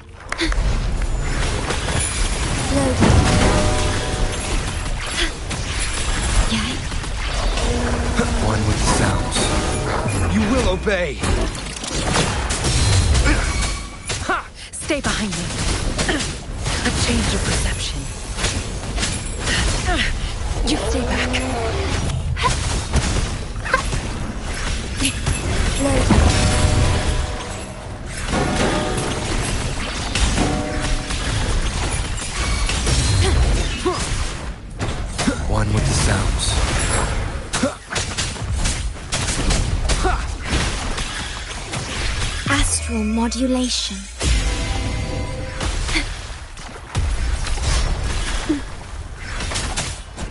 Loading. One with the sounds. You will obey! Stay behind me. A change of perception. You stay back. One with the sounds. Astral modulation.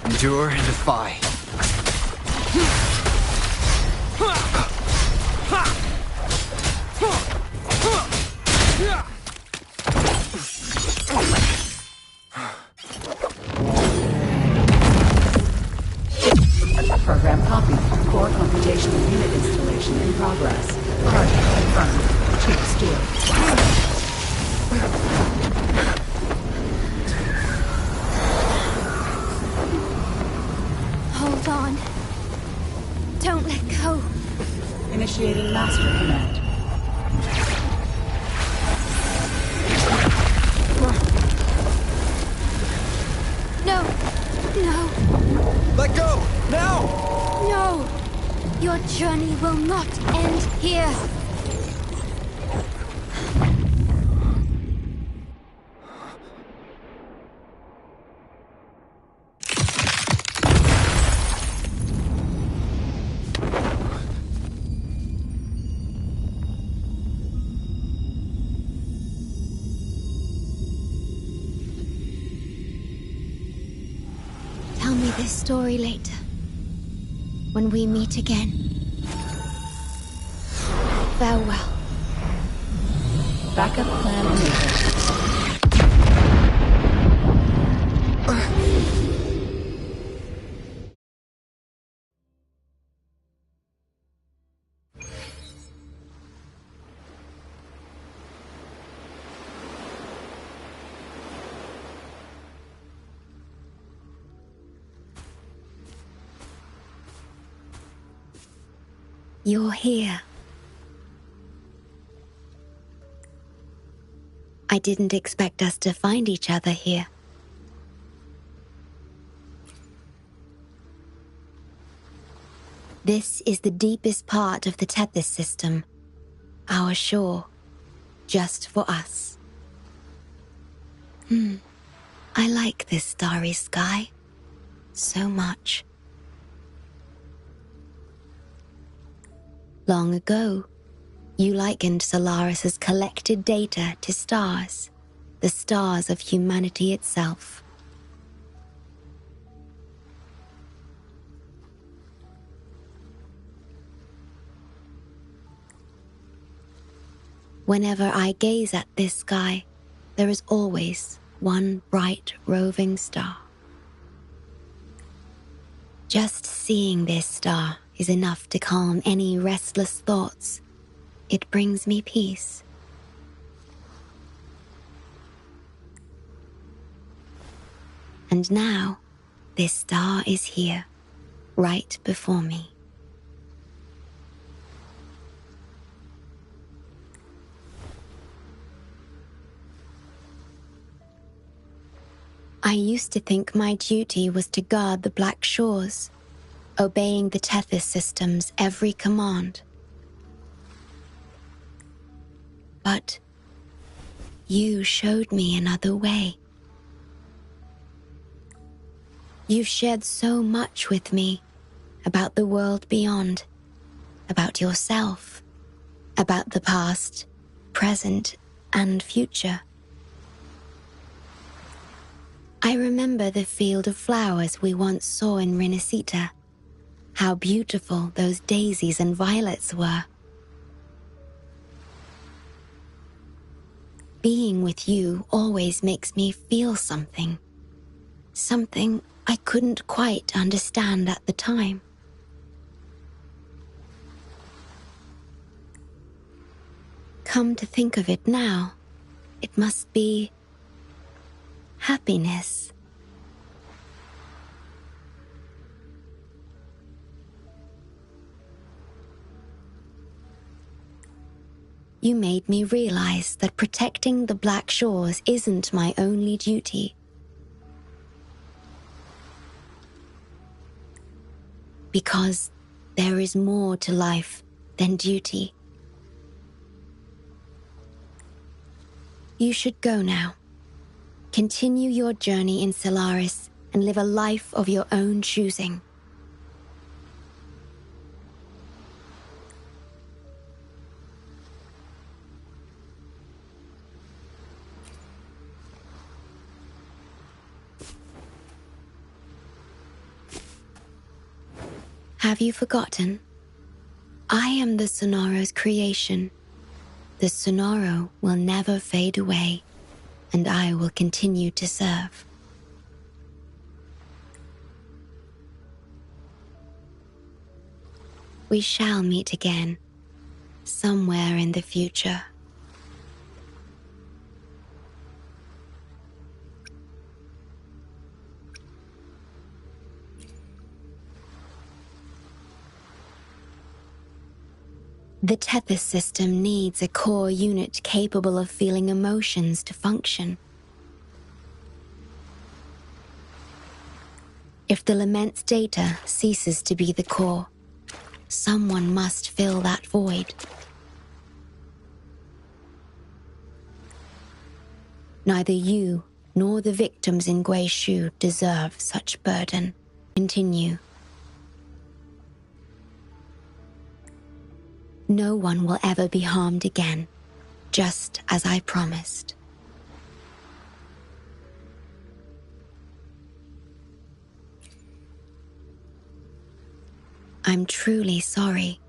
Endure and defy. Program copied. Core computational unit installation in progress. Project confirmed. Chief Stewart. Hold on. Don't let go. Initiating master command. No. No. Let go! Now! No. Your journey will not end here. Tell me this story later. When we meet again. Farewell. Backup plan enabled. You're here. I didn't expect us to find each other here. This is the deepest part of the Tethys system. Our shore. Just for us. I like this starry sky. So much. Long ago, you likened Solaris's collected data to stars, the stars of humanity itself. Whenever I gaze at this sky, there is always one bright roving star. Just seeing this star is enough to calm any restless thoughts. It brings me peace. And now, this star is here, right before me. I used to think my duty was to guard the Black Shores, obeying the Tethys system's every command. But you showed me another way. You've shared so much with me about the world beyond, about yourself, about the past, present, and future. I remember the field of flowers we once saw in Renacita. How beautiful those daisies and violets were. Being with you always makes me feel something. Something I couldn't quite understand at the time. Come to think of it now, it must be happiness. You made me realize that protecting the Black Shores isn't my only duty. Because there is more to life than duty. You should go now. Continue your journey in Solaris and live a life of your own choosing. Have you forgotten? I am the Sonora's creation. The Sonoro will never fade away, and I will continue to serve. We shall meet again, somewhere in the future. The Tethys system needs a core unit capable of feeling emotions to function. If the Lament's data ceases to be the core, someone must fill that void. Neither you nor the victims in Guishu deserve such burden. Continue. No one will ever be harmed again, just as I promised. I'm truly sorry.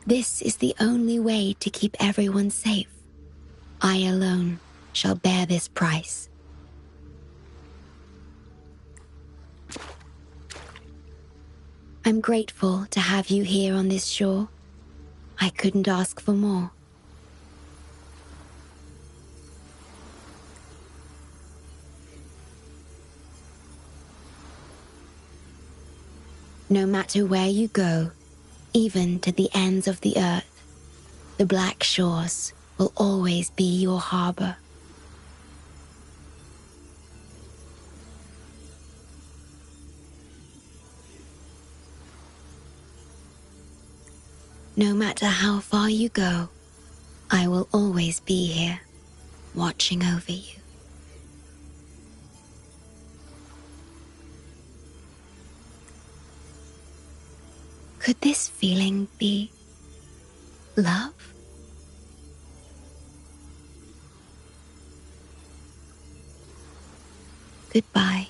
This is the only way to keep everyone safe. I alone shall bear this price. I'm grateful to have you here on this shore. I couldn't ask for more. No matter where you go, even to the ends of the earth, the Black Shores will always be your harbor. No matter how far you go, I will always be here, watching over you. Could this feeling be love? Goodbye.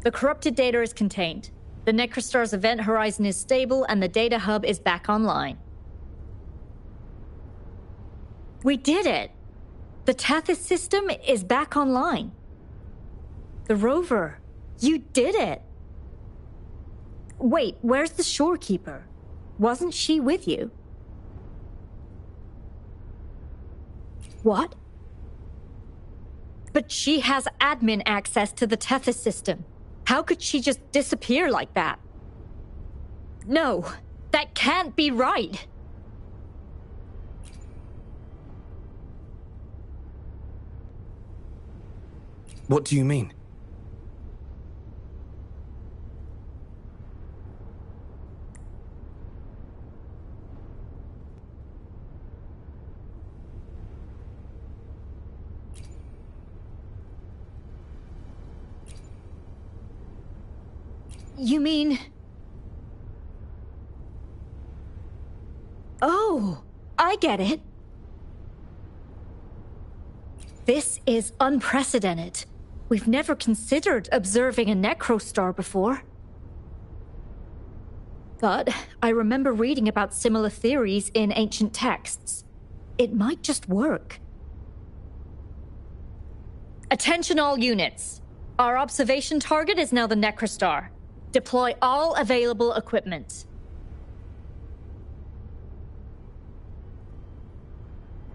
The corrupted data is contained. The Necrostar's event horizon is stable and the data hub is back online. We did it! The Tethys system is back online. The rover, you did it! Wait, where's the shorekeeper? Wasn't she with you? What? But she has admin access to the Tethys system. How could she just disappear like that? No, that can't be right. What do you mean? You mean... Oh, I get it. This is unprecedented. We've never considered observing a necrostar before. But I remember reading about similar theories in ancient texts. It might just work. Attention all units. Our observation target is now the necrostar. Deploy all available equipment.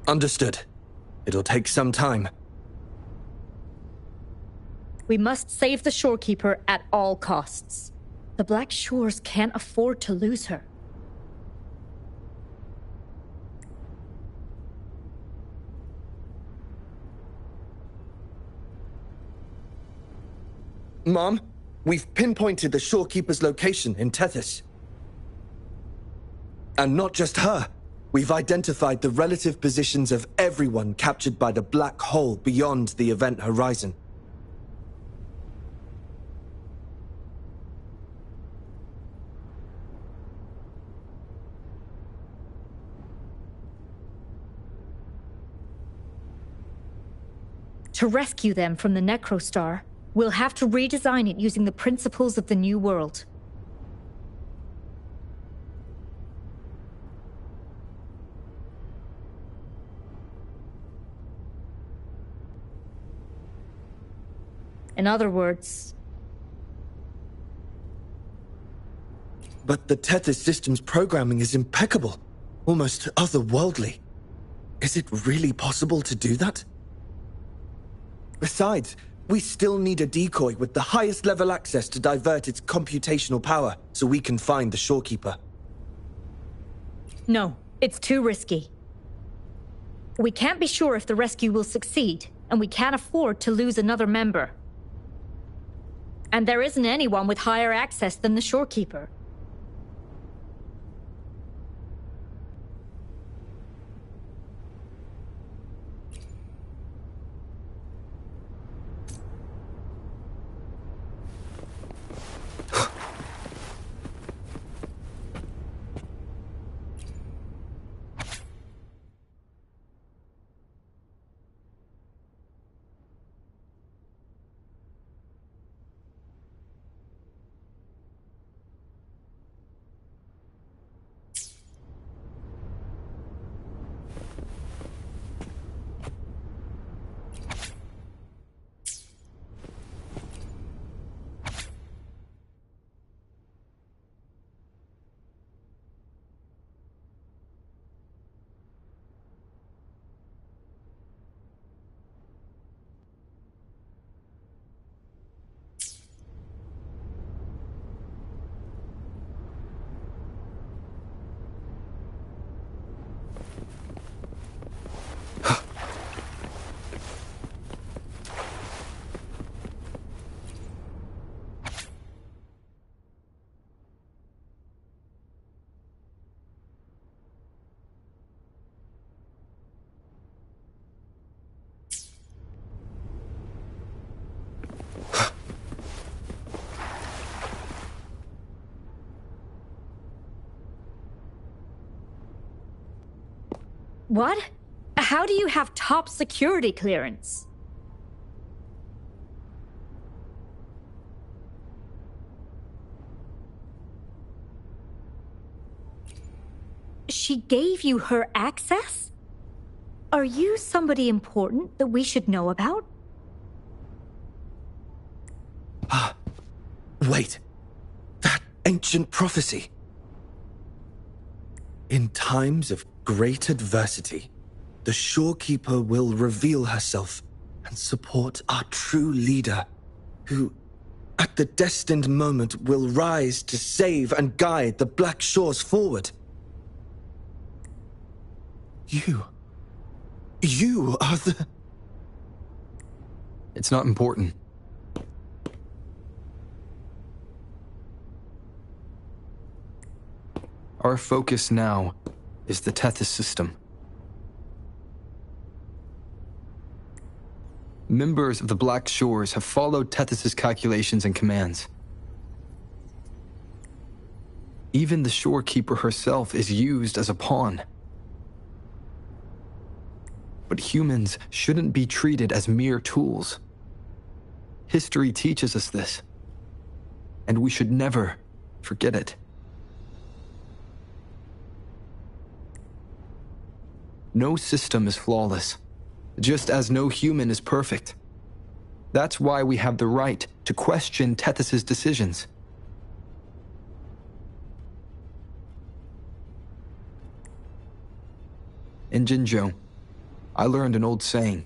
Understood. It'll take some time. We must save the shorekeeper at all costs. The Black Shores can't afford to lose her. Mom, we've pinpointed the shorekeeper's location in Tethys. And not just her. We've identified the relative positions of everyone captured by the black hole beyond the event horizon. To rescue them from the necrostar, we'll have to redesign it using the principles of the New World. In other words... But the Tethys system's programming is impeccable. Almost otherworldly. Is it really possible to do that? Besides, we still need a decoy with the highest level access to divert its computational power so we can find the shorekeeper. No, it's too risky. We can't be sure if the rescue will succeed, and we can't afford to lose another member. And there isn't anyone with higher access than the shorekeeper. What? How do you have top security clearance? She gave you her access? Are you somebody important that we should know about? Wait. That ancient prophecy. In times of great adversity, the Shorekeeper will reveal herself and support our true leader, who, at the destined moment, will rise to save and guide the Black Shores forward. You are the... It's not important. Our focus now is the Tethys system. Members of the Black Shores have followed Tethys' calculations and commands. Even the Shorekeeper herself is used as a pawn. But humans shouldn't be treated as mere tools. History teaches us this, and we should never forget it. No system is flawless, just as no human is perfect. That's why we have the right to question Tethys' decisions. In Jinzhou, I learned an old saying.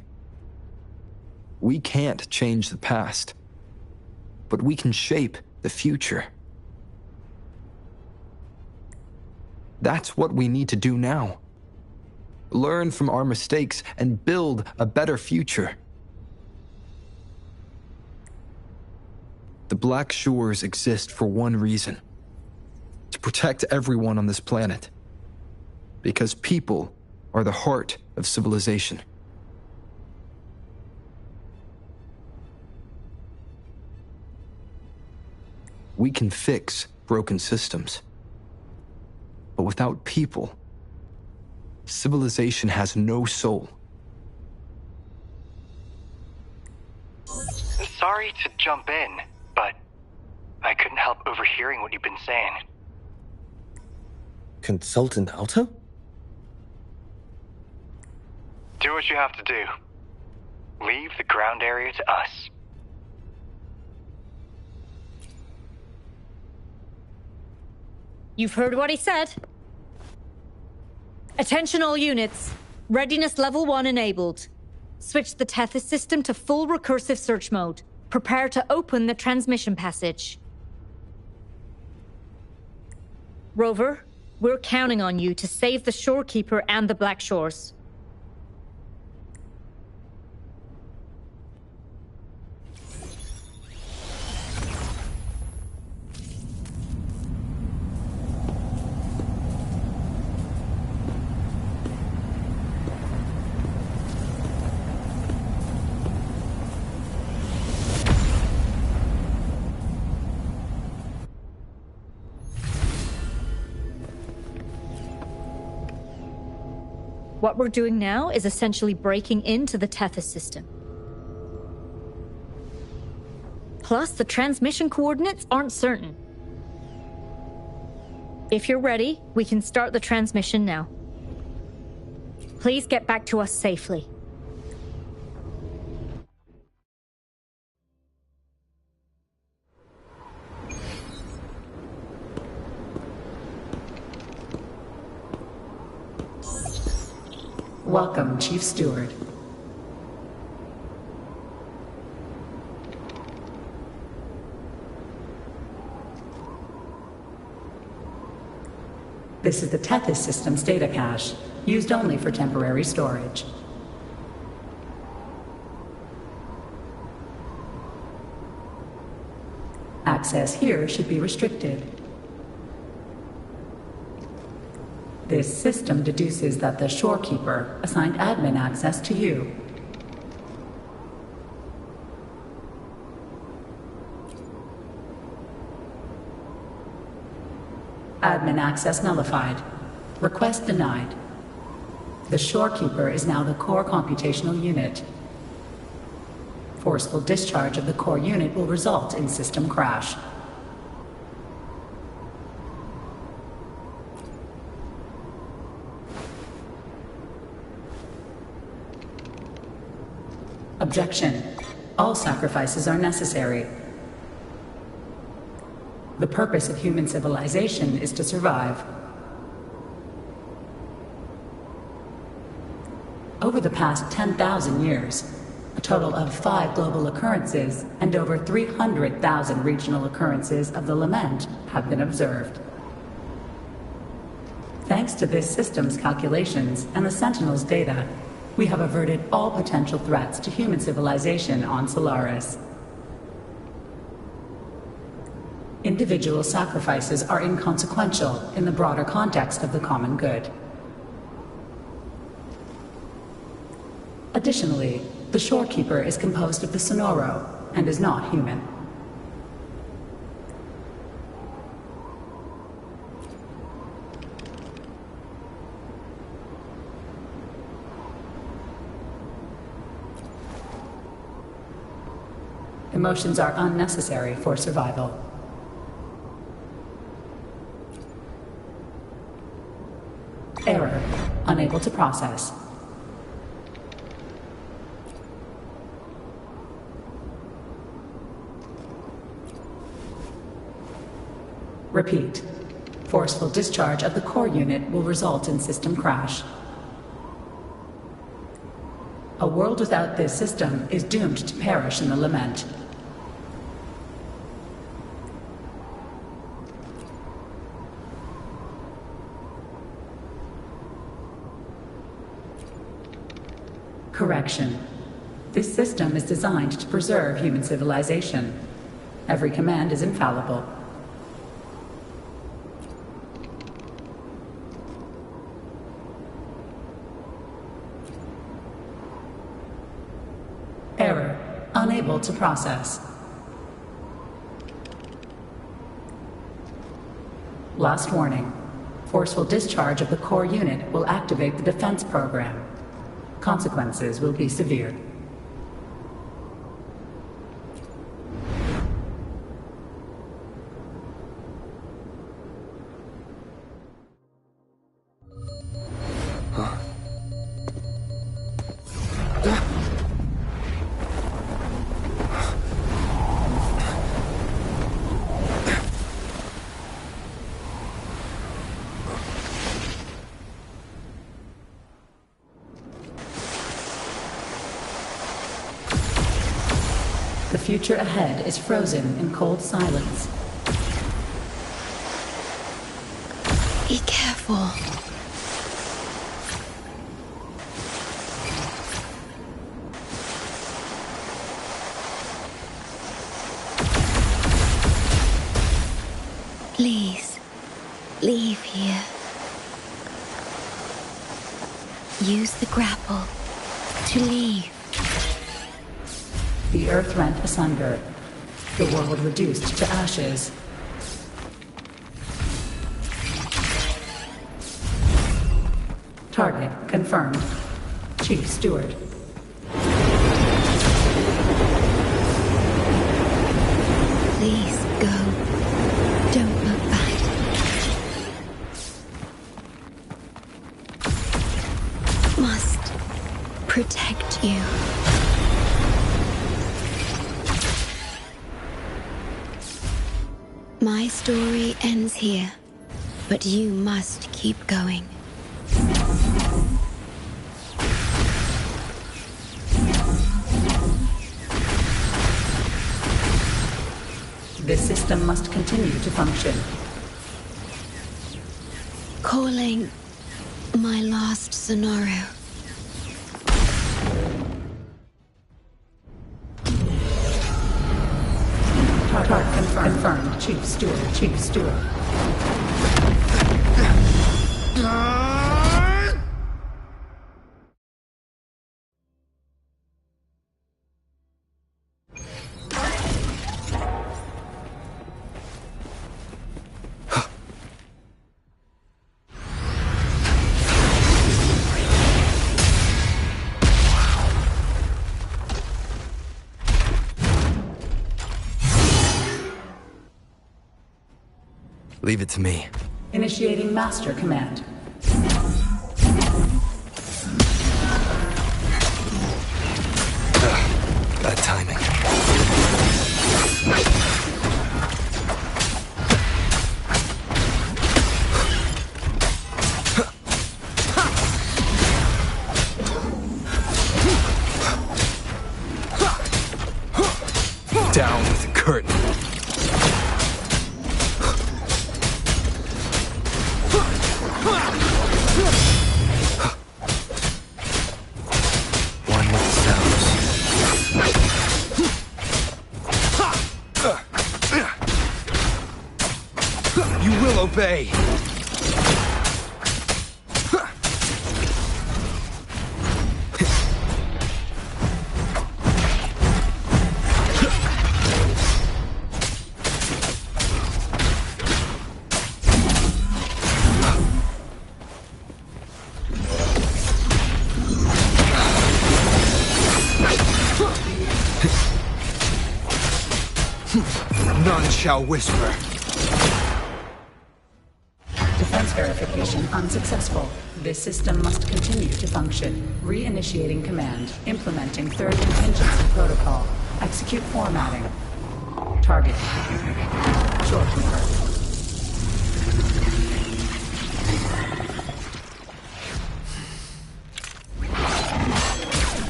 We can't change the past, but we can shape the future. That's what we need to do now. Learn from our mistakes and build a better future. The Black Shores exist for one reason: to protect everyone on this planet. Because people are the heart of civilization. We can fix broken systems, but without people, civilization has no soul. Sorry to jump in, but I couldn't help overhearing what you've been saying. Consultant Alto? Do what you have to do. Leave the ground area to us. You've heard what he said. Attention all units. Readiness level 1 enabled. Switch the Tethys system to full recursive search mode. Prepare to open the transmission passage. Rover, we're counting on you to save the Shorekeeper and the Black Shores. What we're doing now is essentially breaking into the Tethys system. Plus, the transmission coordinates aren't certain. If you're ready, we can start the transmission now. Please get back to us safely. Welcome, Chief Steward. This is the Tethys system's data cache, used only for temporary storage. Access here should be restricted. This system deduces that the Shorekeeper assigned admin access to you. Admin access nullified. Request denied. The Shorekeeper is now the core computational unit. Forceful discharge of the core unit will result in system crash. Objection. All sacrifices are necessary. The purpose of human civilization is to survive. Over the past 10,000 years, a total of 5 global occurrences and over 300,000 regional occurrences of the lament have been observed. Thanks to this system's calculations and the Sentinel's data, we have averted all potential threats to human civilization on Solaris. Individual sacrifices are inconsequential in the broader context of the common good. Additionally, the Shorekeeper is composed of the Sonoro and is not human. Emotions are unnecessary for survival. Error. Unable to process. Repeat. Forceful discharge of the core unit will result in system crash. A world without this system is doomed to perish in the lament. Correction. This system is designed to preserve human civilization. Every command is infallible. Error. Unable to process. Last warning. Forceful discharge of the core unit will activate the defense program. Consequences will be severe. The future ahead is frozen in cold silence. Be careful. Please, leave here. Use the grapple to leave. The earth rent asunder. The world reduced to ashes. Target confirmed. Chief Steward. Please go. Don't look back. Must protect you. My story ends here, but you must keep going. This system must continue to function. Calling my last Sonoro. Target confirmed. Chief Steward. Chief Steward. Leave it to me. Initiating Master Command. Bad timing. Down with the curtain. One with the sounds. You will obey. None shall whisper. Defense verification unsuccessful. This system must continue to function. Reinitiating command. Implementing third contingency protocol. Execute formatting. Target. Shorekeeper.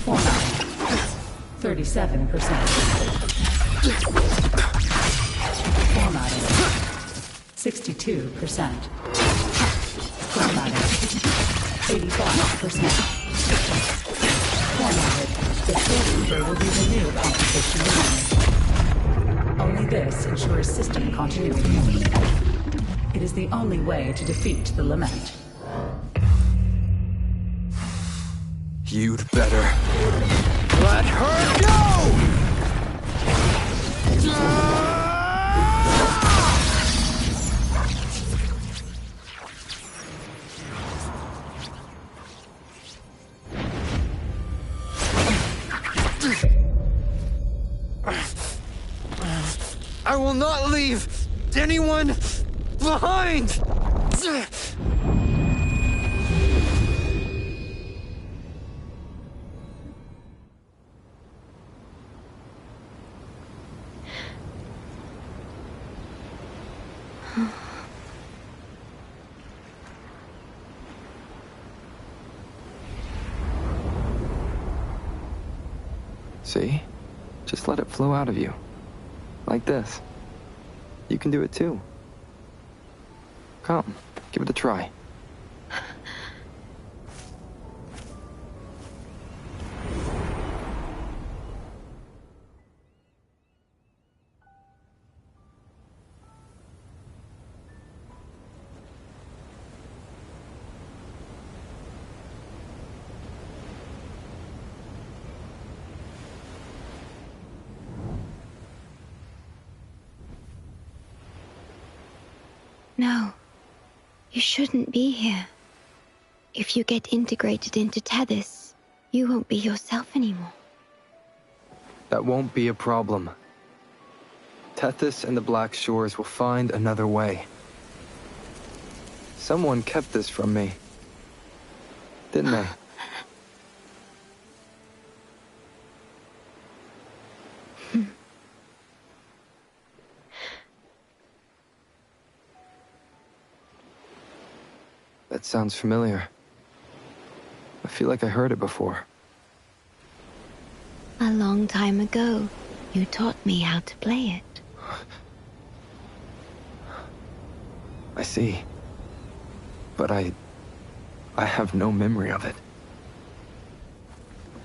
Formatting. 37%. Formatting. 62%. Formatting. 85%. Formatted. The Shorekeeper will be the new computational unit. Only this ensures system continuity. It is the only way to defeat the Lament. You'd better let her go! I will not leave anyone behind! See? Just let it flow out of you. Like this. You can do it too. Come, give it a try. No, you shouldn't be here. If you get integrated into Tethys, you won't be yourself anymore. That won't be a problem. Tethys and the Black Shores will find another way. Someone kept this from me. Didn't they? That sounds familiar. I feel like I heard it before. A long time ago, you taught me how to play it. I see. But I have no memory of it.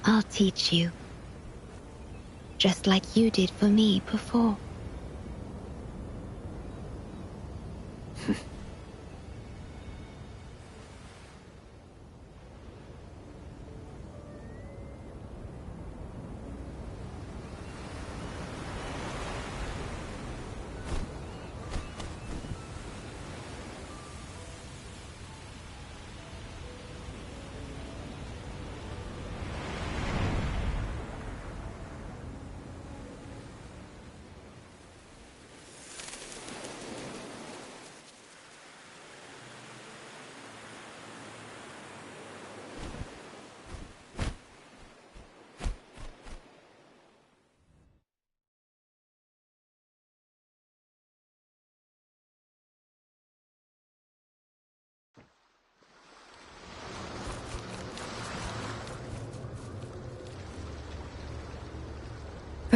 I'll teach you. Just like you did for me before.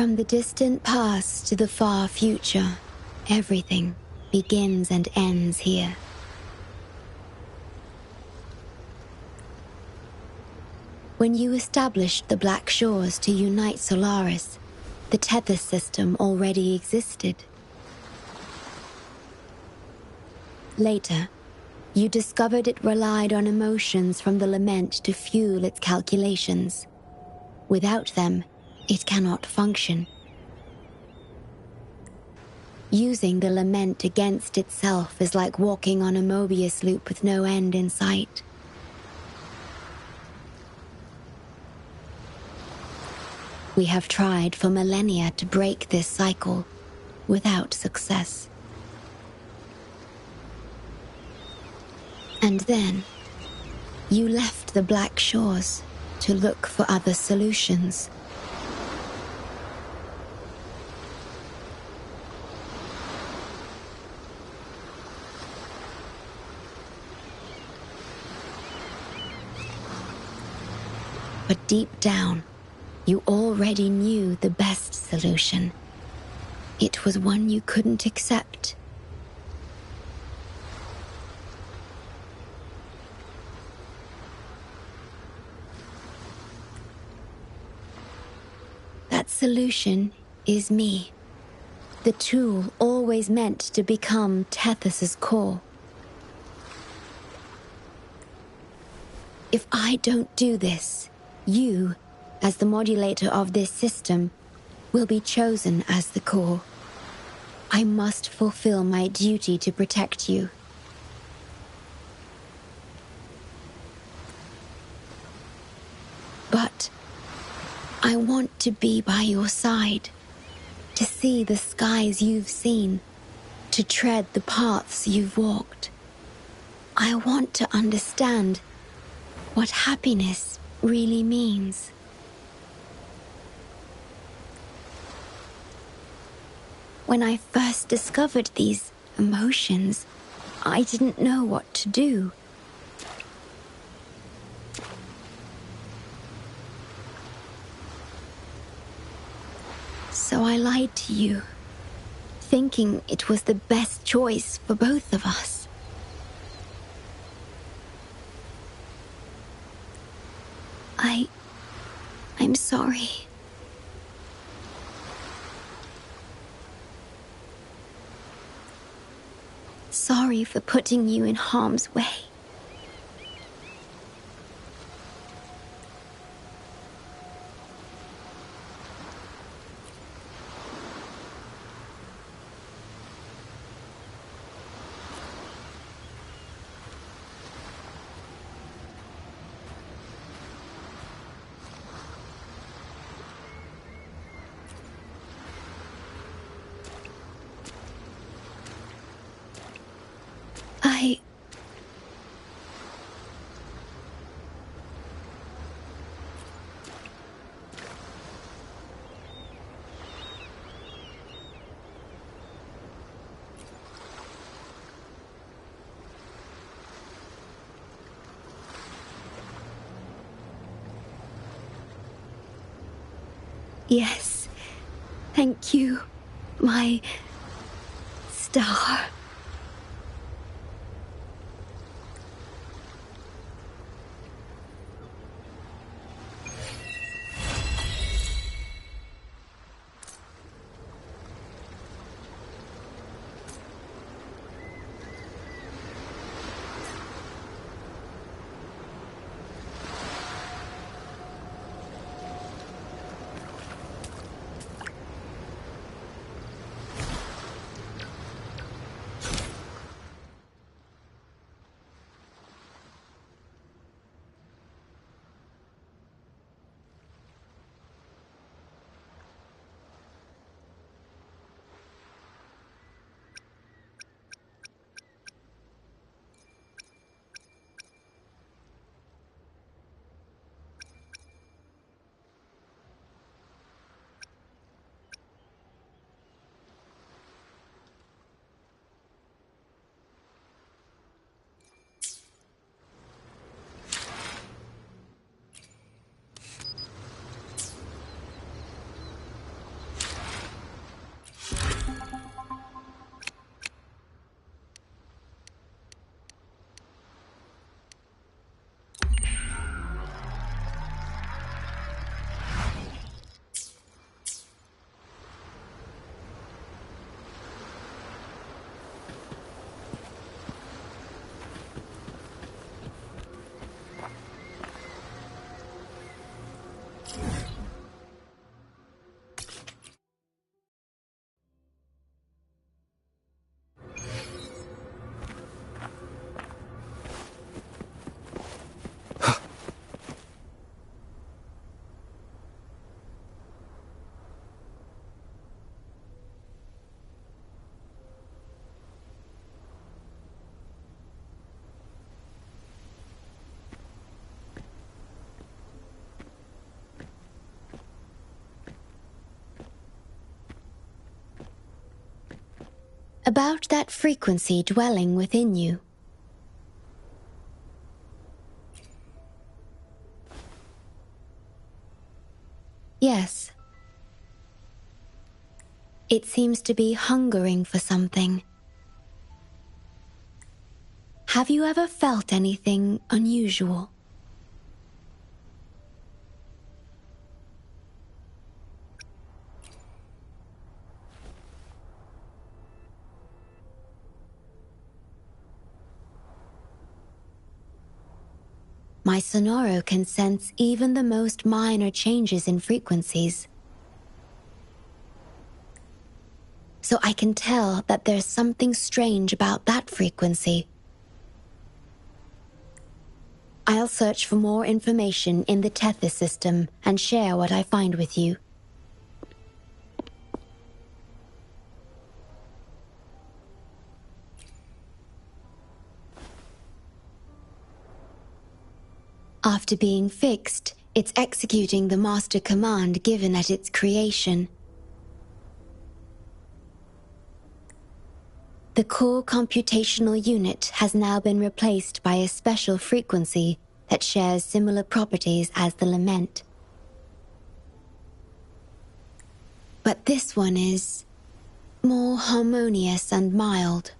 From the distant past to the far future, everything begins and ends here. When you established the Black Shores to unite Solaris, the Tethys system already existed. Later, you discovered it relied on emotions from the Lament to fuel its calculations. Without them, it cannot function. Using the Lament against itself is like walking on a Mobius loop with no end in sight. We have tried for millennia to break this cycle, without success. And then, you left the Black Shores to look for other solutions. But deep down, you already knew the best solution. It was one you couldn't accept. That solution is me. The tool always meant to become Tethys's core. If I don't do this, you, as the modulator of this system, will be chosen as the core. I must fulfill my duty to protect you. But I want to be by your side, to see the skies you've seen, to tread the paths you've walked. I want to understand what happiness really means. When I first discovered these emotions, I didn't know what to do. So I lied to you, thinking it was the best choice for both of us. I'm sorry. Sorry for putting you in harm's way. Yes, thank you, my star. about that frequency dwelling within you. Yes. It seems to be hungering for something. Have you ever felt anything unusual? My Sonoro can sense even the most minor changes in frequencies. So I can tell that there's something strange about that frequency. I'll search for more information in the Tethys system and share what I find with you. After being fixed, it's executing the master command given at its creation. The core computational unit has now been replaced by a special frequency that shares similar properties as the lament. But this one is more harmonious and mild.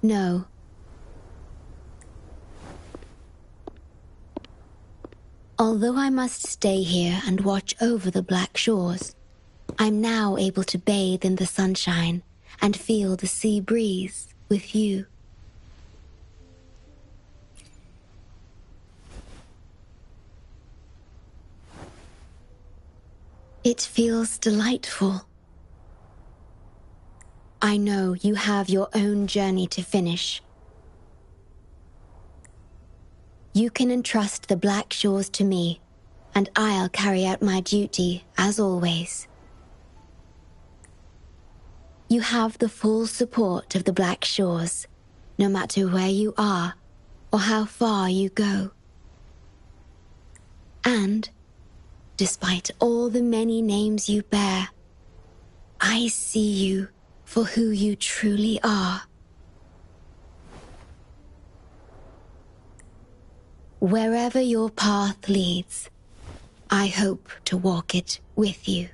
No. Although I must stay here and watch over the Black Shores, I'm now able to bathe in the sunshine and feel the sea breeze with you. It feels delightful. I know you have your own journey to finish. You can entrust the Black Shores to me, and I'll carry out my duty, as always. You have the full support of the Black Shores, no matter where you are or how far you go. And, despite all the many names you bear, I see you for who you truly are. Wherever your path leads, I hope to walk it with you.